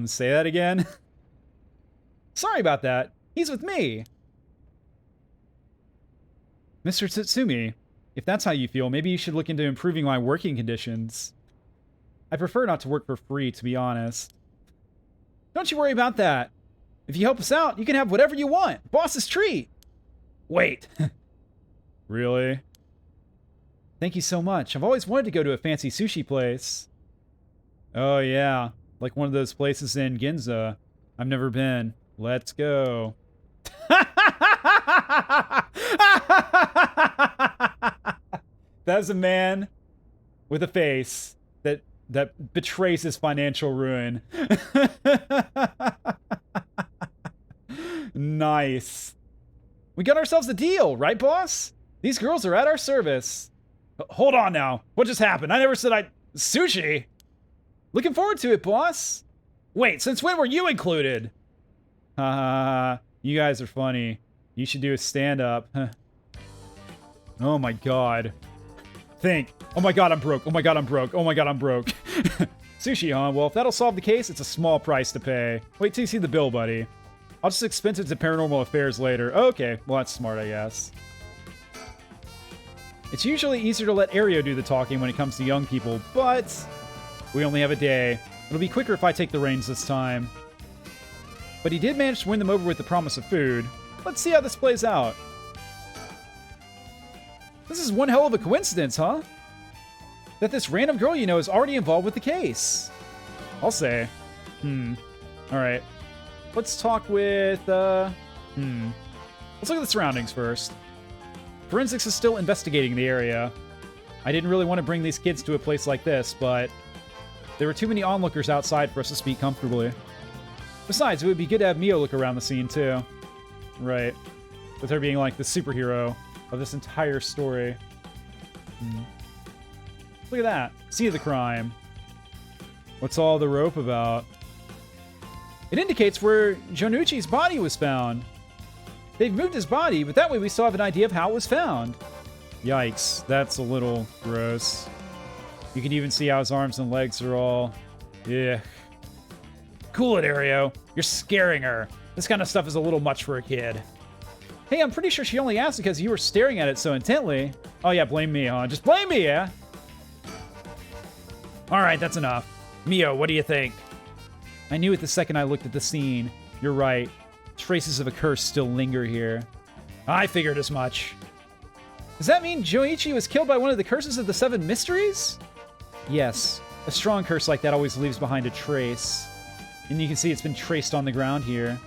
Say that again? Sorry about that. He's with me. Mr. Tsutsumi, if that's how you feel, maybe you should look into improving my working conditions. I prefer not to work for free, to be honest. Don't you worry about that. If you help us out, you can have whatever you want. Boss's treat. Wait. Really? Thank you so much. I've always wanted to go to a fancy sushi place. Oh, yeah. Like one of those places in Ginza. I've never been. Let's go. That's a man with a face that betrays his financial ruin. Nice. We got ourselves a deal, right, boss? These girls are at our service. Hold on now. What just happened? I never said Sushi? Looking forward to it, boss. Wait, since when were you included? You guys are funny. You should do a stand-up. Oh my god. Think. Oh my god, I'm broke. Oh my god, I'm broke. Oh my god, I'm broke. Sushi, huh? Well, if that'll solve the case, it's a small price to pay. Wait till you see the bill, buddy. I'll just expense it to Paranormal Affairs later. Okay, well that's smart, I guess. It's usually easier to let Aereo do the talking when it comes to young people, but we only have a day. It'll be quicker if I take the reins this time. But he did manage to win them over with the promise of food. Let's see how this plays out. This is one hell of a coincidence, huh? That this random girl you know is already involved with the case. I'll say. Alright. Let's talk with, Let's look at the surroundings first. Forensics is still investigating the area. I didn't really want to bring these kids to a place like this, but there were too many onlookers outside for us to speak comfortably. Besides, it would be good to have Mio look around the scene, too. Right. With her being, like, the superhero of this entire story. Look at that. Scene of the crime. What's all the rope about? It indicates where Jonuchi's body was found. They've moved his body, but that way we still have an idea of how it was found. Yikes, that's a little gross. You can even see how his arms and legs are all... Ugh. Cool it, Aereo. You're scaring her. This kind of stuff is a little much for a kid. Hey, I'm pretty sure she only asked because you were staring at it so intently. Oh yeah, blame me, huh? Just blame me, yeah? Alright, that's enough. Mio, what do you think? I knew it the second I looked at the scene. You're right. Traces of a curse still linger here. I figured as much. Does that mean Joichi was killed by one of the curses of the 7 mysteries? Yes. A strong curse like that always leaves behind a trace. And you can see it's been traced on the ground here.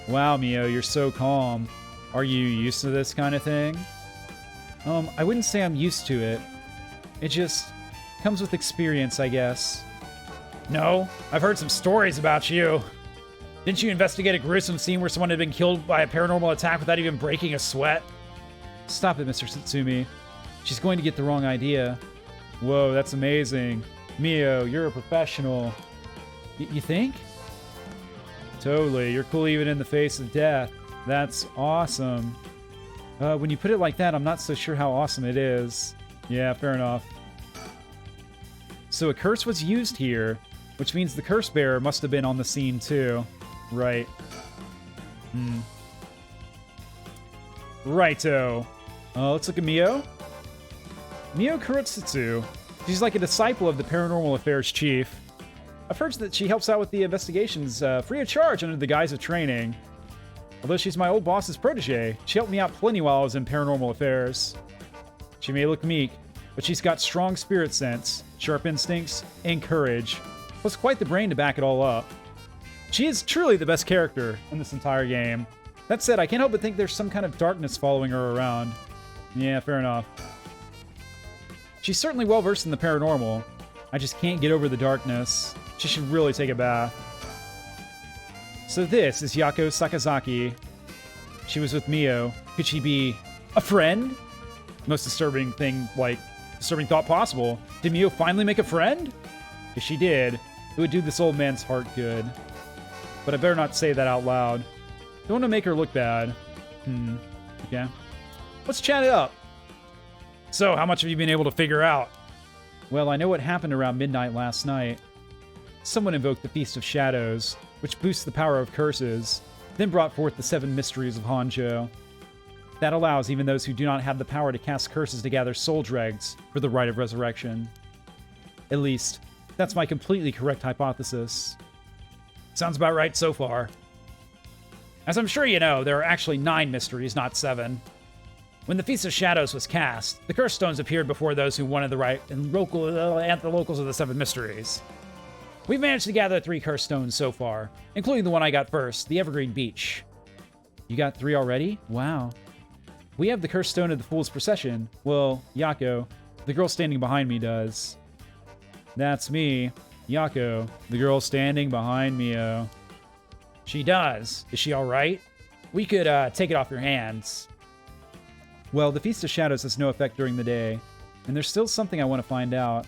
Wow, Mio, you're so calm. Are you used to this kind of thing? I wouldn't say I'm used to it. It just comes with experience, I guess. No, I've heard some stories about you. Didn't you investigate a gruesome scene where someone had been killed by a paranormal attack without even breaking a sweat? Stop it, Mr. Satsumi. She's going to get the wrong idea. Whoa, that's amazing. Mio, you're a professional. You think? Totally. You're cool even in the face of death. That's awesome. When you put it like that, I'm not so sure how awesome it is. Yeah, fair enough. So a curse was used here, which means the curse bearer must have been on the scene too. Right. Righto. Let's look at Mio. Mio Kurotsutsu. She's like a disciple of the Paranormal Affairs Chief. I've heard that she helps out with the investigations free of charge under the guise of training. Although she's my old boss's protege, she helped me out plenty while I was in Paranormal Affairs. She may look meek, but she's got strong spirit sense, sharp instincts, and courage, plus quite the brain to back it all up. She is truly the best character in this entire game. That said, I can't help but think there's some kind of darkness following her around. Yeah, fair enough. She's certainly well versed in the paranormal. I just can't get over the darkness. She should really take a bath. So this is Yako Sakazaki. She was with Mio. Could she be a friend? Most disturbing thought possible. Did Mio finally make a friend? If she did, it would do this old man's heart good. But I better not say that out loud. Don't want to make her look bad. Okay. Let's chat it up. So, how much have you been able to figure out? Well, I know what happened around midnight last night. Someone invoked the Feast of Shadows, which boosts the power of curses, then brought forth the 7 mysteries of Hanjo. That allows even those who do not have the power to cast curses to gather soul dregs for the rite of resurrection. At least, that's my completely correct hypothesis. Sounds about right so far. As I'm sure you know, there are actually 9 mysteries, not 7. When the Feast of Shadows was cast, the curse stones appeared before those who wanted the right and the locals of the 7 mysteries. We've managed to gather 3 curse stones so far, including the one I got first, the Evergreen Beach. You got 3 already? Wow. We have the curse stone of the Fool's Procession. Well, Yako, the girl standing behind me, does. That's me, Yako, the girl standing behind Mio. She does. Is she alright? We could take it off your hands. Well, the Feast of Shadows has no effect during the day, and there's still something I want to find out.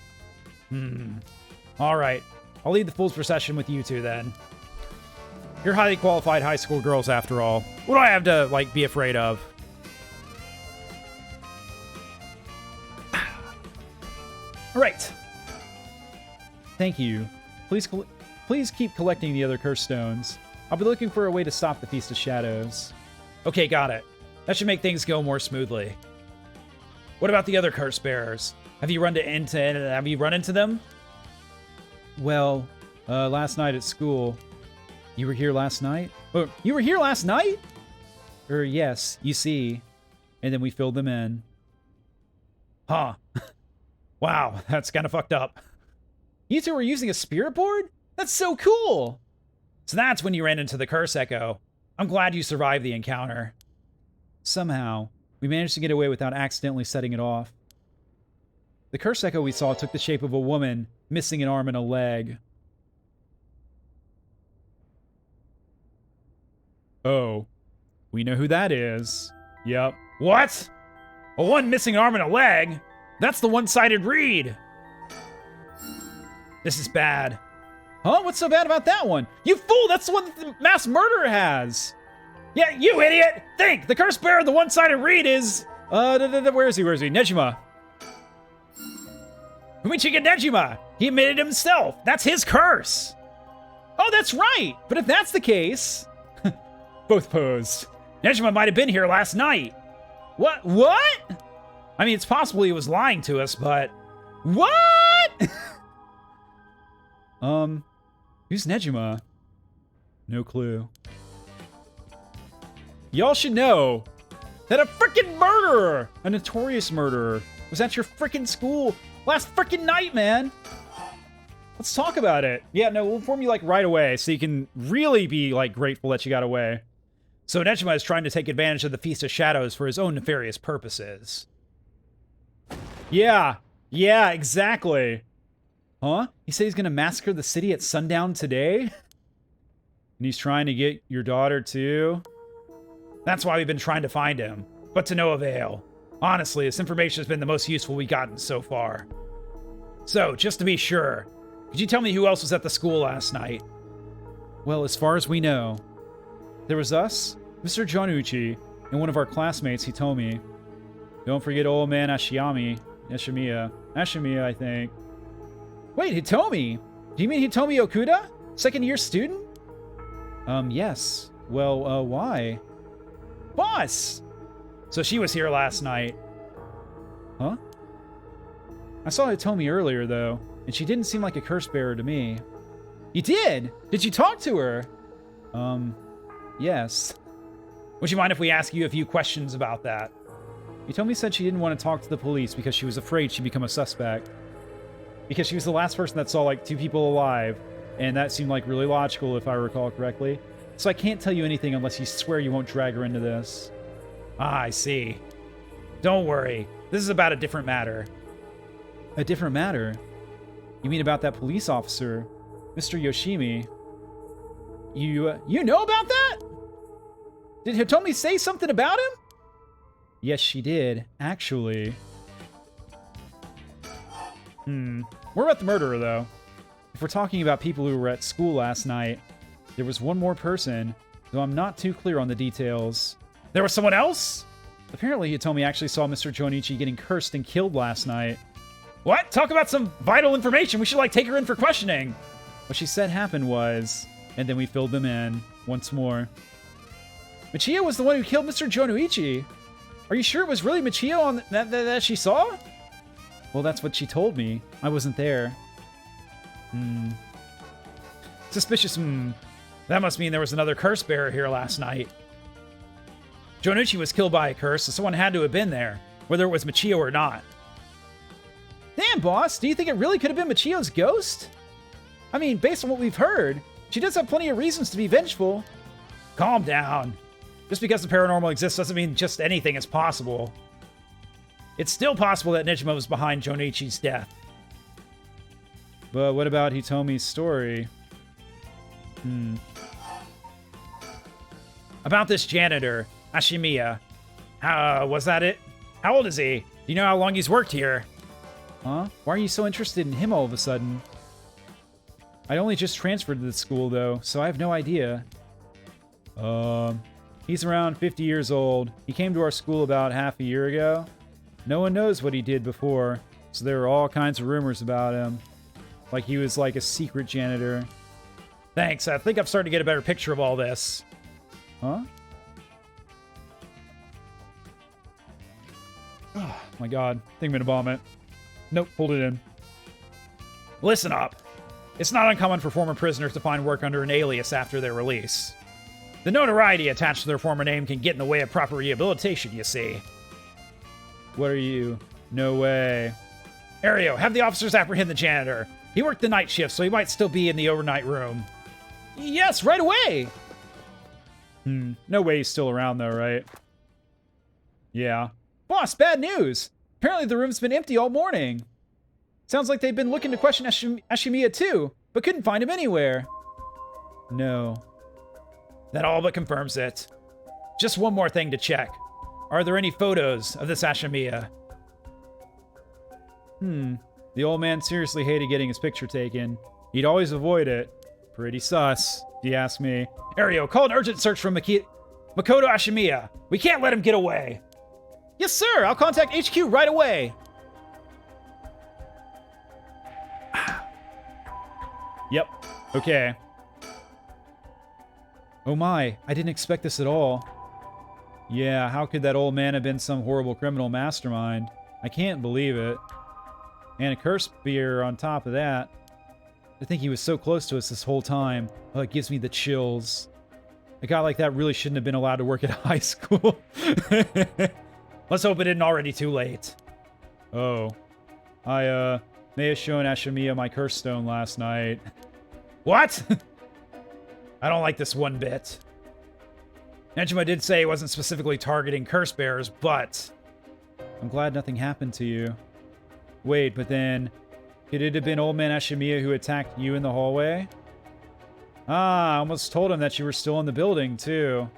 Alright. I'll lead the Fool's Procession with you two, then. You're highly qualified high school girls, after all. What do I have to, be afraid of? Alright. Thank you. Please keep collecting the other curse stones. I'll be looking for a way to stop the Feast of Shadows. Okay, got it. That should make things go more smoothly. What about the other curse bearers? Have you run into them? Well, last night at school. You were here last night? Oh, you were here last night? Yes, you see. And then we filled them in. Huh. Wow, that's kind of fucked up. You two were using a spirit board? That's so cool! So that's when you ran into the Curse Echo. I'm glad you survived the encounter. Somehow, we managed to get away without accidentally setting it off. The Curse Echo we saw took the shape of a woman, missing an arm and a leg. Oh, we know who that is. Yep. What? A one missing arm and a leg? That's the one-sided read. This is bad. Huh? What's so bad about that one? You fool! That's the one that the mass murderer has! Yeah, you idiot! Think! The curse bearer of the one-sided read is... Where is he? Nejima. Fumichika Nejima! He admitted himself! That's his curse! Oh, that's right! But if that's the case... Both posed. Nejima might have been here last night. What? I mean, it's possible he was lying to us, but... What? Who's Nejima? No clue. Y'all should know that a freaking murderer, a notorious murderer, was at your freaking school last freaking night, man. Let's talk about it. Yeah, no, we'll inform you, like, right away, so you can really be, like, grateful that you got away. So Nejima is trying to take advantage of the Feast of Shadows for his own nefarious purposes. Yeah, exactly. Huh? He said he's gonna massacre the city at sundown today? And he's trying to get your daughter, too? That's why we've been trying to find him, but to no avail. Honestly, this information has been the most useful we've gotten so far. So, just to be sure, could you tell me who else was at the school last night? Well, as far as we know, there was us, Mr. Jonuchi, and one of our classmates, Hitomi. Don't forget old man Ashimiya, I think. Wait, Hitomi? Do you mean Hitomi Okuda? Second year student? Yes. Well, why? Boss! So she was here last night. Huh? I saw Hitomi earlier, though, and she didn't seem like a curse bearer to me. You did? Did you talk to her? Yes. Would you mind if we ask you a few questions about that? Hitomi said she didn't want to talk to the police because she was afraid she'd become a suspect. Because she was the last person that saw, like, 2 people alive, and that seemed, like, really logical, if I recall correctly. So I can't tell you anything unless you swear you won't drag her into this. Ah, I see. Don't worry. This is about a different matter. A different matter? You mean about that police officer, Mr. Yoshimi? You know about that? Did Hitomi say something about him? Yes, she did, actually. What about the murderer, though? If we're talking about people who were at school last night, there was one more person, though I'm not too clear on the details. There was someone else? Apparently, Hitomi actually saw Mr. Jonichi getting cursed and killed last night. What? Talk about some vital information. We should, like, take her in for questioning. What she said happened was... And then we filled them in once more. Michio was the one who killed Mr. Jonuichi. Are you sure it was really Michio on that she saw? Well, that's what she told me. I wasn't there. Suspicious. That must mean there was another curse bearer here last night. Jonuichi was killed by a curse, so someone had to have been there, whether it was Michio or not. Damn, boss. Do you think it really could have been Michio's ghost? I mean, based on what we've heard, she does have plenty of reasons to be vengeful. Calm down. Just because the paranormal exists doesn't mean just anything is possible. It's still possible that Nejima was behind Jonichi's death. But what about Hitomi's story? About this janitor, Ashimiya. Was that it? How old is he? Do you know how long he's worked here? Huh? Why are you so interested in him all of a sudden? I only just transferred to the school, though, so I have no idea. He's around 50 years old. He came to our school about half a year ago. No one knows what he did before, so there are all kinds of rumors about him. Like he was like a secret janitor. Thanks, I think I'm starting to get a better picture of all this. Huh? Oh my god. I think I'm gonna vomit. Nope, hold it in. Listen up. It's not uncommon for former prisoners to find work under an alias after their release. The notoriety attached to their former name can get in the way of proper rehabilitation, you see. What are you? No way. Ario, have the officers apprehend the janitor. He worked the night shift, so he might still be in the overnight room. Yes, right away! No way he's still around, though, right? Yeah. Boss, bad news! Apparently the room's been empty all morning. Sounds like they've been looking to question Ashimiya too, but couldn't find him anywhere. No. That all but confirms it. Just one more thing to check. Are there any photos of this Ashimiya? The old man seriously hated getting his picture taken. He'd always avoid it. Pretty sus, if you ask me. Ario, call an urgent search for Makoto Ashimiya. We can't let him get away. Yes, sir. I'll contact HQ right away. Yep. Okay. Oh my, I didn't expect this at all. Yeah, how could that old man have been some horrible criminal mastermind? I can't believe it. And a curse beer on top of that. To think he was so close to us this whole time. Oh, it gives me the chills. A guy like that really shouldn't have been allowed to work at high school. Let's hope it isn't already too late. Oh. I, may have shown Ashimiya my curse stone last night. What? I don't like this one bit. Nenjima did say he wasn't specifically targeting curse bearers, but... I'm glad nothing happened to you. Wait, but then... Could it have been old man Ashimiya who attacked you in the hallway? Ah, I almost told him that you were still in the building, too.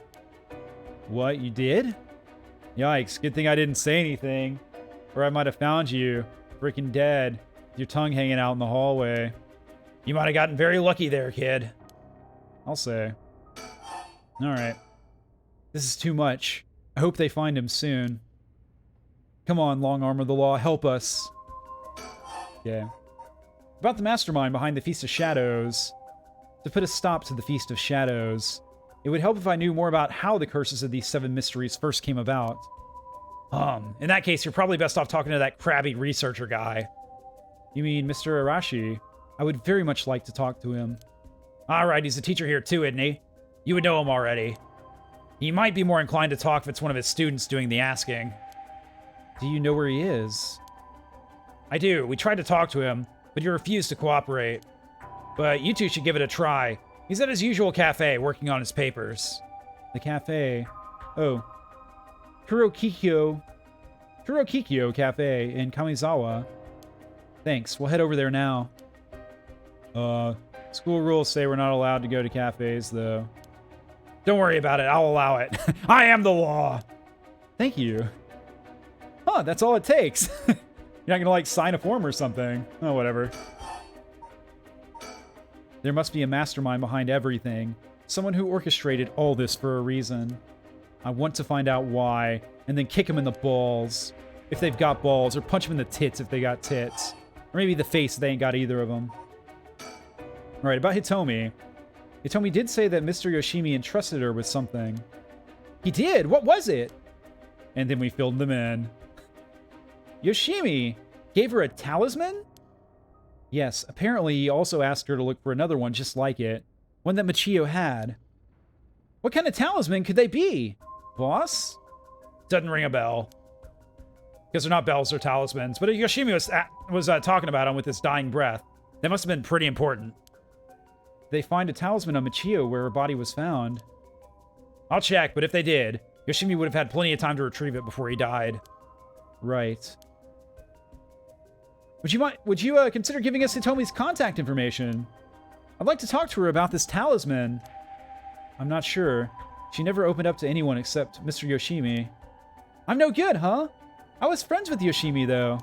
What, you did? Yikes, good thing I didn't say anything. Or I might have found you, freaking dead, with your tongue hanging out in the hallway. You might have gotten very lucky there, kid. I'll say. Alright. This is too much. I hope they find him soon. Come on, long arm of the law, help us. Okay. About the mastermind behind the Feast of Shadows. To put a stop to the Feast of Shadows, it would help if I knew more about how the curses of these 7 mysteries first came about. In that case, you're probably best off talking to that crabby researcher guy. You mean Mr. Arashi? I would very much like to talk to him. Alright, he's a teacher here too, isn't he? You would know him already. He might be more inclined to talk if it's one of his students doing the asking. Do you know where he is? I do. We tried to talk to him, but he refused to cooperate. But you two should give it a try. He's at his usual cafe, working on his papers. The cafe? Oh. Kurokikyo Cafe in Kamizawa. Thanks, we'll head over there now. School rules say we're not allowed to go to cafes, though. Don't worry about it, I'll allow it. I am the law! Thank you. Huh, that's all it takes. You're not gonna, like, sign a form or something. Oh, whatever. There must be a mastermind behind everything. Someone who orchestrated all this for a reason. I want to find out why, and then kick them in the balls, if they've got balls, or punch them in the tits if they got tits. Or maybe the face if they ain't got either of them. Alright, about Hitomi. Hitomi did say that Mr. Yoshimi entrusted her with something. He did? What was it? And then we filled them in. Yoshimi gave her a talisman? Yes, apparently he also asked her to look for another one just like it. One that Michio had. What kind of talisman could they be? Boss? Doesn't ring a bell. Because they're not bells, they're talismans. But Yoshimi was talking about them with his dying breath. They must have been pretty important. They find a talisman on Michio where her body was found. I'll check, but if they did, Yoshimi would have had plenty of time to retrieve it before he died. Right. Would you consider giving us Hitomi's contact information? I'd like to talk to her about this talisman. I'm not sure. She never opened up to anyone except Mr. Yoshimi. I'm no good, huh? I was friends with Yoshimi, though.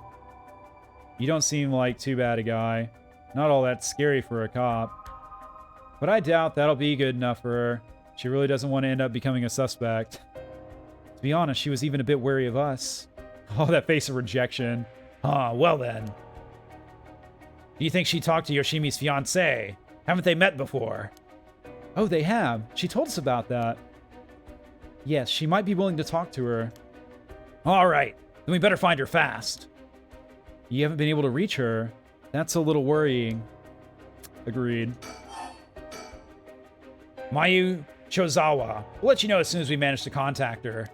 You don't seem like too bad a guy. Not all that scary for a cop. But I doubt that'll be good enough for her. She really doesn't want to end up becoming a suspect. To be honest, she was even a bit wary of us. Oh, that face of rejection. Well then. Do you think she talked to Yoshimi's fiancé? Haven't they met before? Oh, they have. She told us about that. Yes, she might be willing to talk to her. Alright, then we better find her fast. You haven't been able to reach her. That's a little worrying. Agreed. Mayu Chozawa. We'll let you know as soon as we manage to contact her.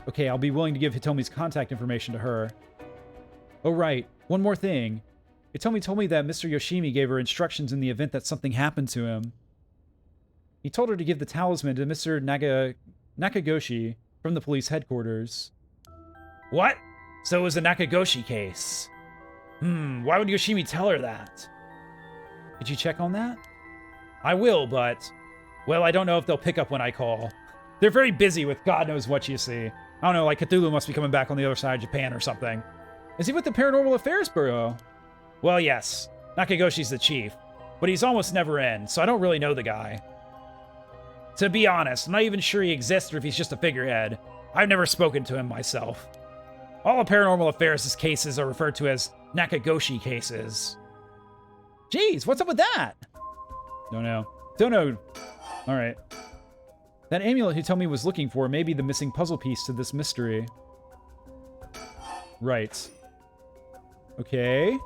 Okay, I'll be willing to give Hitomi's contact information to her. Oh, right. One more thing. Hitomi told me that Mr. Yoshimi gave her instructions in the event that something happened to him. He told her to give the talisman to Mr. Nakagoshi from the police headquarters. What? So it was a Nakagoshi case. Why would Yoshimi tell her that? Did you check on that? I will, but... Well, I don't know if they'll pick up when I call. They're very busy with God knows what, you see. I don't know, like Cthulhu must be coming back on the other side of Japan or something. Is he with the Paranormal Affairs Bureau? Well, yes. Nakagoshi's the chief. But he's almost never in, so I don't really know the guy. To be honest, I'm not even sure he exists or if he's just a figurehead. I've never spoken to him myself. All of Paranormal Affairs' cases are referred to as Nakagoshi cases. Jeez, what's up with that? Don't know. Don't know. All right. That amulet he told me was looking for may be the missing puzzle piece to this mystery. Right. Okay.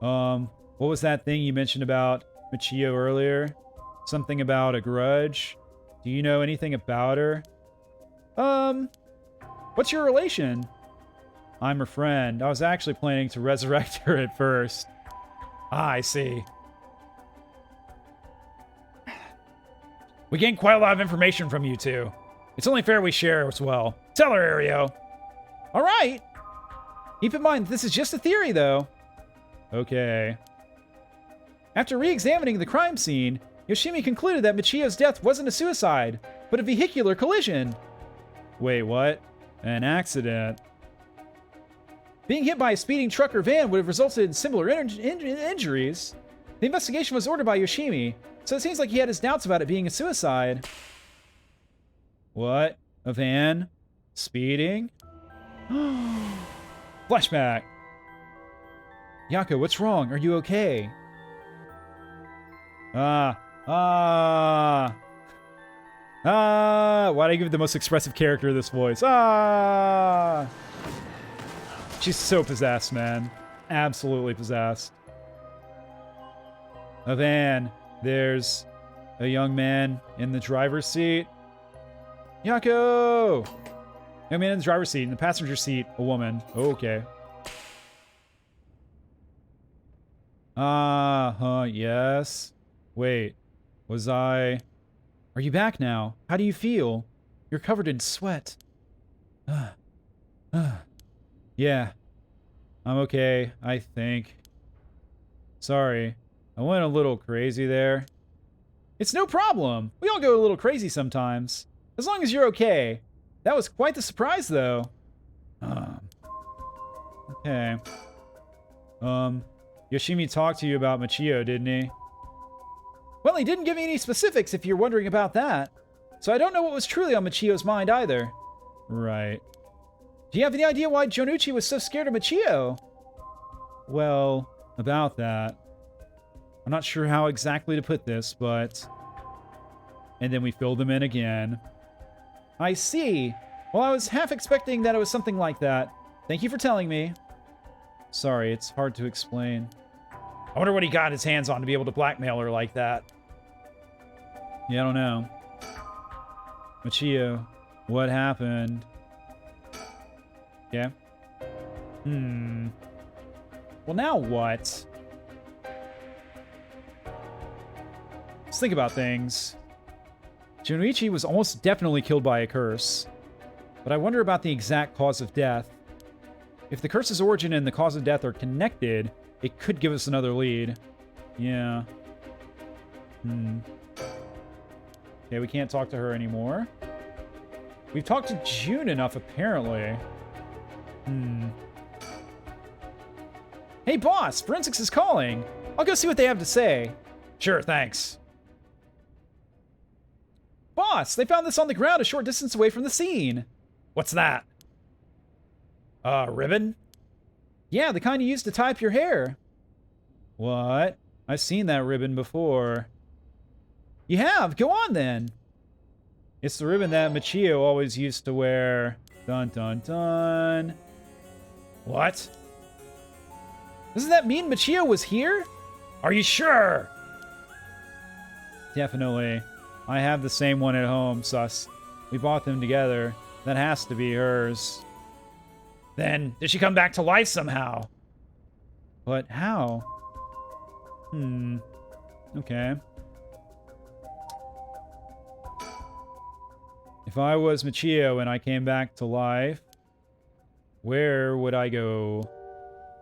What was that thing you mentioned about Michio earlier? Something about a grudge? Do you know anything about her? What's your relation? I'm her friend. I was actually planning to resurrect her at first. Ah, I see. We gained quite a lot of information from you two. It's only fair we share as well. Tell her, Ario. All right. Keep in mind, this is just a theory, though. Okay. After re-examining the crime scene, Yoshimi concluded that Michio's death wasn't a suicide, but a vehicular collision. Wait, what? An accident. Being hit by a speeding truck or van would have resulted in similar injuries. The investigation was ordered by Yoshimi, so it seems like he had his doubts about it being a suicide. What? A van? Speeding? Flashback. Yako, what's wrong? Are you okay? Why'd I give the most expressive character this voice? She's so possessed, man. Absolutely possessed. A van. There's a young man in the driver's seat. Yako! Young man in the driver's seat. In the passenger seat, a woman. Oh, okay. Yes. Wait. Was I... Are you back now? How do you feel? You're covered in sweat. Yeah. I'm okay, I think. Sorry. I went a little crazy there. It's no problem. We all go a little crazy sometimes. As long as you're okay. That was quite the surprise, though. Okay. Yoshimi talked to you about Michio, didn't he? Well, he didn't give me any specifics if you're wondering about that. So I don't know what was truly on Michio's mind either. Right. Do you have any idea why Jonuchi was so scared of Michio? Well, about that. I'm not sure how exactly to put this, but... And then we filled them in again. I see. Well, I was half expecting that it was something like that. Thank you for telling me. Sorry, it's hard to explain. I wonder what he got his hands on to be able to blackmail her like that. Yeah, I don't know. Michio, what happened? Yeah. Well, now what? Let's think about things. Junichi was almost definitely killed by a curse. But I wonder about the exact cause of death. If the curse's origin and the cause of death are connected, it could give us another lead. Yeah. Okay, we can't talk to her anymore. We've talked to June enough, apparently. Hey, boss! Forensics is calling! I'll go see what they have to say. Sure, thanks. Boss, they found this on the ground a short distance away from the scene. What's that? Ribbon? Yeah, the kind you use to tie up your hair. What? I've seen that ribbon before. You have? Go on, then. It's the ribbon that Michio always used to wear. Dun, dun, dun. What? Doesn't that mean Michio was here? Are you sure? Definitely. I have the same one at home, sus. We bought them together. That has to be hers. Then, did she come back to life somehow? But how? Okay. If I was Michio and I came back to life, where would I go?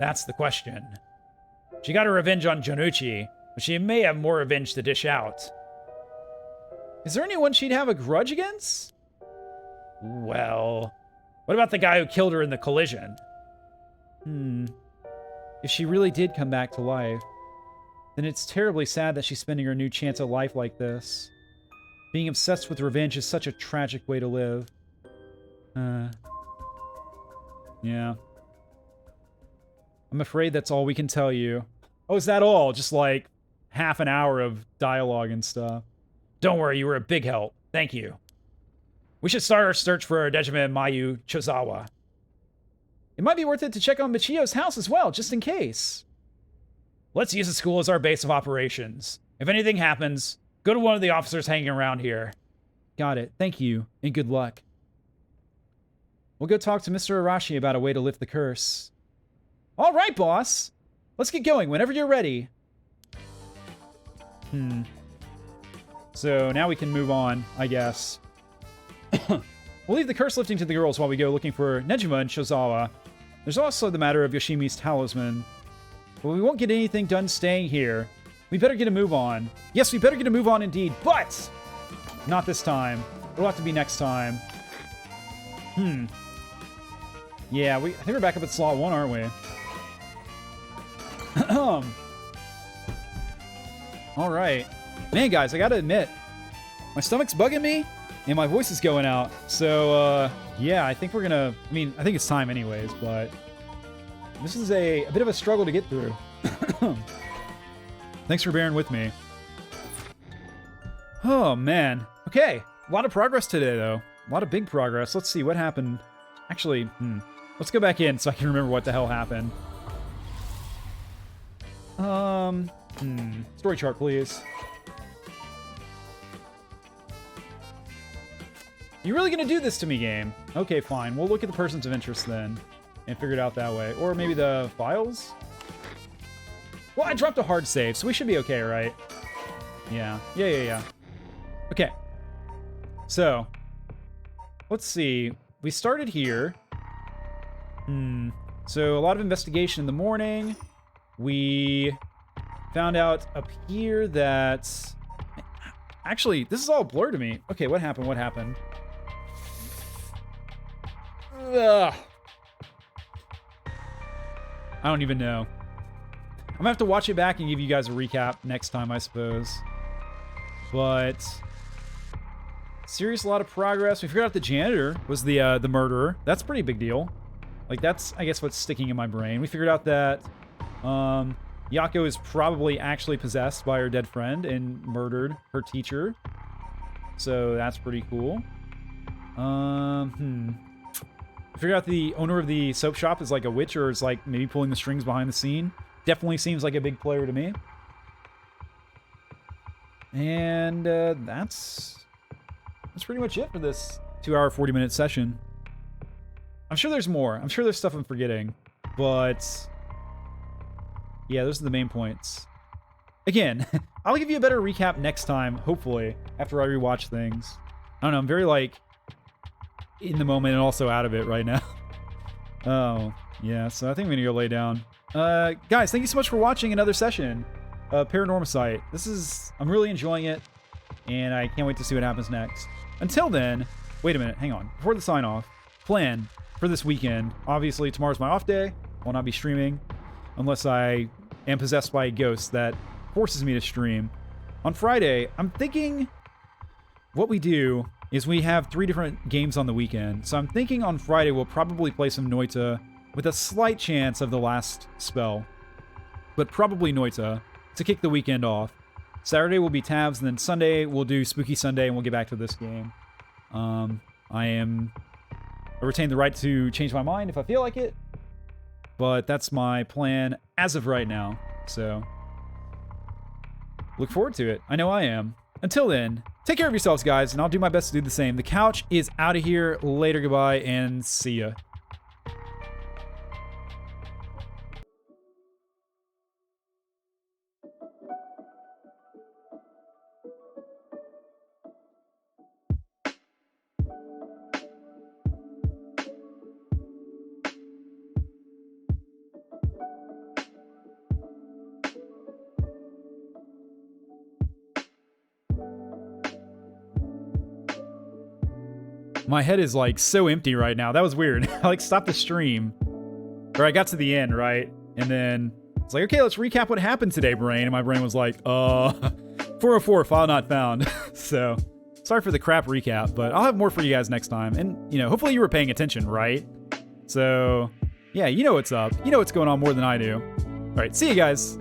That's the question. She got her revenge on Jonuchi, but she may have more revenge to dish out. Is there anyone she'd have a grudge against? Well, what about the guy who killed her in the collision? If she really did come back to life, then it's terribly sad that she's spending her new chance at life like this. Being obsessed with revenge is such a tragic way to live. Yeah. I'm afraid that's all we can tell you. Oh, is that all? Just like half an hour of dialogue and stuff. Don't worry, you were a big help. Thank you. We should start our search for Dejima Mayu Chozawa. It might be worth it to check on Michio's house as well, just in case. Let's use the school as our base of operations. If anything happens, go to one of the officers hanging around here. Got it. Thank you, and good luck. We'll go talk to Mr. Arashi about a way to lift the curse. All right, boss. Let's get going whenever you're ready. So now we can move on, I guess. We'll leave the curse lifting to the girls while we go looking for Nejima and Shozawa. There's also the matter of Yoshimi's talisman. But we won't get anything done staying here. We better get a move on. Yes, we better get a move on indeed, but not this time. It'll have to be next time. Yeah, I think we're back up at slot 1, aren't we? All right. Man, guys, I gotta admit, my stomach's bugging me, and my voice is going out. So, yeah, I think we're gonna... I mean, I think it's time anyways, but... This is a bit of a struggle to get through. Thanks for bearing with me. Oh, man. Okay, a lot of progress today, though. A lot of big progress. Let's see, what happened? Actually, let's go back in so I can remember what the hell happened. Story chart, please. You really gonna do this to me, game? Okay, fine. We'll look at the persons of interest then and figure it out that way. Or maybe the files? Well, I dropped a hard save, so we should be okay, right? Yeah. Yeah. Okay. So, let's see. We started here. So, a lot of investigation in the morning. We found out up here that... Actually, this is all blurred to me. Okay, what happened? What happened? Ugh. I don't even know. I'm gonna have to watch it back and give you guys a recap next time, I suppose. But... Serious, a lot of progress. We figured out the janitor was the murderer. That's a pretty big deal. Like, that's, I guess, what's sticking in my brain. We figured out that Yako is probably actually possessed by her dead friend and murdered her teacher. So that's pretty cool. Figure out the owner of the soap shop is like a witch or is like maybe pulling the strings behind the scene. Definitely seems like a big player to me. And that's pretty much it for this 2-hour, 40-minute session. I'm sure there's more. I'm sure there's stuff I'm forgetting. But yeah, those are the main points. Again, I'll give you a better recap next time, hopefully, after I rewatch things. I don't know, I'm very, like, in the moment and also out of it right now. Oh, yeah, so I think I'm gonna go lay down. Guys, thank you so much for watching another session of PARANORMASIGHT. I'm really enjoying it, and I can't wait to see what happens next. Until then, wait a minute, hang on. Before the sign-off, plan for this weekend. Obviously, tomorrow's my off day. I will not be streaming unless I am possessed by a ghost that forces me to stream. On Friday, I'm thinking what we do is we have 3 different games on the weekend. So I'm thinking on Friday we'll probably play some Noita with a slight chance of the last spell. But probably Noita to kick the weekend off. Saturday will be Tabs, and then Sunday we'll do Spooky Sunday and we'll get back to this game. I retain the right to change my mind if I feel like it. But that's my plan as of right now. So, look forward to it. I know I am. Until then, take care of yourselves, guys, and I'll do my best to do the same. The couch is out of here. Later, goodbye, and see ya. My head is like so empty right now. That was weird. I like stopped the stream. Or I got to the end, right? And then it's like, okay, let's recap what happened today, brain. And my brain was like, 404, file not found. So, sorry for the crap recap, but I'll have more for you guys next time. And, you know, hopefully you were paying attention, right? So, yeah, you know what's up. You know what's going on more than I do. All right, see you guys.